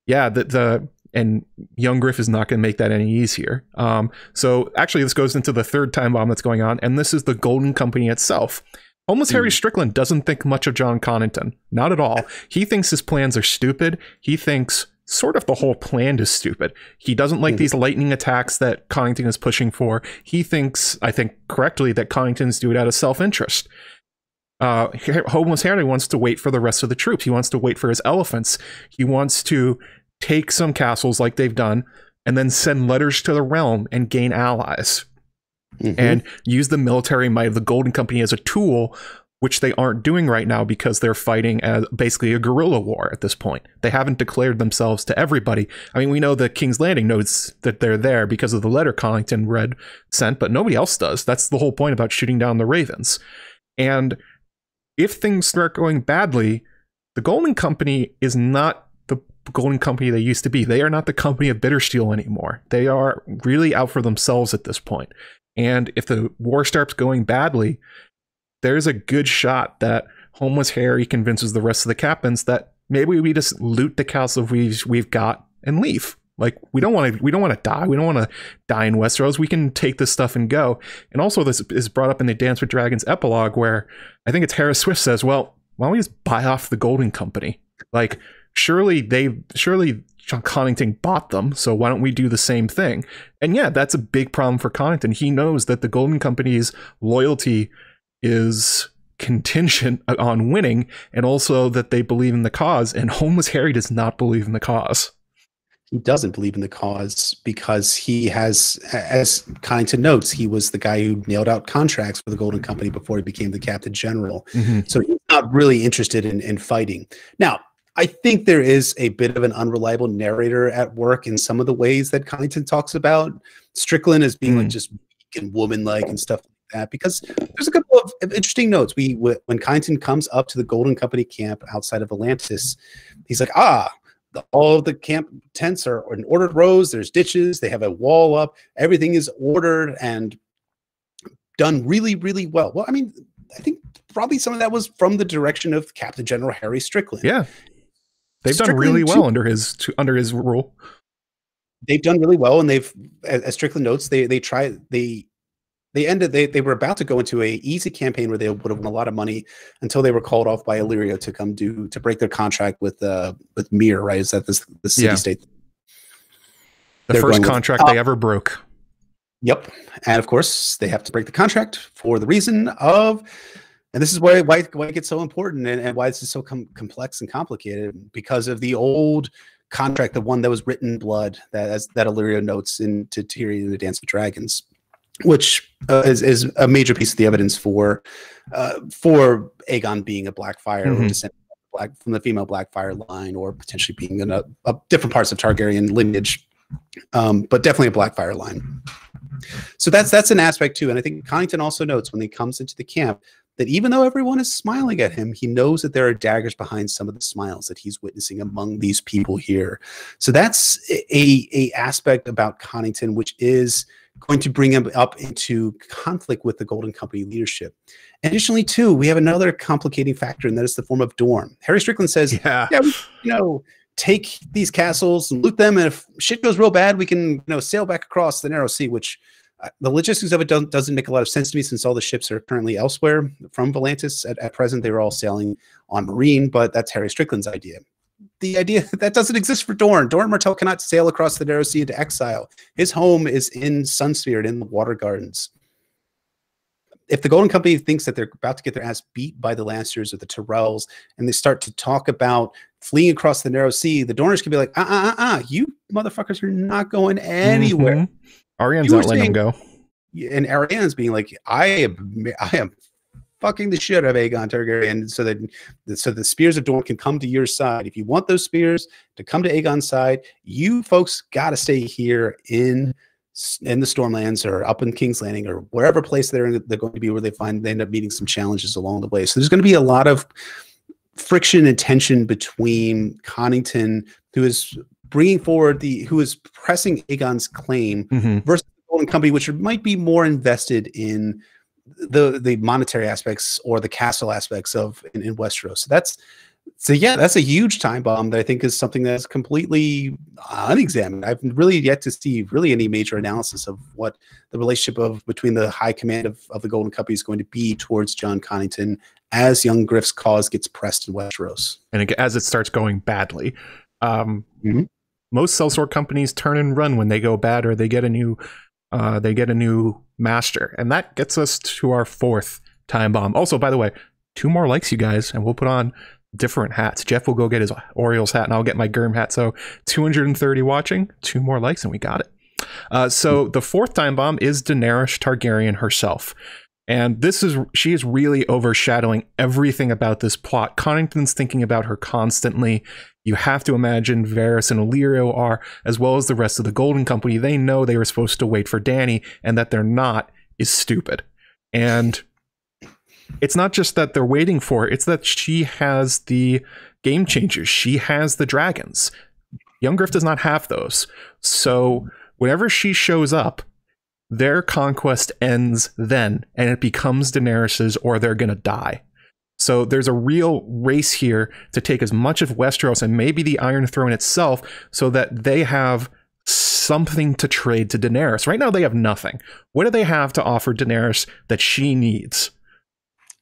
yeah, and Young Griff is not going to make that any easier. So actually this goes into the third time bomb that's going on, and this is the Golden Company itself. Homeless Harry Strickland doesn't think much of Jon Connington. Not at all. He thinks his plans are stupid. He thinks sort of the whole plan is stupid. He doesn't like these lightning attacks that Connington is pushing for. He thinks, I think correctly, that Connington's doing it out of self-interest. Homeless Harry wants to wait for the rest of the troops. He wants to wait for his elephants. He wants to take some castles like they've done and then send letters to the realm and gain allies. And use the military might of the Golden Company as a tool, which they aren't doing right now because they're fighting as basically a guerrilla war at this point. They haven't declared themselves to everybody. I mean, we know the King's Landing knows that they're there because of the letter Connington sent, but nobody else does. That's the whole point about shooting down the Ravens. And if things start going badly, the Golden Company is not the Golden Company they used to be. They are not the company of Bittersteel anymore. They are really out for themselves at this point. And if the war starts going badly, there's a good shot that Homeless Harry convinces the rest of the captains that maybe we just loot the castle we've got and leave. Like, we don't want to die. We don't want to die in Westeros. We can take this stuff and go. And also, this is brought up in the Dance with Dragons epilogue, where I think it's Harris Swift says, well, why don't we just buy off the Golden Company? Like, surely Jon Connington bought them, so why don't we do the same thing? And yeah, that's a big problem for Connington. He knows that the Golden Company's loyalty is contingent on winning, and also that they believe in the cause, and Homeless Harry does not believe in the cause. He doesn't believe in the cause because he has, as Connington notes, he was the guy who nailed out contracts for the Golden Company before he became the Captain General. So he's not really interested in fighting. Now, I think there is a bit of an unreliable narrator at work in some of the ways that Connington talks about Strickland as being like just weak and woman-like and stuff like that, because there's a couple of interesting notes. When Connington comes up to the Golden Company camp outside of Atlantis, he's like, all of the camp tents are in ordered rows. There's ditches. They have a wall up. Everything is ordered and done really, really well. Well, I mean, I think probably some of that was from the direction of Captain General Harry Strickland. Yeah. They've done really well under his rule. They've done really well, and they've, as Strickland notes, they were about to go into a easy campaign where they would have won a lot of money until they were called off by Illyrio to break their contract with Mir, right? Is that the city state? The first contract they ever broke. Yep, and of course they have to break the contract for the reason of. And this is why it gets so important and why this is so complex and complicated, because of the old contract, the one that was written in blood that Illyrio notes into Tyrion and the Dance of Dragons, which is a major piece of the evidence for Aegon being a Blackfyre or descendant from the female Blackfyre line, or potentially being in a different parts of Targaryen lineage, but definitely a Blackfyre line. So that's an aspect too. And I think Connington also notes when he comes into the camp that even though everyone is smiling at him, he knows that there are daggers behind some of the smiles that he's witnessing among these people here. So that's a aspect about Connington, which is going to bring him up into conflict with the Golden Company leadership. Additionally, too, we have another complicating factor, and that is the form of Dorne. Harry Strickland says, take these castles and loot them, and if shit goes real bad, we can sail back across the narrow sea, which The logistics of it doesn't make a lot of sense to me, since all the ships are currently elsewhere from Volantis. At present, they were all sailing on Marine, but that's Harry Strickland's idea. The idea that doesn't exist for Dorn. Dorn Martell cannot sail across the Narrow Sea into exile. His home is in Sunsphere, in the Water Gardens. If the Golden Company thinks that they're about to get their ass beat by the Lancers or the Tyrells, and they start to talk about fleeing across the Narrow Sea, the Dorners can be like, you motherfuckers are not going anywhere. Ariane's not letting them go. And Ariane's being like, I am fucking the shit out of Aegon Targaryen, so the spears of Dorne can come to your side. If you want those spears to come to Aegon's side, you folks got to stay here in the Stormlands or up in King's Landing or wherever place they're going to be, where they end up meeting some challenges along the way. So there's going to be a lot of friction and tension between Connington, who is bringing forward who is pressing Aegon's claim, versus the Golden Company, which might be more invested in the monetary aspects or the castle aspects of in Westeros. So that's a huge time bomb that I think is something that's completely unexamined. I've really yet to see really any major analysis of what the relationship between the high command of the Golden Company is going to be towards Jon Connington as Young Griff's cause gets pressed in Westeros. And as it starts going badly. Most sellsword companies turn and run when they go bad, or they get a new master, and that gets us to our fourth time bomb. Also, by the way, 2 more likes, you guys, and we'll put on different hats. Jeff will go get his Orioles hat, and I'll get my Gurm hat. So 230 watching, 2 more likes, and we got it. So the fourth time bomb is Daenerys Targaryen herself. And she is really overshadowing everything about this plot. Connington's thinking about her constantly. You have to imagine Varys and Illyrio are, as well as the rest of the Golden Company. They know they were supposed to wait for Dany, and that they're not is stupid. And it's not just that they're waiting for it, it's that she has the game changers. She has the dragons. Young Griff does not have those. So whenever she shows up, their conquest ends then, and it becomes Daenerys's, or they're going to die. So there's a real race here to take as much of Westeros and maybe the Iron Throne itself, so that they have something to trade to Daenerys. Right now they have nothing. What do they have to offer Daenerys that she needs?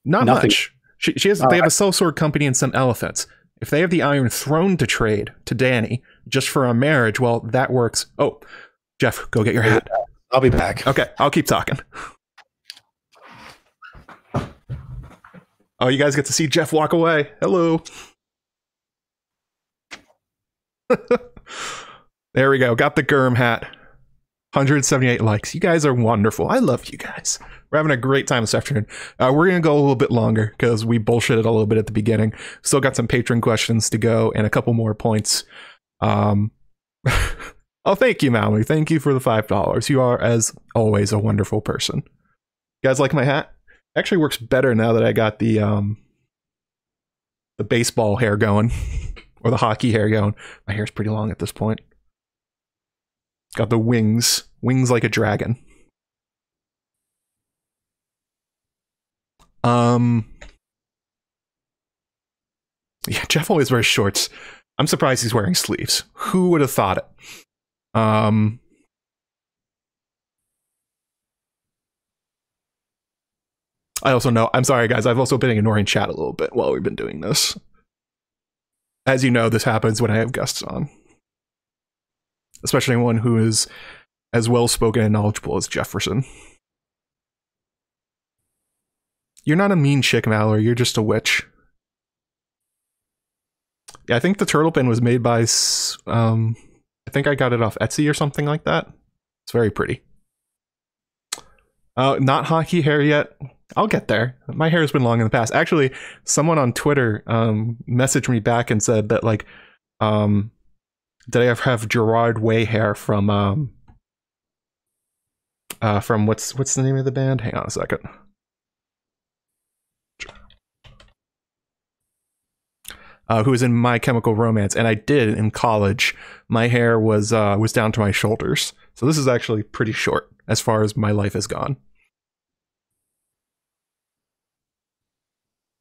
Not much. They have a sellsword company and some elephants. If they have the Iron Throne to trade to Dany just for a marriage, well, that works. Oh, Jeff, go get your hat. I'll be back. Okay, I'll keep talking. Oh, you guys get to see Jeff walk away. Hello. There we go. Got the Gurm hat. 178 likes. You guys are wonderful. I love you guys. We're having a great time this afternoon. We're going to go a little bit longer because we bullshitted a little bit at the beginning. Still got some patron questions to go and a couple more points. Oh, thank you, Mallory. Thank you for the $5. You are, as always, a wonderful person. You guys like my hat? Actually works better now that I got the baseball hair going, or the hockey hair going. My hair's pretty long at this point. Got the wings like a dragon. Yeah, Jeff always wears shorts. I'm surprised he's wearing sleeves. Who would have thought it? I also know, I'm sorry guys, I've also been ignoring chat a little bit while we've been doing this. As you know, this happens when I have guests on. Especially one who is as well-spoken and knowledgeable as Jefferson. You're not a mean chick, Mallory, you're just a witch. Yeah, I think the turtle pin was made by, I think I got it off Etsy or something like that. It's very pretty. Not hockey hair yet. I'll get there. My hair has been long in the past. Actually, someone on Twitter messaged me back and said that, like, did I ever have Gerard Way hair from what's the name of the band? Hang on a second. Who was in My Chemical Romance, and I did in college. My hair was down to my shoulders, so this is actually pretty short as far as my life has gone.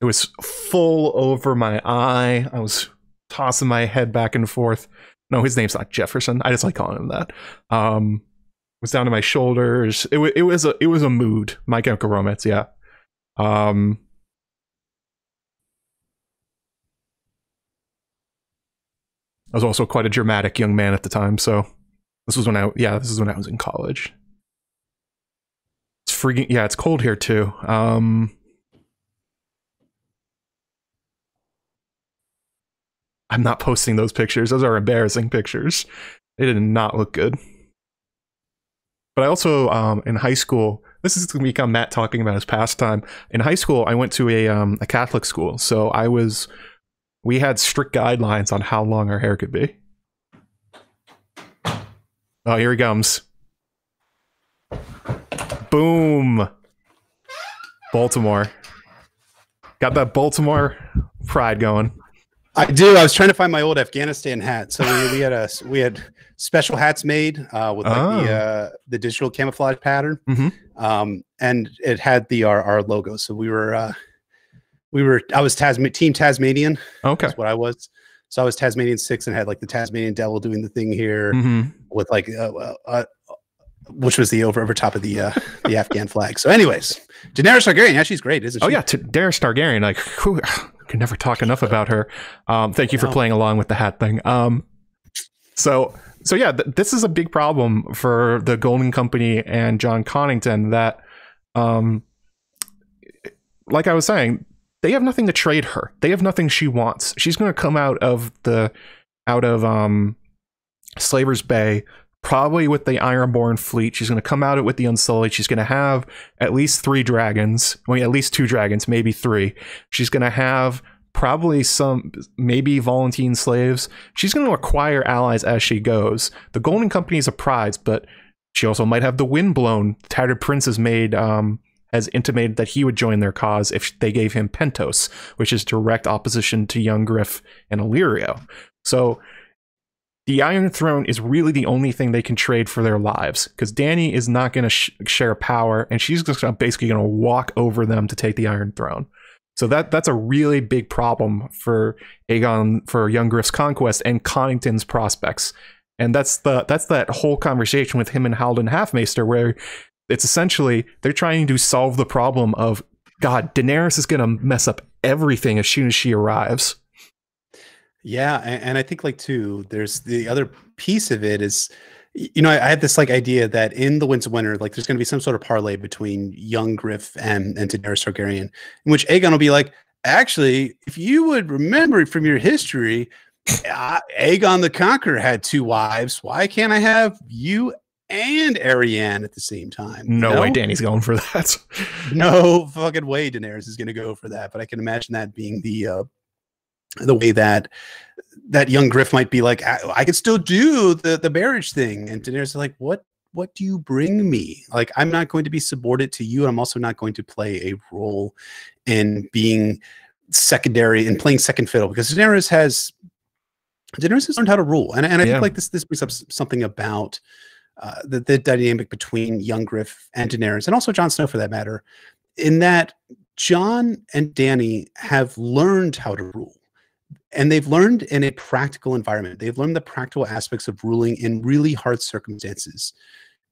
It was full over my eye. I was tossing my head back and forth. No, his name's not Jefferson. I just like calling him that. was down to my shoulders. It was a mood. My Chemical Romance, yeah. I was also quite a dramatic young man at the time, so this was when I was in college. It's freaking, yeah, it's cold here too. I'm not posting those pictures. Those are embarrassing pictures. They did not look good. But I also, in high school, this is going to become Matt talking about his pastime. In high school, I went to a Catholic school, so we had strict guidelines on how long our hair could be. Oh, here he comes. Boom. Baltimore. Got that Baltimore pride going. I do. I was trying to find my old Afghanistan hat. So we had special hats made with like the digital camouflage pattern, and it had our logo. So I was Team Tasmanian. Okay, that's what I was. So I was Tasmanian 6 and had like the Tasmanian devil doing the thing here with like which was the over top of the Afghan flag. So, anyways, Daenerys Targaryen, yeah, she's great, isn't she? Oh yeah, Daenerys Targaryen, like, whew, can never talk enough about her. Thank you for playing along with the hat thing. So yeah, this is a big problem for the Golden Company and Jon Connington. That, like I was saying, they have nothing to trade her. They have nothing she wants. She's going to come out of Slaver's Bay, probably with the Ironborn fleet. She's going to come out with the Unsullied. She's going to have at least 3 dragons. Well, at least 2 dragons, maybe 3. She's going to have probably maybe Volantine slaves. She's going to acquire allies as she goes. The Golden Company is a prize, but she also might have the Windblown. Tattered Prince has intimated that he would join their cause if they gave him Pentos, which is direct opposition to Young Griff and Illyrio. So the Iron Throne is really the only thing they can trade for their lives, because Dany is not going to share power, and she's just basically going to walk over them to take the Iron Throne. So that's a really big problem for Aegon, for Young Griff's conquest and Connington's prospects. And that's that whole conversation with him and Haldon Halfmaester, where it's essentially they're trying to solve the problem of, God, Daenerys is going to mess up everything as soon as she arrives. Yeah, and I think like too, there's the other piece of it is, you know, I had this like idea that in the Winds of Winter, like there's going to be some sort of parlay between Young Griff and Daenerys Targaryen, in which Aegon will be like, actually, if you would remember it from your history, Aegon the Conqueror had 2 wives. Why can't I have you and Ariane at the same time? No way Dany's going for that. No fucking way Daenerys is going to go for that. But I can imagine that being the way that Young Griff might be like, I could still do the marriage thing. And Daenerys is like, what do you bring me? Like, I'm not going to be subordinate to you. I'm also not going to play a role in being secondary and playing second fiddle, because Daenerys has learned how to rule. And I think like this brings up something about the dynamic between Young Griff and Daenerys, and also Jon Snow for that matter, in that Jon and Dany have learned how to rule. And they've learned in a practical environment. They've learned the practical aspects of ruling in really hard circumstances.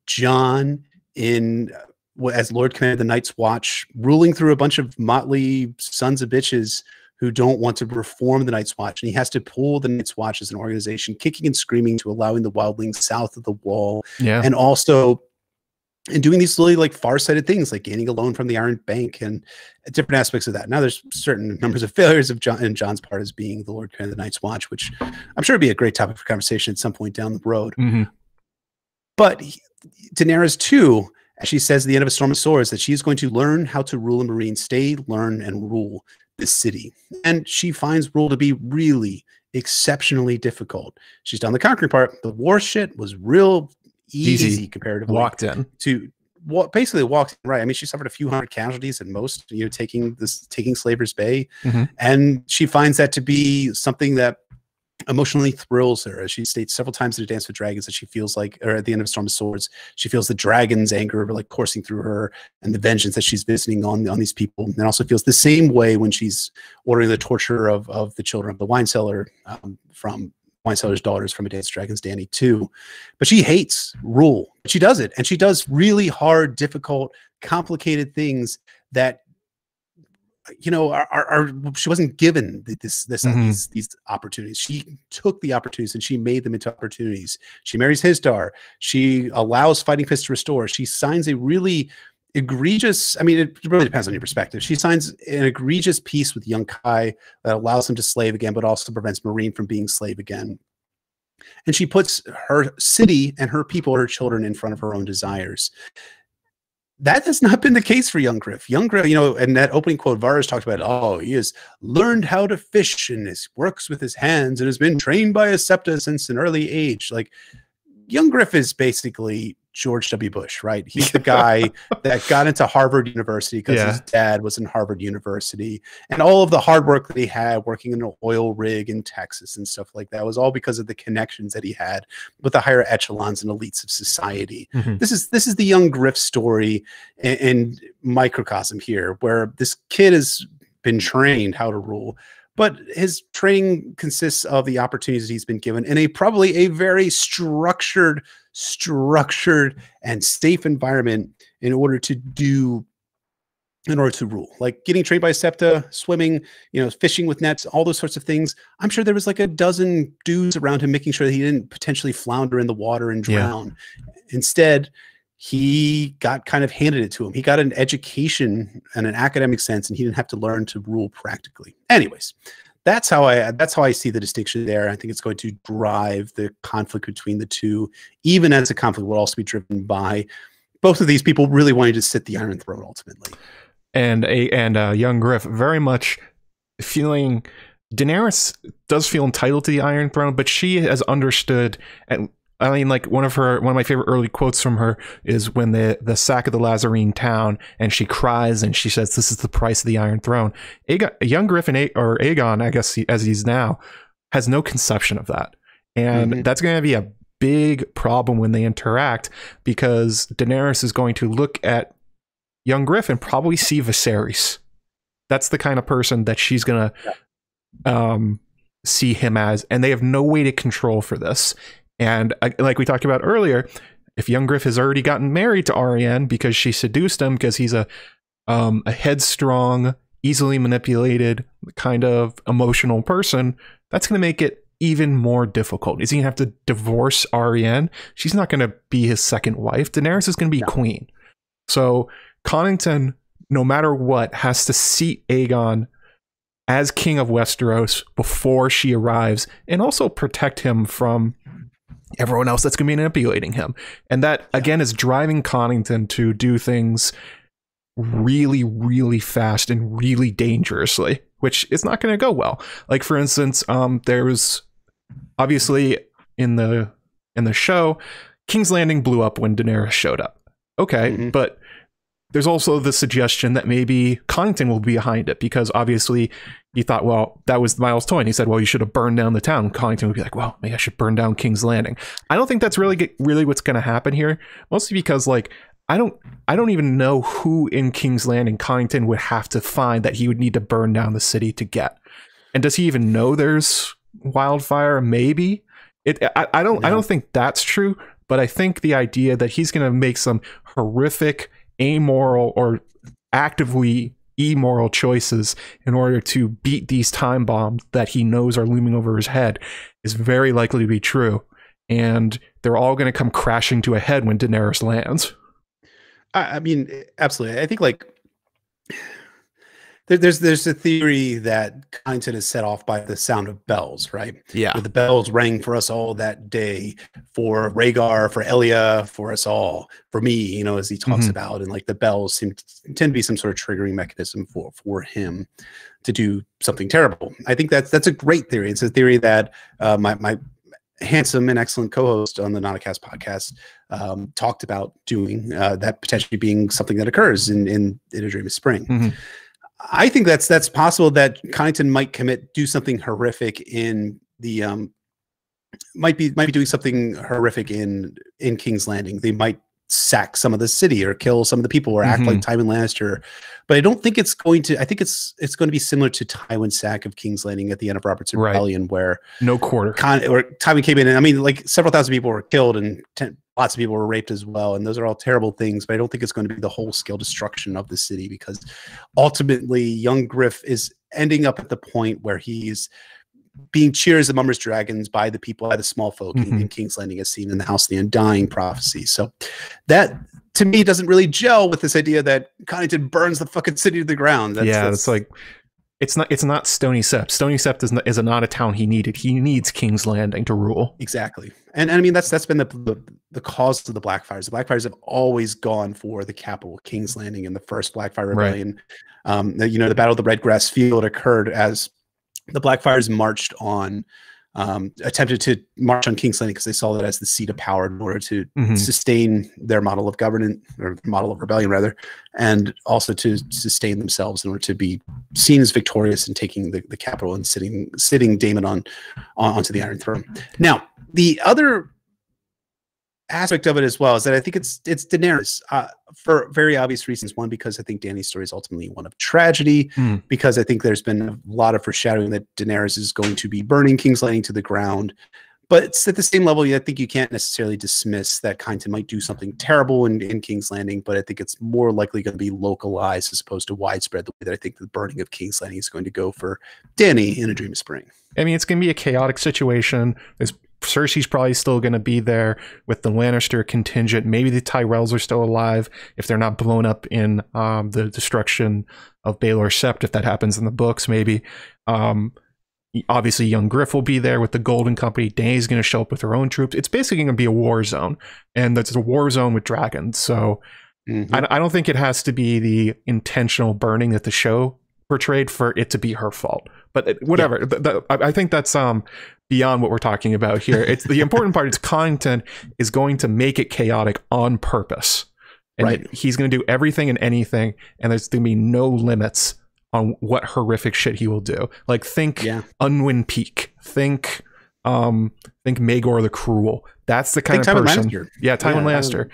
Jon, as Lord Commander of the Night's Watch, ruling through a bunch of motley sons of bitches who don't want to reform the Night's Watch. And he has to pull the Night's Watch as an organization, kicking and screaming to allowing the wildlings south of the wall. Yeah. And also doing these really like far-sighted things, like gaining a loan from the Iron Bank and different aspects of that. Now there's certain numbers of failures of Jon's part as being the Lord Commander of the Night's Watch, which I'm sure would be a great topic for conversation at some point down the road. But Daenerys too, as she says at the end of A Storm of Swords, that she's going to learn how to rule a marine, learn and rule this city. And she finds rule to be really exceptionally difficult. She's done the conquering part. The war shit was real easy comparatively. Walked in. Right. I mean, she suffered a few hundred casualties at most, you know, taking Slaver's Bay. And she finds that to be something that emotionally thrills her, as she states several times in A Dance with Dragons that she feels like, or at the end of A Storm of Swords, she feels the dragon's anger like coursing through her, and the vengeance that she's visiting on these people. And also feels the same way when she's ordering the torture of the children of the wine cellar from Wine Cellar's Daughters from A Dance with Dragons, Dany too. But she hates rule. she does it, and she does really hard, difficult, complicated things that, you know, she wasn't given these opportunities. She took the opportunities and she made them into opportunities. She marries Hisdar. She allows Fighting Fist to restore. She signs a really egregious, I mean, it really depends on your perspective. She signs an egregious peace with Young Kai that allows him to slave again, but also prevents Marine from being slave again. And she puts her city and her people, her children, in front of her own desires. That has not been the case for Young Griff. Young Griff, you know, in that opening quote, Varys talked about, oh, he has learned how to fish and works with his hands and has been trained by a septa since an early age. Like, Young Griff is basically George W. Bush, right? He's the guy that got into Harvard University because his dad was in Harvard University, and all of the hard work that he had working in an oil rig in Texas and stuff like that was all because of the connections that he had with the higher echelons and elites of society. This is the Young Griff story and microcosm here, where this kid has been trained how to rule, but his training consists of the opportunities that he's been given in probably a very structured and safe environment in order to rule. Like getting trained by septa, swimming, you know, fishing with nets, all those sorts of things. I'm sure there was like a dozen dudes around him making sure that he didn't potentially flounder in the water and drown. Instead, he got kind of handed it to him. He got an education and an academic sense, and he didn't have to learn to rule practically. Anyways, that's how I see the distinction there. I think it's going to drive the conflict between the two, even as the conflict will also be driven by both of these people really wanting to sit the Iron Throne ultimately. And Young Griff very much feeling Daenerys does feel entitled to the Iron Throne, but she has understood. And I mean, like one of my favorite early quotes from her is when the sack of the Lazarine town, and she cries and she says, "This is the price of the Iron Throne." Young Griff or Aegon, I guess as he's now, has no conception of that, and that's going to be a big problem when they interact, because Daenerys is going to look at Young Griff and probably see Viserys. That's the kind of person that she's going to see him as, and they have no way to control for this. And like we talked about earlier, if Young Griff has already gotten married to Arianne because she seduced him, because he's a headstrong, easily manipulated, kind of emotional person, that's going to make it even more difficult. Is he going to have to divorce Arianne? She's not going to be his second wife. Daenerys is going to be queen. So Connington, no matter what, has to seat Aegon as king of Westeros before she arrives, and also protect him from everyone else that's going to be manipulating him. And that, again, is driving Connington to do things really, really fast and really dangerously, which is not going to go well. Like, for instance, there was obviously in the show, King's Landing blew up when Daenerys showed up. Okay, but there's also the suggestion that maybe Connington will be behind it, because obviously he thought, well, that was Miles Toy, and he said, well, you should have burned down the town. Connington would be like, well, maybe I should burn down King's Landing. I don't think that's really what's going to happen here, mostly because, like, I don't even know who in King's Landing Connington would have to find that he would need to burn down the city to get. And does he even know there's wildfire? Maybe. I don't think that's true, but I think the idea that he's going to make some horrific, amoral, or actively immoral choices in order to beat these time bombs that he knows are looming over his head is very likely to be true. And they're all going to come crashing to a head when Daenerys lands. I mean, absolutely. I think, like, there's a theory that Connington is set off by the sound of bells, right? Yeah. Where the bells rang for us all that day, for Rhaegar, for Elia, for us all, for me, you know, as he talks about, and like the bells tend to be some sort of triggering mechanism for him to do something terrible. I think that's a great theory. It's a theory that my handsome and excellent co-host on the Notacast podcast talked about doing, that potentially being something that occurs in A Dream of Spring. I think that's possible, that Connington might do something horrific in the might be doing something horrific in King's Landing. They might sack some of the city or kill some of the people or act like Tywin Lannister. But I don't think it's going to. I think it's going to be similar to Tywin's sack of King's Landing at the end of Robert's Rebellion, where no quarter Tywin came in, and I mean, like, several thousand people were killed and lots of people were raped as well, and those are all terrible things. But I don't think it's going to be the whole scale destruction of the city, because ultimately Young Griff is ending up at the point where he's being cheered as the Mummers Dragons by the people, by the small folk in King's Landing, as seen in the House of the Undying prophecy. So that, to me, doesn't really gel with this idea that Connington burns the fucking city to the ground. It's like, it's not Stony Sept. Stony Sept is not a town he needed. He needs King's Landing to rule. Exactly. And I mean, that's been the cause of the Blackfires. The Blackfires have always gone for the capital, King's Landing, in the first Blackfire Rebellion. Right. The Battle of the Redgrass Field occurred as the Blackfires marched on, attempted to march on King's Landing because they saw that as the seat of power in order to sustain their model of governance, or model of rebellion rather, and also to sustain themselves in order to be seen as victorious in taking the capital and sitting Daemon onto the Iron Throne. Now, the other aspect of it as well is that I think it's Daenerys, for very obvious reasons. One, because I think Dany's story is ultimately one of tragedy, because I think there's been a lot of foreshadowing that Daenerys is going to be burning King's Landing to the ground. But it's at the same level, I think you can't necessarily dismiss that Connington might do something terrible in King's Landing, but I think it's more likely going to be localized as opposed to widespread, the way that I think the burning of King's Landing is going to go for Dany in A Dream of Spring. I mean, it's going to be a chaotic situation. Cersei's probably still going to be there with the Lannister contingent. Maybe the Tyrells are still alive if they're not blown up in the destruction of Baelor Sept, if that happens in the books, maybe. Obviously, Young Griff will be there with the Golden Company. Dany's going to show up with her own troops. It's basically going to be a war zone, and it's a war zone with dragons. So I don't think it has to be the intentional burning that the show portrayed for it to be her fault. But whatever. Yeah. I think that's beyond what we're talking about here. It's the important part is Connington is going to make it chaotic on purpose. And he's going to do everything and anything, and there's going to be no limits on what horrific shit he will do. Like, think Unwin Peak. Think Maegor the Cruel. That's the kind of person. Yeah, Tywin Lannister.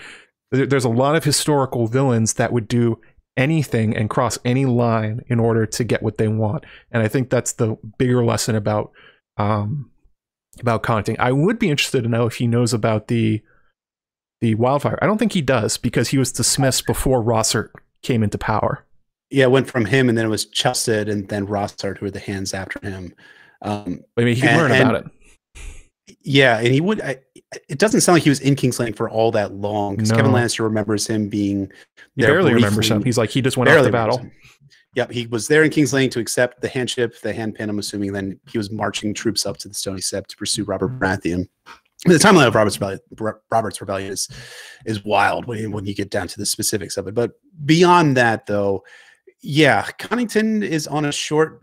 There's a lot of historical villains that would do anything and cross any line in order to get what they want. And I think that's the bigger lesson about Connington. I would be interested to know if he knows about the wildfire. I don't think he does, because he was dismissed before Rossart came into power. Yeah, it went from him, and then it was Chusted, and then Rossart, who were the hands after him. I mean, he could learn about it. Yeah, and he would. It doesn't sound like he was in King's Landing for all that long, because Kevin Lannister remembers him being there. He barely remembers him. He's like, he just went off the battle. Yep, he was there in King's Landing to accept the handship, the handpin, I'm assuming. Then he was marching troops up to the Stony Sept to pursue Robert Baratheon. The timeline of Robert's Rebellion is wild when you get down to the specifics of it. But beyond that, though, yeah, Connington is on a short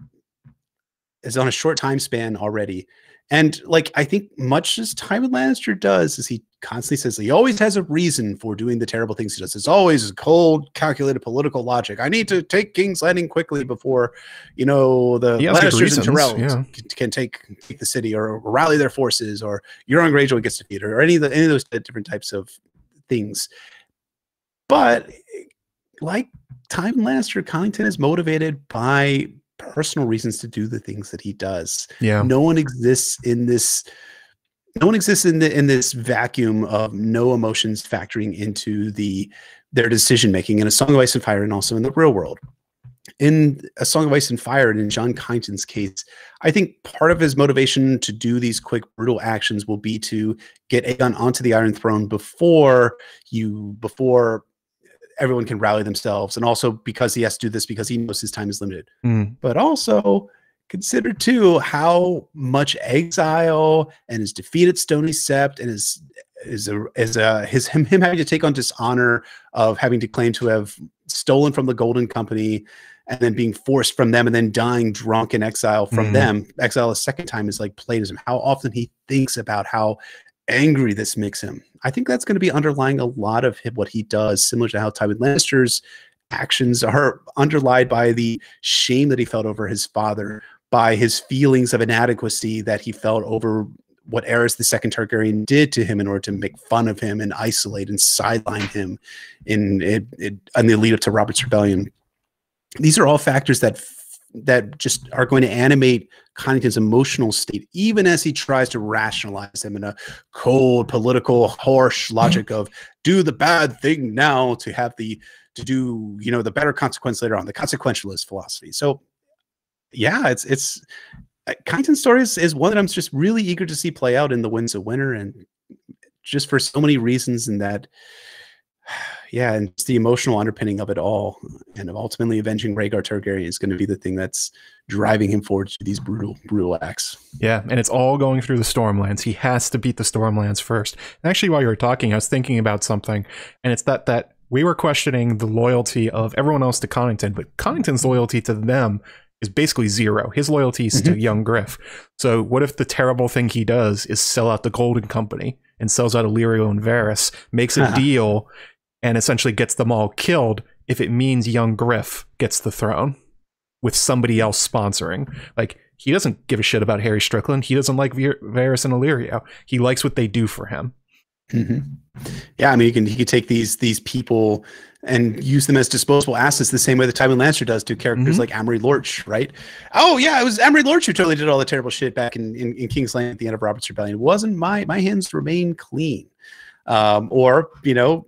time span already. And like, I think much as Tywin Lannister does, is he constantly says he always has a reason for doing the terrible things he does. It's always cold, calculated political logic. I need to take King's Landing quickly before, the Lannisters and Tyrells can take the city, or rally their forces, or Euron Greyjoy gets defeated, or any of those different types of things. But like Tywin Lannister, Connington is motivated by personal reasons to do the things that he does. Yeah. No one exists in this vacuum of no emotions factoring into their decision making in A Song of Ice and Fire, and also in the real world. In A Song of Ice and Fire, and in Jon Connington's case, I think part of his motivation to do these quick, brutal actions will be to get Aegon onto the Iron Throne before everyone can rally themselves, and also because he has to do this because he knows his time is limited. But also consider too how much exile and his defeat at Stony Sept and him having to take on dishonor of having to claim to have stolen from the Golden Company and then being forced from them and then dying drunk in exile from them. Exile a second time is like plaguism. How often he thinks about how angry this makes him. I think that's going to be underlying a lot of what he does, similar to how Tywin Lannister's actions are underlined by the shame that he felt over his father, by his feelings of inadequacy that he felt over what Aerys II Targaryen did to him in order to make fun of him and isolate and sideline him in the lead up to Robert's Rebellion. These are all factors that that just are going to animate Connington's emotional state, even as he tries to rationalize them in a cold, political, harsh logic of do the bad thing now to have to do, you know, the better consequence later on, the consequentialist philosophy. So yeah, it's Connington's story is one that I'm just really eager to see play out in The Winds of Winter, and just for so many reasons, and that, yeah, and it's the emotional underpinning of it all, and ultimately avenging Rhaegar Targaryen is going to be the thing that's driving him forward to these brutal acts. Yeah, and it's all going through the Stormlands. He has to beat the Stormlands first. And actually, while you were talking, I was thinking about something, and it's that we were questioning the loyalty of everyone else to Connington, but Connington's loyalty to them is basically zero. His loyalty is to Young Griff. So what if the terrible thing he does is sell out the Golden Company and sells out Illyrio and Varys, makes a deal, and essentially gets them all killed if it means Young Griff gets the throne with somebody else sponsoring? Like, he doesn't give a shit about Harry Strickland. He doesn't like Varys and Illyrio. He likes what they do for him. Yeah, I mean, he could take these people and use them as disposable assets the same way that Tywin Lannister does to characters like Amory Lorch, right? Oh yeah, it was Amory Lorch who totally did all the terrible shit back in King's Landing at the end of Robert's Rebellion. It wasn't my hands remain clean. Or, you know,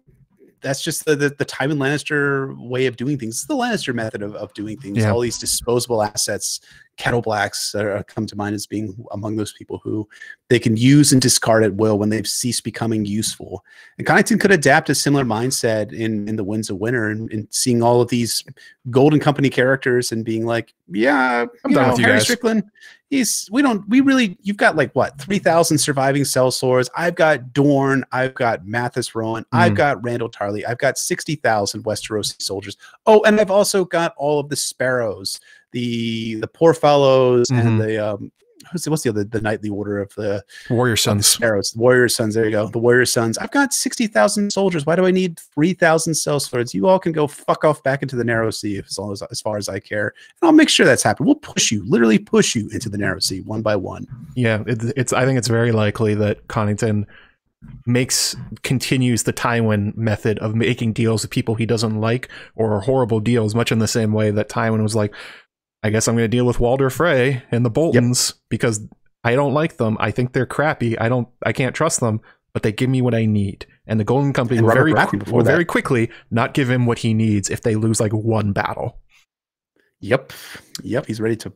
that's just the Tywin Lannister way of doing things. It's the Lannister method of doing things. Yeah. All these disposable assets, Kettle Blacks come to mind as being among those people who they can use and discard at will when they've ceased becoming useful. And Connington could adapt a similar mindset in The Winds of Winter, and seeing all of these Golden Company characters and being like, yeah, I'm done with you Harry guys. Strickland, you've got like what, 3,000 surviving sellswords. I've got Dorne, I've got Mathis Rowan, I've got Randall Tarley, I've got 60,000 Westerosi soldiers. Oh, and I've also got all of the sparrows, the poor fellows, and the what's the other, the knightly order of the Warrior Sons. Sparrows, Warrior Sons. There you go, the Warrior Sons. I've got 60,000 soldiers. Why do I need 3,000 sellswords? You all can go fuck off back into the Narrow Sea as far as I care, and I'll make sure that's happened. We'll push you, literally push you into the Narrow Sea one by one. Yeah, I think it's very likely that Connington continues the Tywin method of making deals with people he doesn't like, or horrible deals, much in the same way that Tywin was like, I guess I'm going to deal with Walder Frey and the Boltons because I don't like them. I think they're crappy. I can't trust them, but they give me what I need. And the Golden Company will very quickly not give him what he needs if they lose like one battle. Yep. He's ready to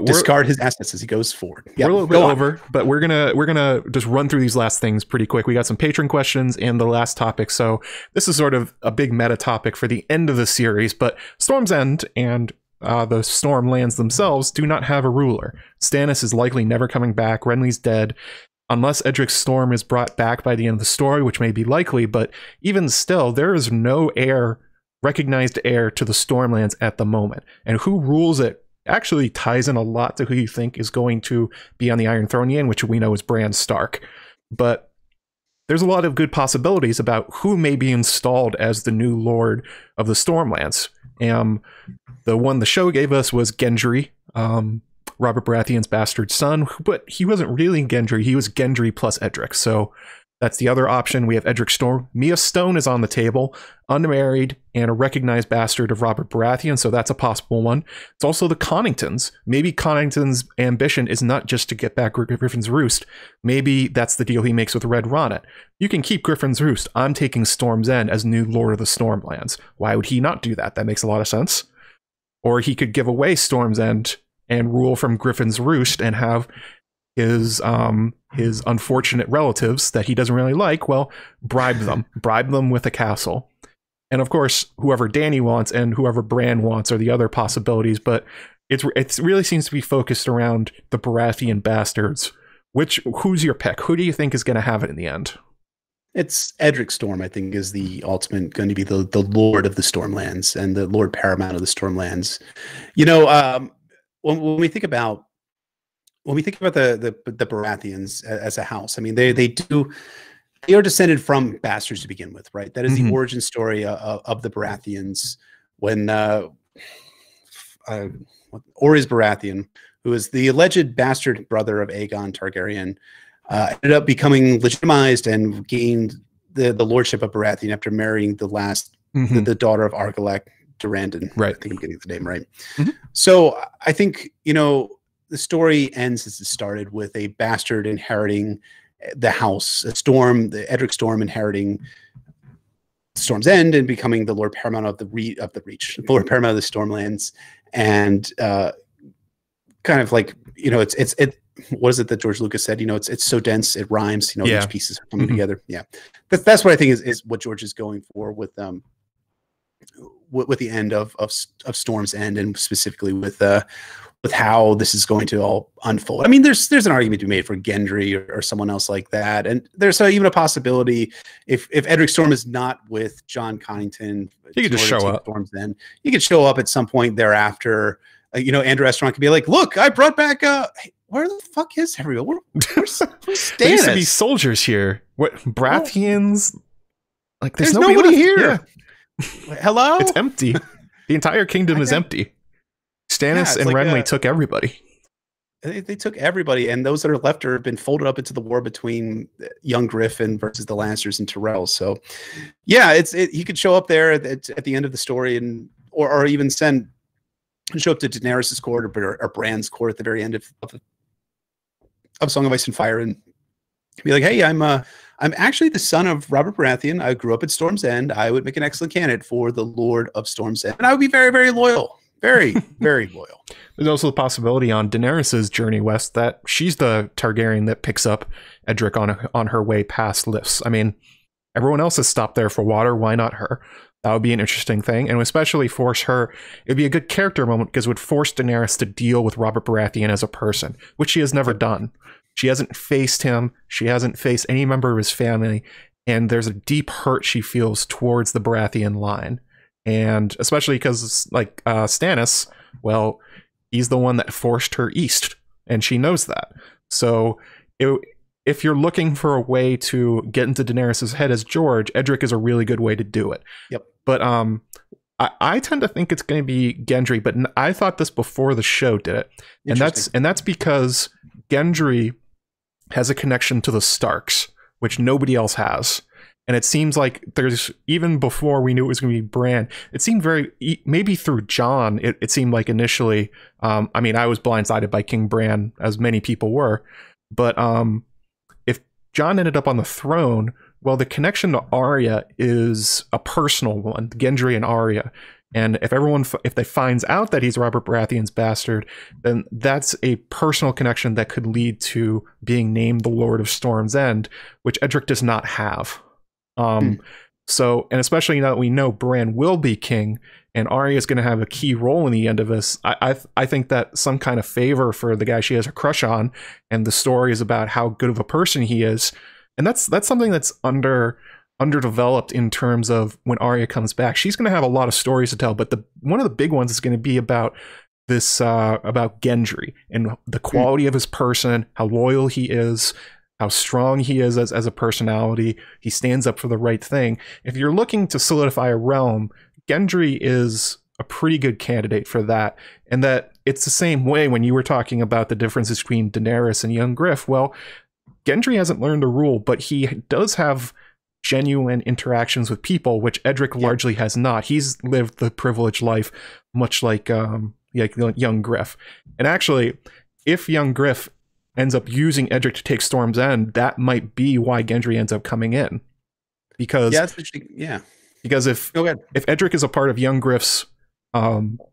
discard his assets as he goes forward. We're a little bit over, but we're gonna just run through these last things pretty quick. We got some patron questions and the last topic. So this is sort of a big meta topic for the end of the series, but Storm's End and the Stormlands themselves do not have a ruler. Stannis is likely never coming back. Renly's dead. Unless Edric Storm is brought back by the end of the story, which may be likely, but even still, there is no recognized heir to the Stormlands at the moment. And who rules it actually ties in a lot to who you think is going to be on the Iron Throne again, which we know is Bran Stark. But there's a lot of good possibilities about who may be installed as the new Lord of the Stormlands. The one the show gave us was Gendry, Robert Baratheon's bastard son, but he wasn't really Gendry. He was Gendry plus Edric. So that's the other option. We have Edric Storm. Mia Stone is on the table, unmarried and a recognized bastard of Robert Baratheon. So that's a possible one. It's also the Conningtons. Maybe Connington's ambition is not just to get back Griffin's Roost. Maybe that's the deal he makes with Red Ronnet. You can keep Griffin's Roost. I'm taking Storm's End as new Lord of the Stormlands. Why would he not do that? That makes a lot of sense. Or he could give away Storm's End and rule from Griffin's Roost and have his unfortunate relatives that he doesn't really like, well, bribe them with a castle. And of course, whoever Dany wants and whoever Bran wants are the other possibilities, but it really seems to be focused around the Baratheon bastards. Who's your pick? Who do you think is going to have it in the end? It's Edric Storm, I think, is the ultimate going to be the Lord of the Stormlands and the Lord Paramount of the Stormlands. You know, when we think about the Baratheons as a house, I mean, they are descended from bastards to begin with, right? That is the origin story of the Baratheons. When Orys Baratheon, who is the alleged bastard brother of Aegon Targaryen, ended up becoming legitimized and gained the lordship of Baratheon after marrying the last the daughter of Argilac, Durandon. Right. I think I'm getting the name right. Mhm. So I think, the story ends as it started, with a bastard inheriting the house, the Edric Storm inheriting Storm's End and becoming the Lord Paramount of the Reach, Lord Paramount of the Stormlands, and kind of like, it's what is it that George Lucas said? It's so dense it rhymes. Each pieces are coming together. Yeah, that's what I think is what George is going for with the end of Storm's End, and specifically with how this is going to all unfold. I mean, there's an argument to be made for Gendry or someone else like that, and there's even a possibility if Edric Storm is not with Jon Connington, he could just show up. Storm's End, he could show up at some point thereafter. Andrew Estron could be like, "Look, I brought back where the fuck is everyone? Where's Stannis? There used to be soldiers here. What Baratheons? Like there's nobody here. Yeah. Hello? It's empty. The entire kingdom is empty. Stannis and Renly took everybody. They took everybody, and those that are left have been folded up into the war between Young Griff versus the Lannisters and Tyrell. So, yeah, he could show up there at the end of the story, and or even show up to Daenerys' court or Bran's court at the very end of Song of Ice and Fire, and be like, "Hey, I'm actually the son of Robert Baratheon. I grew up at Storm's End. I would make an excellent candidate for the Lord of Storm's End, and I would be very, very loyal." Very, very loyal. There's also the possibility on Daenerys' journey west that she's the Targaryen that picks up Edric on her way past Lys. I mean, everyone else has stopped there for water. Why not her? That would be an interesting thing, and especially force her. It'd be a good character moment because it would force Daenerys to deal with Robert Baratheon as a person, which she has never done. She hasn't faced him. She hasn't faced any member of his family, and there's a deep hurt she feels towards the Baratheon line. And especially because, like, Stannis, well, he's the one that forced her east, and she knows that. So if you're looking for a way to get into Daenerys' head as George, Edric is a really good way to do it. Yep. But I tend to think it's going to be Gendry, but I thought this before the show did it. And that's because Gendry has a connection to the Starks, which nobody else has. And it seems like even before we knew it was going to be Bran, it seemed maybe through Jon, it seemed like initially, I mean, I was blindsided by King Bran, as many people were, but if Jon ended up on the throne, well, the connection to Arya is a personal one, Gendry and Arya. And if they finds out that he's Robert Baratheon's bastard, then that's a personal connection that could lead to being named the Lord of Storm's End, which Edric does not have. So, and especially now that we know Bran will be king and Arya is going to have a key role in the end of this, I think that some kind of favor for the guy she has a crush on, and the story is about how good of a person he is, and that's something that's underdeveloped in terms of when Arya comes back. She's going to have a lot of stories to tell, but one of the big ones is going to be about this about Gendry and the quality of his person, how loyal he is, how strong he is as a personality. He stands up for the right thing. If you're looking to solidify a realm, Gendry is a pretty good candidate for that. And that it's the same way when you were talking about the differences between Daenerys and Young Griff. Well, Gendry hasn't learned to rule, but he does have genuine interactions with people, which Edric largely has not. He's lived the privileged life, much like Young Griff. And actually, if Young Griff ends up using Edric to take Storm's End, that might be why Gendry ends up coming in. Because because if Edric is a part of Young Griff's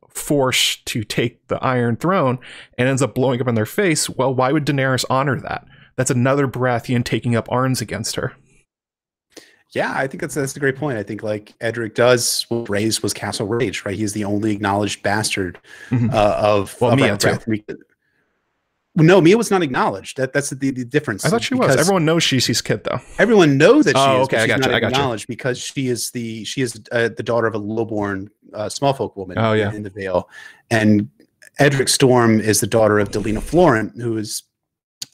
force to take the Iron Throne and ends up blowing up in their face, well, why would Daenerys honor that? That's another Baratheon taking up arms against her. Yeah, I think that's a great point. I think like Edric was raised was Castle Rage, right? He's the only acknowledged bastard of Mia too. No, Mia was not acknowledged. That's the difference. I thought she was. Everyone knows she's his kid, though. Everyone knows that she is. Okay, but she's not I acknowledged because she is the daughter of a lowborn smallfolk woman in the Vale, and Edric Storm is the daughter of Delena Florent, who is,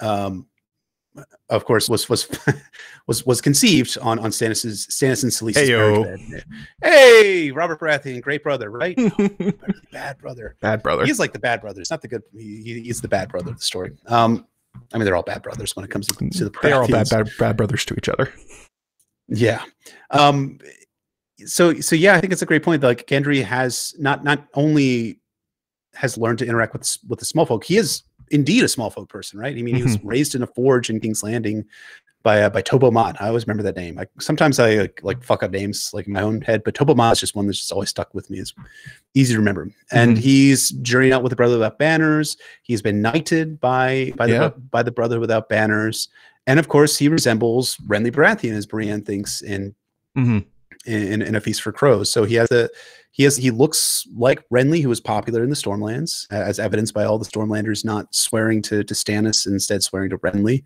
of course, was conceived on Stannis and Selyse's marriage bed. Hey, Robert Baratheon, great brother, right? Bad brother. Bad brother. He's like the bad brother. It's not the good. He's the bad brother of the story. I mean, they're all bad brothers when it comes to the. They're all bad brothers to each other. Yeah. So yeah, I think it's a great point. Like Gendry has not only has learned to interact with the small folk, he is indeed a small folk person, right? I mean, he was raised in a forge in King's Landing by Tobo Mott. I always remember that name. Sometimes I like fuck up names like in my own head, but Tobo Mott is just one that's just always stuck with me. It's easy to remember. And he's journeying out with the Brother Without Banners. He's been knighted by the Brother Without Banners, and of course, he resembles Renly Baratheon, as Brienne thinks in A Feast for Crows. So he looks like Renly, who was popular in the Stormlands, as evidenced by all the Stormlanders not swearing to Stannis and instead swearing to Renly,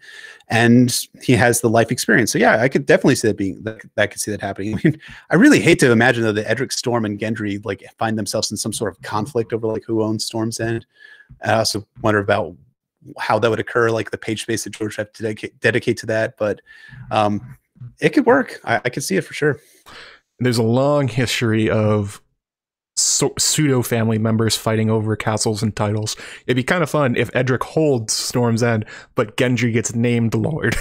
and he has the life experience. So yeah, I could definitely see that could see that happening. I mean, I really hate to imagine though that Edric Storm and Gendry like find themselves in some sort of conflict over like who owns Storm's End. I also wonder about how that would occur, like the page space that George have to dedicate to that, but it could work. I could see it for sure. There's a long history of pseudo family members fighting over castles and titles. It'd be kind of fun if Edric holds Storm's End, but Gendry gets named Lord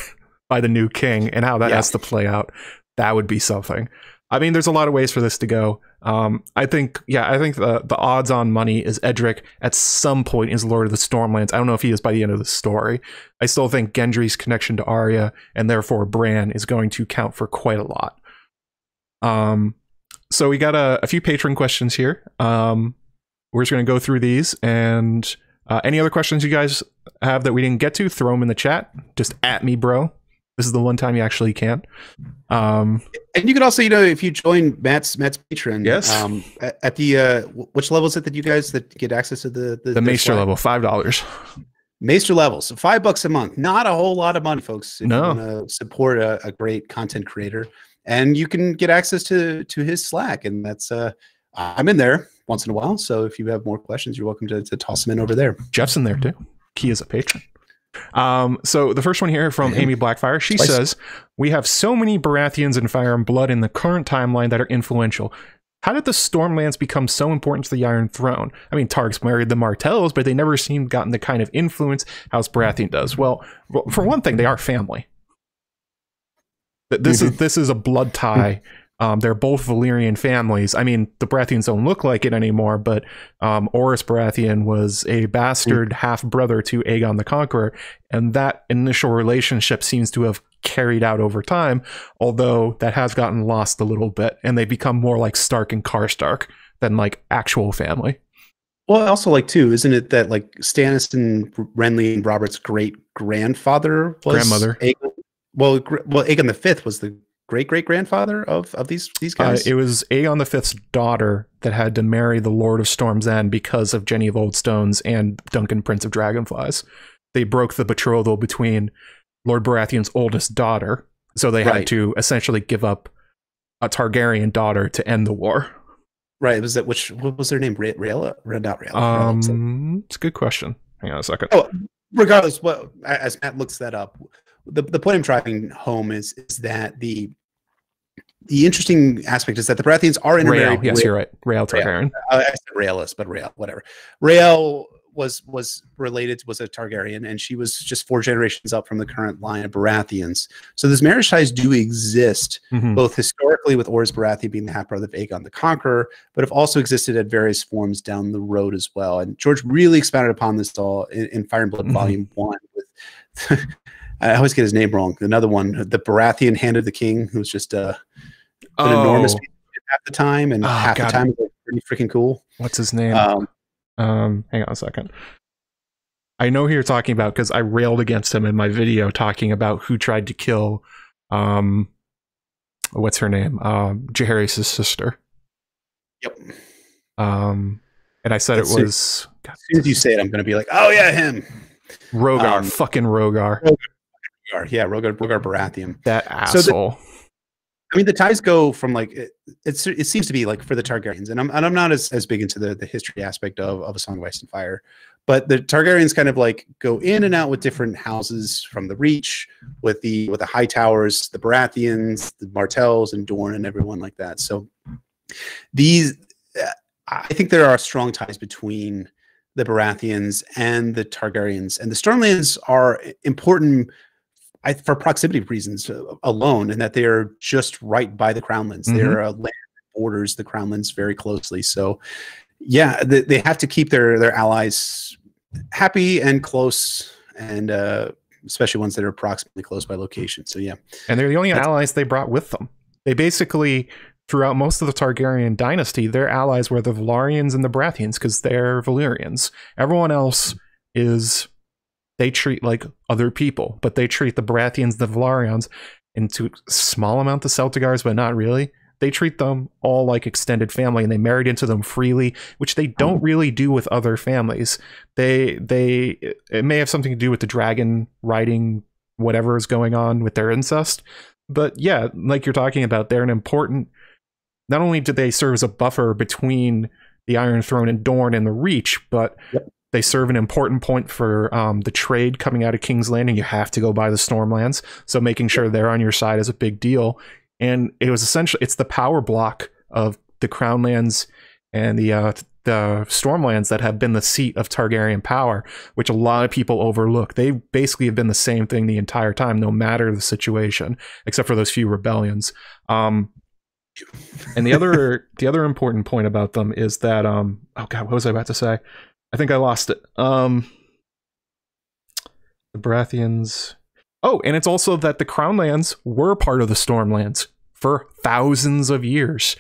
by the new king, and how that has to play out. That would be something. I mean, there's a lot of ways for this to go. I think the odds on money is Edric at some point is Lord of the Stormlands. I don't know if he is by the end of the story. I still think Gendry's connection to Arya and therefore Bran is going to count for quite a lot. So we got a few patron questions here. We're just going to go through these, and any other questions you guys have that we didn't get to, throw them in the chat. Just at me, bro. This is the one time you actually can. And you can also, if you join Matt's Patreon, yes. At the which level is it that you guys that get access to the Maester level, $5. Maester level, so $5 a month. Not a whole lot of money, folks. If no. you want to support a great content creator, and you can get access to his Slack, and that's I'm in there once in a while. So if you have more questions, you're welcome to toss them in over there. Jeff's in there too. He is a patron. So the first one here from Amy Blackfire, she says, we have so many Baratheons and Fire and Blood in the current timeline that are influential. How did the Stormlands become so important to the Iron Throne? I mean, Targs married the Martells, but they never seemed gotten the kind of influence House Baratheon does. Well, for one thing, they are family. This is a blood tie. They're both Valyrian families. I mean, the Baratheons don't look like it anymore, but Orys Baratheon was a bastard half-brother to Aegon the Conqueror, and that initial relationship seems to have carried out over time, although that has gotten lost a little bit, and they become more like Stark and Karstark than like actual family. Well, also like too, isn't it that like Stannis and Renly and Robert's great-grandfather was grandmother? Aegon? Well, Aegon the Fifth was the great-great-grandfather of these guys? It was Aegon V's daughter that had to marry the Lord of Storm's End because of Jenny of Oldstones and Duncan, Prince of Dragonflies. They broke the betrothal between Lord Baratheon's oldest daughter, so they had to essentially give up a Targaryen daughter to end the war. Right. Was that what was their name? Rhaella? Not Rhaella. It's a good question. Hang on a second. Oh, regardless, as Matt looks that up, the point I'm driving home is that the interesting aspect is that the Baratheons are intermarried. Yes, you're right. Rhaelle Targaryen. I said Rhaellus, but Rhaelle, whatever. Rhaelle was a Targaryen, and she was just 4 generations up from the current line of Baratheons. So those marriage ties do exist, both historically with Orys Baratheon being the half-brother of Aegon the Conqueror, but have also existed at various forms down the road as well. And George really expounded upon this all in Fire and Blood Volume 1 with I always get his name wrong. Another one, the Baratheon Hand of the King, who's just an enormous piece half the time, and half the time is like pretty freaking cool. What's his name? Hang on a second. I know who you're talking about because I railed against him in my video talking about who tried to kill what's her name? Jaehaerys' sister. Yep. And I said it was as soon as you say it, I'm gonna be like, oh yeah, him. Rogar, fucking Rogar. Yeah, Rogar Baratheon. That asshole. I mean, the ties go from like it seems to be like for the Targaryens, and I'm not as big into the history aspect of A Song of Ice and Fire, but the Targaryens kind of like go in and out with different houses from the Reach, with the High Towers, the Baratheons, the Martells, and Dorne, and everyone like that. So these, I think there are strong ties between the Baratheons and the Targaryens, and the Stormlands are important for proximity reasons alone, in that they are just right by the Crownlands. They're a land borders the Crownlands very closely. So yeah, they have to keep their allies happy and close, and especially ones that are approximately close by location. So yeah. And they're the only allies they brought with them. They basically, throughout most of the Targaryen dynasty, their allies were the Velaryons and the Baratheons because they're Valyrians. Everyone else is, they treat like other people, but they treat the Baratheons, the Velaryons, and to a small amount the Celtigars, but not really. They treat them all like extended family, and they married into them freely, which they don't really do with other families. It may have something to do with the dragon riding whatever is going on with their incest, but yeah, like you're talking about, they're an important. Not only do they serve as a buffer between the Iron Throne and Dorne and the Reach, but they serve an important point for the trade coming out of King's Landing. You have to go by the Stormlands, so making sure they're on your side is a big deal. And it was essentially, it's the power block of the Crownlands and the Stormlands that have been the seat of Targaryen power, which a lot of people overlook. They basically have been the same thing the entire time, no matter the situation, except for those few rebellions. And the other important point about them is that oh god, what was I about to say? I think I lost it. The Baratheons. Oh, and it's also that the Crownlands were part of the Stormlands for thousands of years.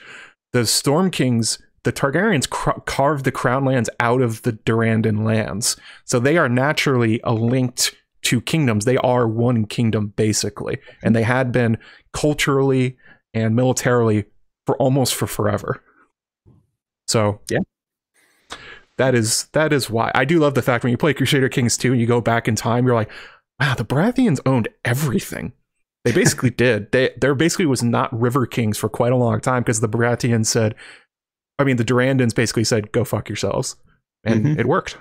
The Storm Kings, the Targaryens carved the Crownlands out of the Durrandon lands. So they are naturally linked to kingdoms. They are one kingdom, basically. And they had been culturally and militarily for forever. So, yeah. That is why. I do love the fact when you play Crusader Kings 2 and you go back in time, you're like, wow, the Baratheons owned everything. They basically did. There basically was not river kings for quite a long time because the Baratheons said, I mean, the Durrandons basically said, go fuck yourselves. And it worked.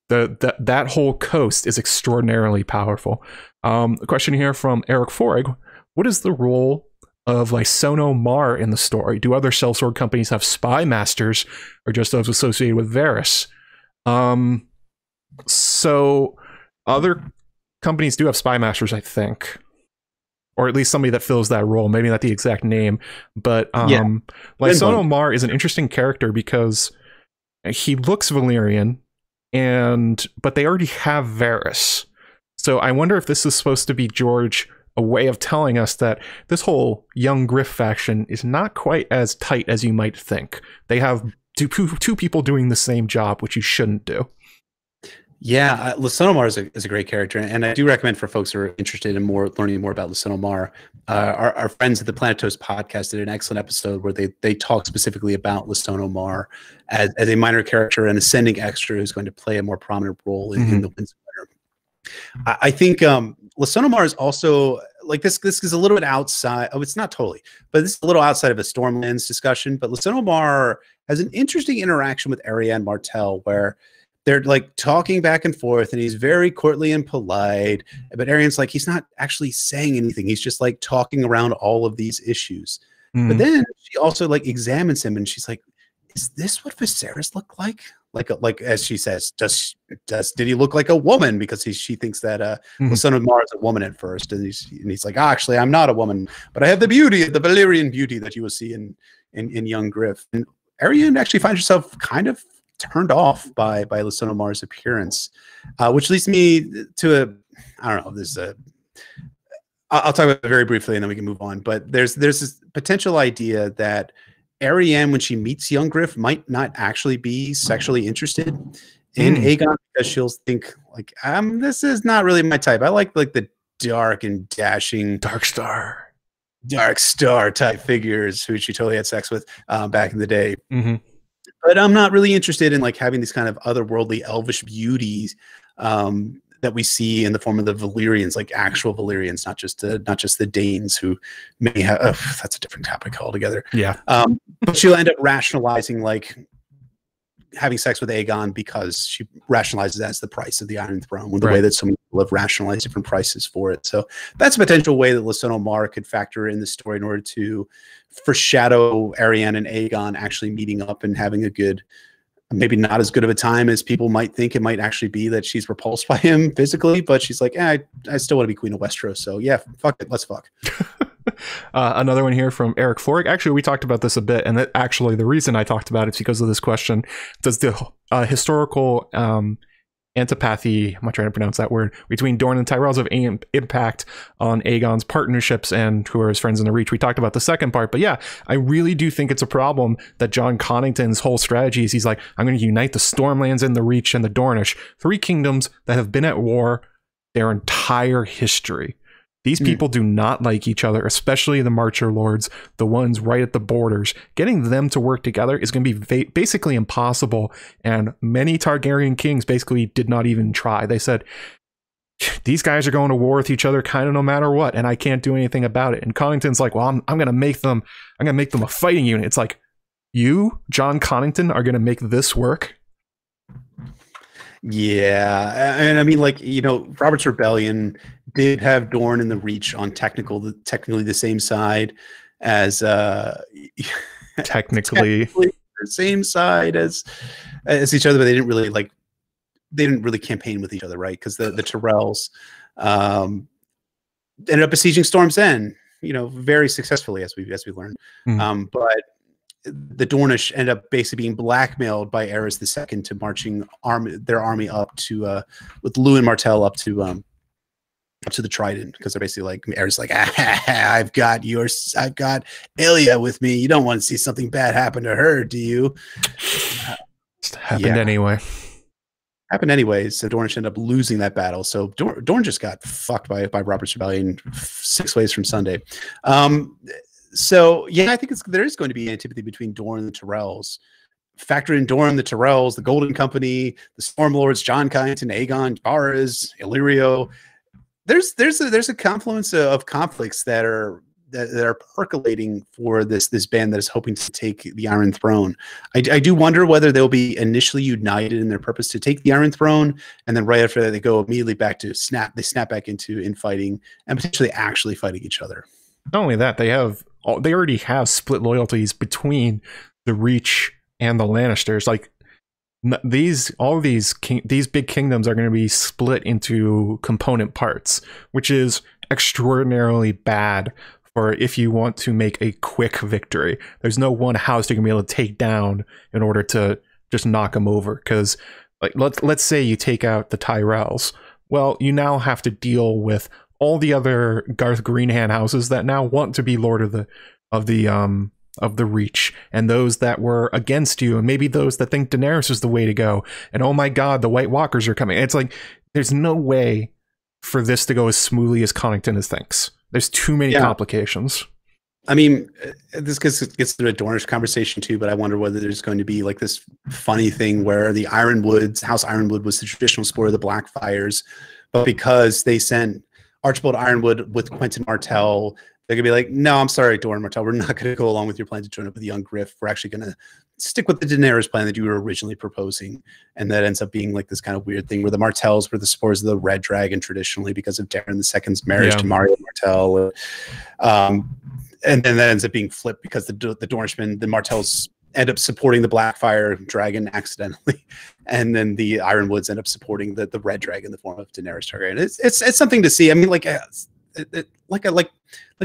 That whole coast is extraordinarily powerful. A question here from Eric Foreg. What is the role of Lysono Mar in the story? Do other sellsword companies have spy masters or just those associated with Varys? So other companies do have spy masters, I think, or at least somebody that fills that role. Maybe not the exact name, but Lysono Mar is an interesting character because he looks Valyrian, but they already have Varys. So I wonder if this is supposed to be, George, a way of telling us that this whole Young Griff faction is not quite as tight as you might think. They have two people doing the same job, which you shouldn't do. Yeah, Lysono Mar is a great character, and I do recommend for folks who are interested in learning more about Lysono Mar. Our friends at the Planetos podcast did an excellent episode where they talk specifically about Lysono Mar as a minor character, an ascending extra who's going to play a more prominent role in the Winds of Winter. I think Lysono Mar is also like this is a little bit outside. Oh, it's not totally, but this is a little outside of a Stormlands discussion. But Lysono Mar has an interesting interaction with Arianne Martell where they're like talking back and forth, and he's very courtly and polite. But Arianne's like, he's not actually saying anything. He's just like talking around all of these issues. But then she also like examines him, and she's like, "Is this what Viserys looked like? Like as she says, did he look like a woman?" Because she thinks that Lysono Mar is a woman at first, and he's like, actually, I'm not a woman, but I have the beauty, the Valyrian beauty that you will see in Young Griff. And Arianne actually finds herself kind of turned off by Lysono Mar's appearance, which leads me to I don't know. I'll talk about it very briefly, and then we can move on. But there's this potential idea that Arianne, when she meets Young Griff, might not actually be sexually interested in Aegon because she'll think like, this is not really my type. I like the dark and dashing dark star type figures who she totally had sex with back in the day. But I'm not really interested in like having these kind of otherworldly elvish beauties that we see in the form of the Valyrians, like actual Valyrians, not just the Danes who may have. That's a different topic altogether. Yeah. But she'll end up rationalizing like having sex with Aegon because she rationalizes that as the price of the Iron Throne, with the way that so many people have rationalized different prices for it. So that's a potential way that Lysono Mar could factor in the story in order to foreshadow Arianne and Aegon actually meeting up and having a good, maybe not as good of a time as people might think it might actually be, that she's repulsed by him physically, but she's like, I still want to be Queen of Westeros. So yeah, fuck it, let's fuck. Another one here from Eric Fork. Actually, we talked about this a bit, and actually the reason I talked about it is because of this question. Does the historical antipathy, I'm not trying to pronounce that word, between Dorne and Tyrells have any impact on Aegon's partnerships and who are his friends in the Reach? We talked about the second part, but yeah, I really do think it's a problem that Jon Connington's whole strategy is he's like, I'm going to unite the Stormlands and the Reach and the Dornish, 3 kingdoms that have been at war their entire history. These people do not like each other, especially the Marcher Lords, the ones right at the borders. Getting them to work together is going to be basically impossible, and many Targaryen kings basically did not even try. They said, these guys are going to war with each other kind of no matter what, and I can't do anything about it. And Connington's like, well, I'm going to make them a fighting unit. It's like, you, Jon Connington, are going to make this work? Yeah, and I mean, like, you know, Robert's Rebellion did have Dorne and the Reach on technically the same side as technically the same side as each other, but they didn't really campaign with each other, right? Because the Tyrells ended up besieging Storm's End, you know, very successfully as we learned. But the Dornish end up basically being blackmailed by Aerys II to marching their army up to with Arianne Martell up to the Trident, because they're basically like, Aerys like, I've got Elia with me. You don't want to see something bad happen to her, do you? Happened anyway. Happened anyways. So Dornish ended up losing that battle. So Dorne just got fucked by Robert's Rebellion 6 ways from Sunday. So yeah, I think there is going to be an antipathy between Dorne and the Tyrells. Factor in Dorne, the Tyrells, the Golden Company, the Stormlords, Jon Connington, Aegon, Varys, Illyrio. There's a confluence of conflicts that are percolating for this band that is hoping to take the Iron Throne. I do wonder whether they'll be initially united in their purpose to take the Iron Throne, and then right after that they go immediately back to snap back into infighting and potentially actually fighting each other. Not only that, they already have split loyalties between the Reach and the Lannisters. Like, these big kingdoms are going to be split into component parts, which is extraordinarily bad for if you want to make a quick victory. There's no one house you're going to be able to take down in order to just knock them over. Because, like, let's say you take out the Tyrells. Well, you now have to deal with all the other Garth Greenhand houses that now want to be Lord of the Reach, and those that were against you, and maybe those that think Daenerys is the way to go. And oh my God, the White Walkers are coming. It's like, there's no way for this to go as smoothly as Connington thinks. There's too many complications. I mean, this gets to a Dornish conversation too, but I wonder whether there's going to be like this funny thing where the Ironwoods, House Ironwood was the traditional supporter of the Blackfires, but because they sent Archibald Ironwood with Quentyn Martell, they're going to be like, no, I'm sorry, Dorne Martell, we're not going to go along with your plan to join up with Young Griff. We're actually going to stick with the Daenerys plan that you were originally proposing. And that ends up being like this kind of weird thing where the Martells were the supporters of the Red Dragon traditionally because of Daeron II's marriage to Maria Martell. And then that ends up being flipped because the Dornishmen, the Martells, end up supporting the Blackfire Dragon accidentally, and then the Ironwoods end up supporting the Red Dragon in the form of Daenerys Targaryen. It's something to see. I mean, like we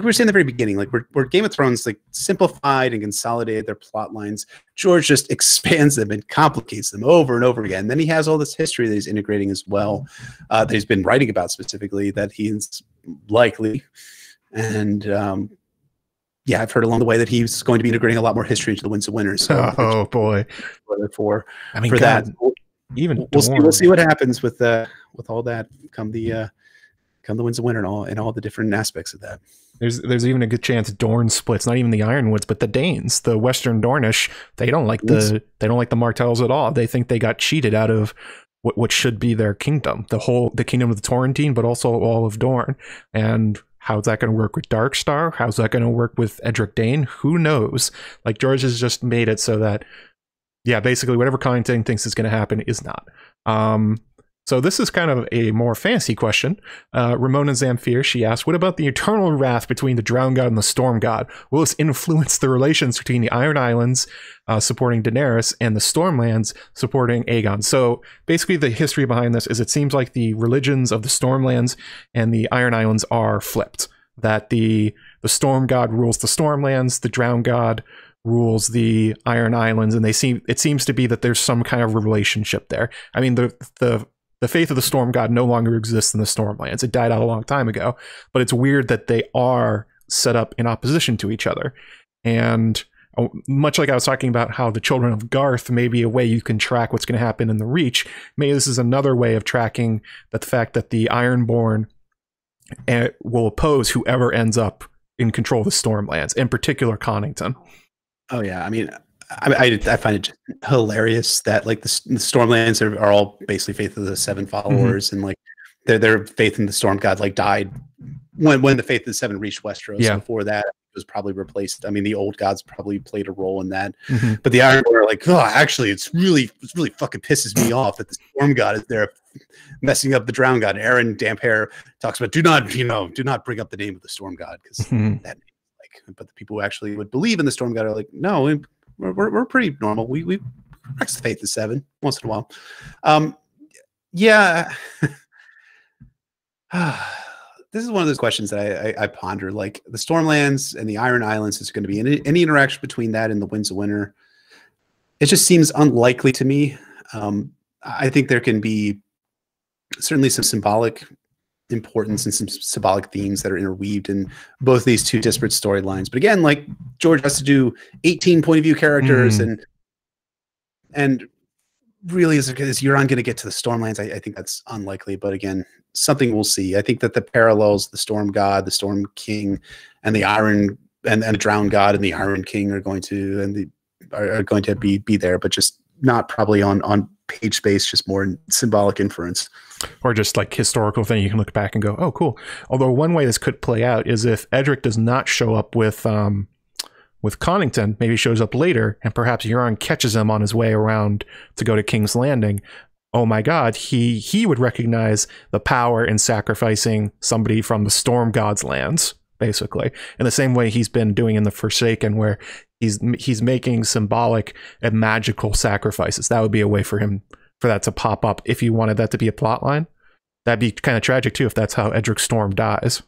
were saying in the very beginning, like where Game of Thrones like simplified and consolidated their plot lines, George just expands them and complicates them over and over again. And then he has all this history that he's integrating as well, that he's been writing about specifically, that he's likely, and yeah, I've heard along the way that he's going to be integrating a lot more history into the Winds of Winter. So oh boy, for that, we'll see what happens with all that come the Winds of Winter and all the different aspects of that. There's even a good chance Dorne splits, not even the Ironwoods, but the Danes, the Western Dornish. They don't like the Martells at all. They think they got cheated out of what should be their kingdom, the kingdom of the Torrentine, but also all of Dorne. And how's that going to work with Darkstar? How's that going to work with Edric Dane? Who knows? Like, George has just made it so that, yeah, basically whatever Connington thinks is going to happen is not. So this is kind of a more fancy question. Ramona Zamfir, she asked, what about the eternal wrath between the Drowned God and the Storm God? Will this influence the relations between the Iron Islands supporting Daenerys and the Stormlands supporting Aegon? So basically the history behind this is it seems like the religions of the Stormlands and the Iron Islands are flipped. that the Storm God rules the Stormlands, the Drown God rules the Iron Islands, and it seems to be that there's some kind of relationship there. I mean, the faith of the Storm God no longer exists in the Stormlands. It died out a long time ago, but it's weird that they are set up in opposition to each other. And much like I was talking about how the Children of Garth may be a way you can track what's going to happen in the Reach, maybe this is another way of tracking the fact that the Ironborn will oppose whoever ends up in control of the Stormlands, in particular Connington. Oh yeah, I mean, I find it just hilarious that like the Stormlands are all basically faith of the Seven followers, and like their faith in the Storm God like died when the faith of the Seven reached Westeros. Yeah. Before that, it was probably replaced. I mean, the old gods probably played a role in that, but the Ironborn are like, oh, actually, it's really fucking pisses me off that the Storm God is there messing up the Drown God. Aaron Damphair talks about do not bring up the name of the Storm God, because that. But the people who actually would believe in the Storm God are like, no, we're pretty normal. We practice the faith of Seven once in a while. Yeah. This is one of those questions that I ponder. Like the Stormlands and the Iron Islands, is going to be any interaction between that and the Winds of Winter. It just seems unlikely to me. I think there can be certainly some symbolic importance and some symbolic themes that are interweaved in both these two disparate storylines. But again, like George has to do 18 point of view characters, and really is Euron going to get to the Stormlands? I think that's unlikely, but again, something we'll see. I think that the parallels, the Storm God, the Storm King, and the Iron and the Drown God and the Iron King are going to be there, but just not probably on page space, just more in symbolic inference. Or just like historical thing you can look back and go, oh, cool. Although one way this could play out is if Edric does not show up with Connington, maybe shows up later, and perhaps Euron catches him on his way around to go to King's Landing. Oh my God, he would recognize the power in sacrificing somebody from the Storm God's lands, basically, in the same way he's been doing in the Forsaken, where he's making symbolic and magical sacrifices. That would be a way for that to pop up if you wanted that to be a plot line. That'd be kind of tragic too if that's how Edric Storm dies.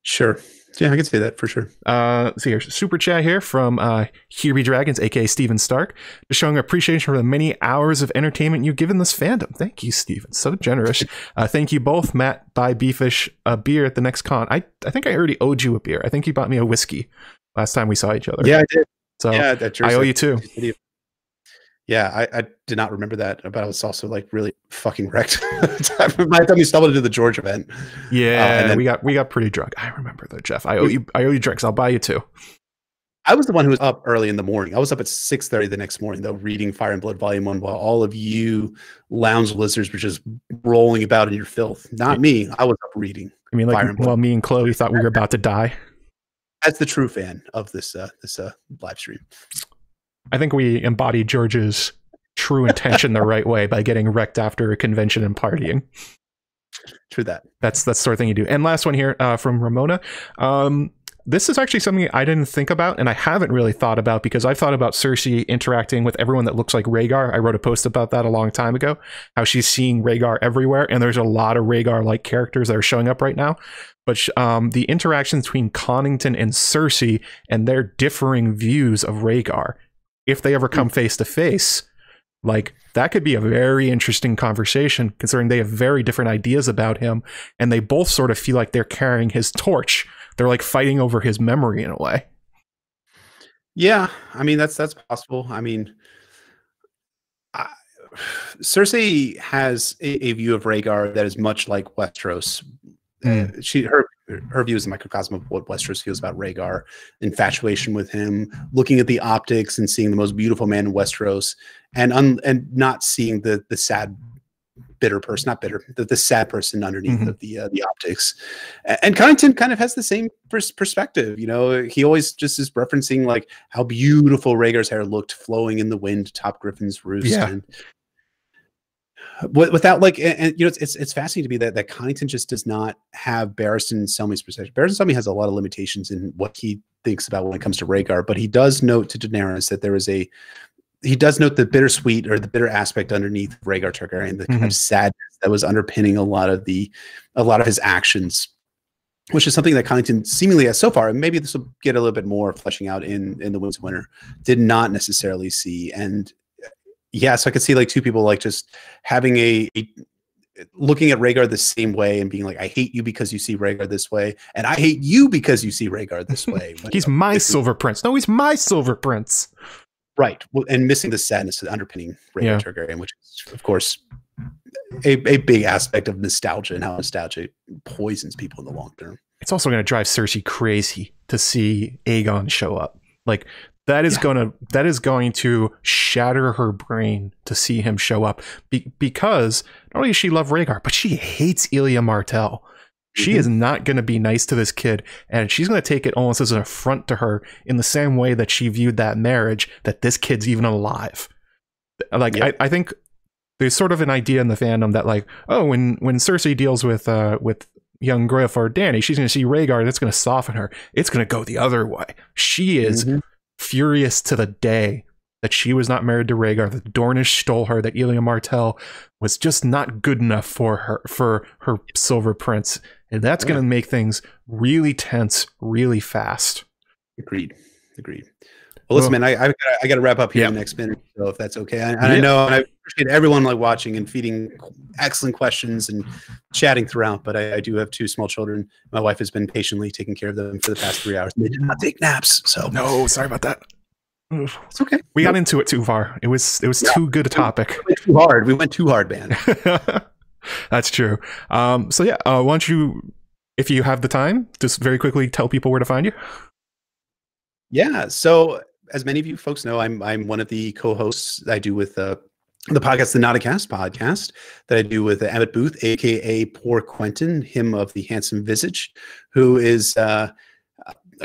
Sure. Yeah, I can say that for sure. So here's super chat here from Here Be Dragons, aka Steven Stark, just showing appreciation for the many hours of entertainment you've given this fandom. Thank you, Steven. So generous. Thank you both. Matt, buy BFish a beer at the next con. I think I already owed you a beer. I think you bought me a whiskey last time we saw each other. Yeah, I did. So yeah, I owe you too. Yeah, I did not remember that, but I was also like really fucking wrecked by the time we stumbled into the George event. Yeah, and then we got pretty drunk. I remember though, Jeff. I owe you drinks. I'll buy you two. I was the one who was up early in the morning. I was up at 6:30 the next morning, though, reading Fire and Blood Volume 1 while all of you lounge lizards were just rolling about in your filth. Not me. I was up reading. I mean, like, while me and Chloe thought we were about to die. That's the true fan of this live stream. I think we embodied George's true intention the right way by getting wrecked after a convention and partying. True that. That's the sort of thing you do. And last one here from Ramona. This is actually something I didn't think about, and I haven't really thought about, because I've thought about Cersei interacting with everyone that looks like Rhaegar. I wrote a post about that a long time ago, how she's seeing Rhaegar everywhere, and there's a lot of Rhaegar-like characters that are showing up right now. But the interactions between Connington and Cersei and their differing views of Rhaegar, if they ever come face to face, like that could be a very interesting conversation, considering they have very different ideas about him, and they both sort of feel like they're carrying his torch. They're like fighting over his memory in a way. Yeah, I mean that's possible. I mean, Cersei has a view of Rhaegar that is much like Westeros. Her view is a microcosm of what Westeros feels about Rhaegar, infatuation with him, looking at the optics and seeing the most beautiful man in Westeros, and not seeing the sad, bitter person, not bitter, the sad person underneath of the optics. And Connington kind of has the same perspective. You know, he always just is referencing like how beautiful Rhaegar's hair looked flowing in the wind atop Griffin's roost. Yeah. And without like, and you know, it's fascinating to me that Connington just does not have Barristan and Selmy's perspective. Barristan Selmy has a lot of limitations in what he thinks about when it comes to Rhaegar, but he does note to Daenerys that he does note the bittersweet or the bitter aspect underneath Rhaegar Targaryen, the kind of sadness that was underpinning a lot of his actions. which is something that Connington seemingly has so far, and maybe this will get a little bit more fleshing out in the Winds of Winter, did not necessarily see. And yeah, so I could see like two people like just having a looking at Rhaegar the same way and being like, I hate you because you see Rhaegar this way, and I hate you because you see Rhaegar this way. He's my Silver Prince. No, he's my Silver Prince. Right. Well, and missing the sadness underpinning Rhaegar Targaryen, which is, of course, a big aspect of nostalgia and how nostalgia poisons people in the long term. It's also going to drive Cersei crazy to see Aegon show up. Like that is going to shatter her brain to see him show up because not only does she love Rhaegar, but she hates Elia Martell. She is not going to be nice to this kid, and she's going to take it almost as an affront to her in the same way that she viewed that marriage, that this kid's even alive. Like, I think there's sort of an idea in the fandom that like, oh, when Cersei deals with young Griff or Dany, she's going to see Rhaegar and it's going to soften her. It's going to go the other way. She is furious to the day that she was not married to Rhaegar, that Dornish stole her, that Elia Martell was just not good enough for her Silver Prince. And that's going to make things really tense, really fast. Agreed. Well, listen, man, I got to wrap up here in the next minute, so if that's okay. And I know, and I appreciate everyone like watching and feeding excellent questions and chatting throughout. But I do have 2 small children. My wife has been patiently taking care of them for the past 3 hours. They did not take naps, so no, sorry about that. It's okay. We got into it too far. It was too good a topic. We went too hard, man. That's true. So yeah, why don't you, if you have the time, just very quickly tell people where to find you. Yeah. So as many of you folks know, I'm one of the co-hosts I do with the podcast, the Notacast podcast, that I do with Emmett Booth, aka Poor Quentin, him of the handsome visage, who is a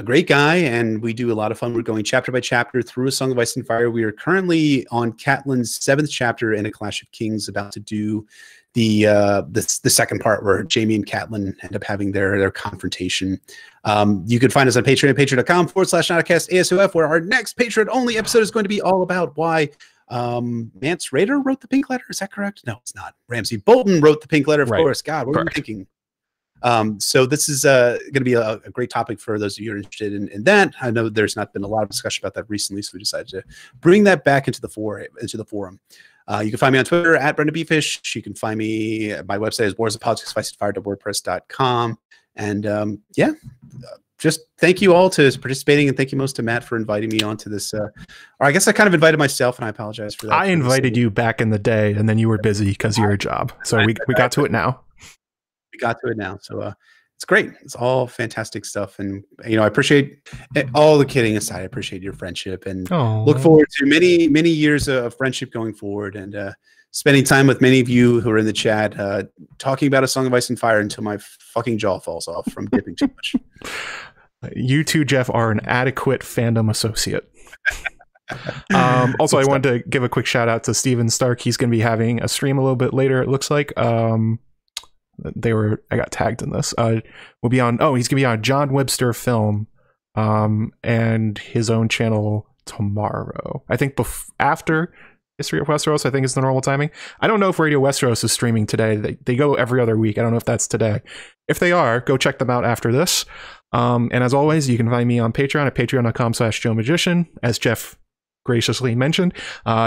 great guy, and we do a lot of fun. We're going chapter by chapter through A Song of Ice and Fire. We are currently on Catelyn's 7th chapter in A Clash of Kings, about to do the second part where Jaime and Catelyn end up having their confrontation. You can find us on Patreon at patreon.com/Notacast ASOIAF, where our next Patreon-only episode is going to be all about why Mance Rayder wrote the pink letter. Is that correct? No, it's not. Ramsay Bolton wrote the pink letter, of course. God, what are you thinking? So this is going to be a great topic for those of you who are interested in that. I know there's not been a lot of discussion about that recently, so we decided to bring that back into the forum. You can find me on Twitter at BryndenBFish. You can find me at my website is warsofpoliticsfire.wordpress.com. And just thank you all to participating, and thank you most to Matt for inviting me onto this. Or I guess I kind of invited myself, and I apologize for that. I invited you back in the day, and then you were busy because of your job. So we got to it now. We got to it now. So it's great. It's all fantastic stuff. And, I appreciate all the kidding aside. I appreciate your friendship and look forward to many, many years of friendship going forward, and spending time with many of you who are in the chat, talking about A Song of Ice and Fire until my fucking jaw falls off from dipping too much. You two, Jeff, are an adequate fandom associate. Also, I wanted to give a quick shout out to Steven Stark. He's going to be having a stream a little bit later, it looks like. I got tagged in this. We'll be on. Oh, he's gonna be on John Webster Film, and his own channel tomorrow. I think after History of Westeros. I think is the normal timing. I don't know if Radio Westeros is streaming today. They go every other week. I don't know if that's today. If they are, go check them out after this. And as always, you can find me on Patreon at patreon.com/JoeMagician. As Jeff graciously mentioned,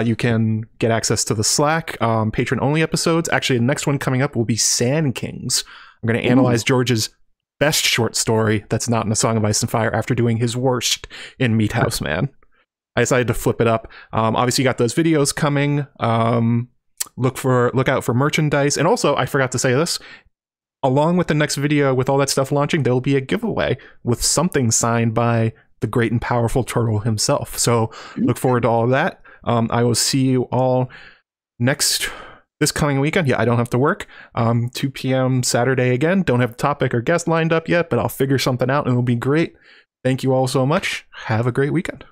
you can get access to the Slack, patron only episodes. Actually, the next one coming up will be Sand Kings. I'm going to analyze George's best short story that's not in A Song of Ice and Fire after doing his worst in Meat House Man. I decided to flip it up. Obviously, you got those videos coming. Look out for merchandise. And also, I forgot to say this, along with the next video with all that stuff launching, there will be a giveaway with something signed by the great and powerful Turtle himself. So look forward to all of that. I will see you all this coming weekend. Yeah, I don't have to work. 2 p.m. Saturday again. Don't have a topic or guest lined up yet, but I'll figure something out and it'll be great. Thank you all so much. Have a great weekend.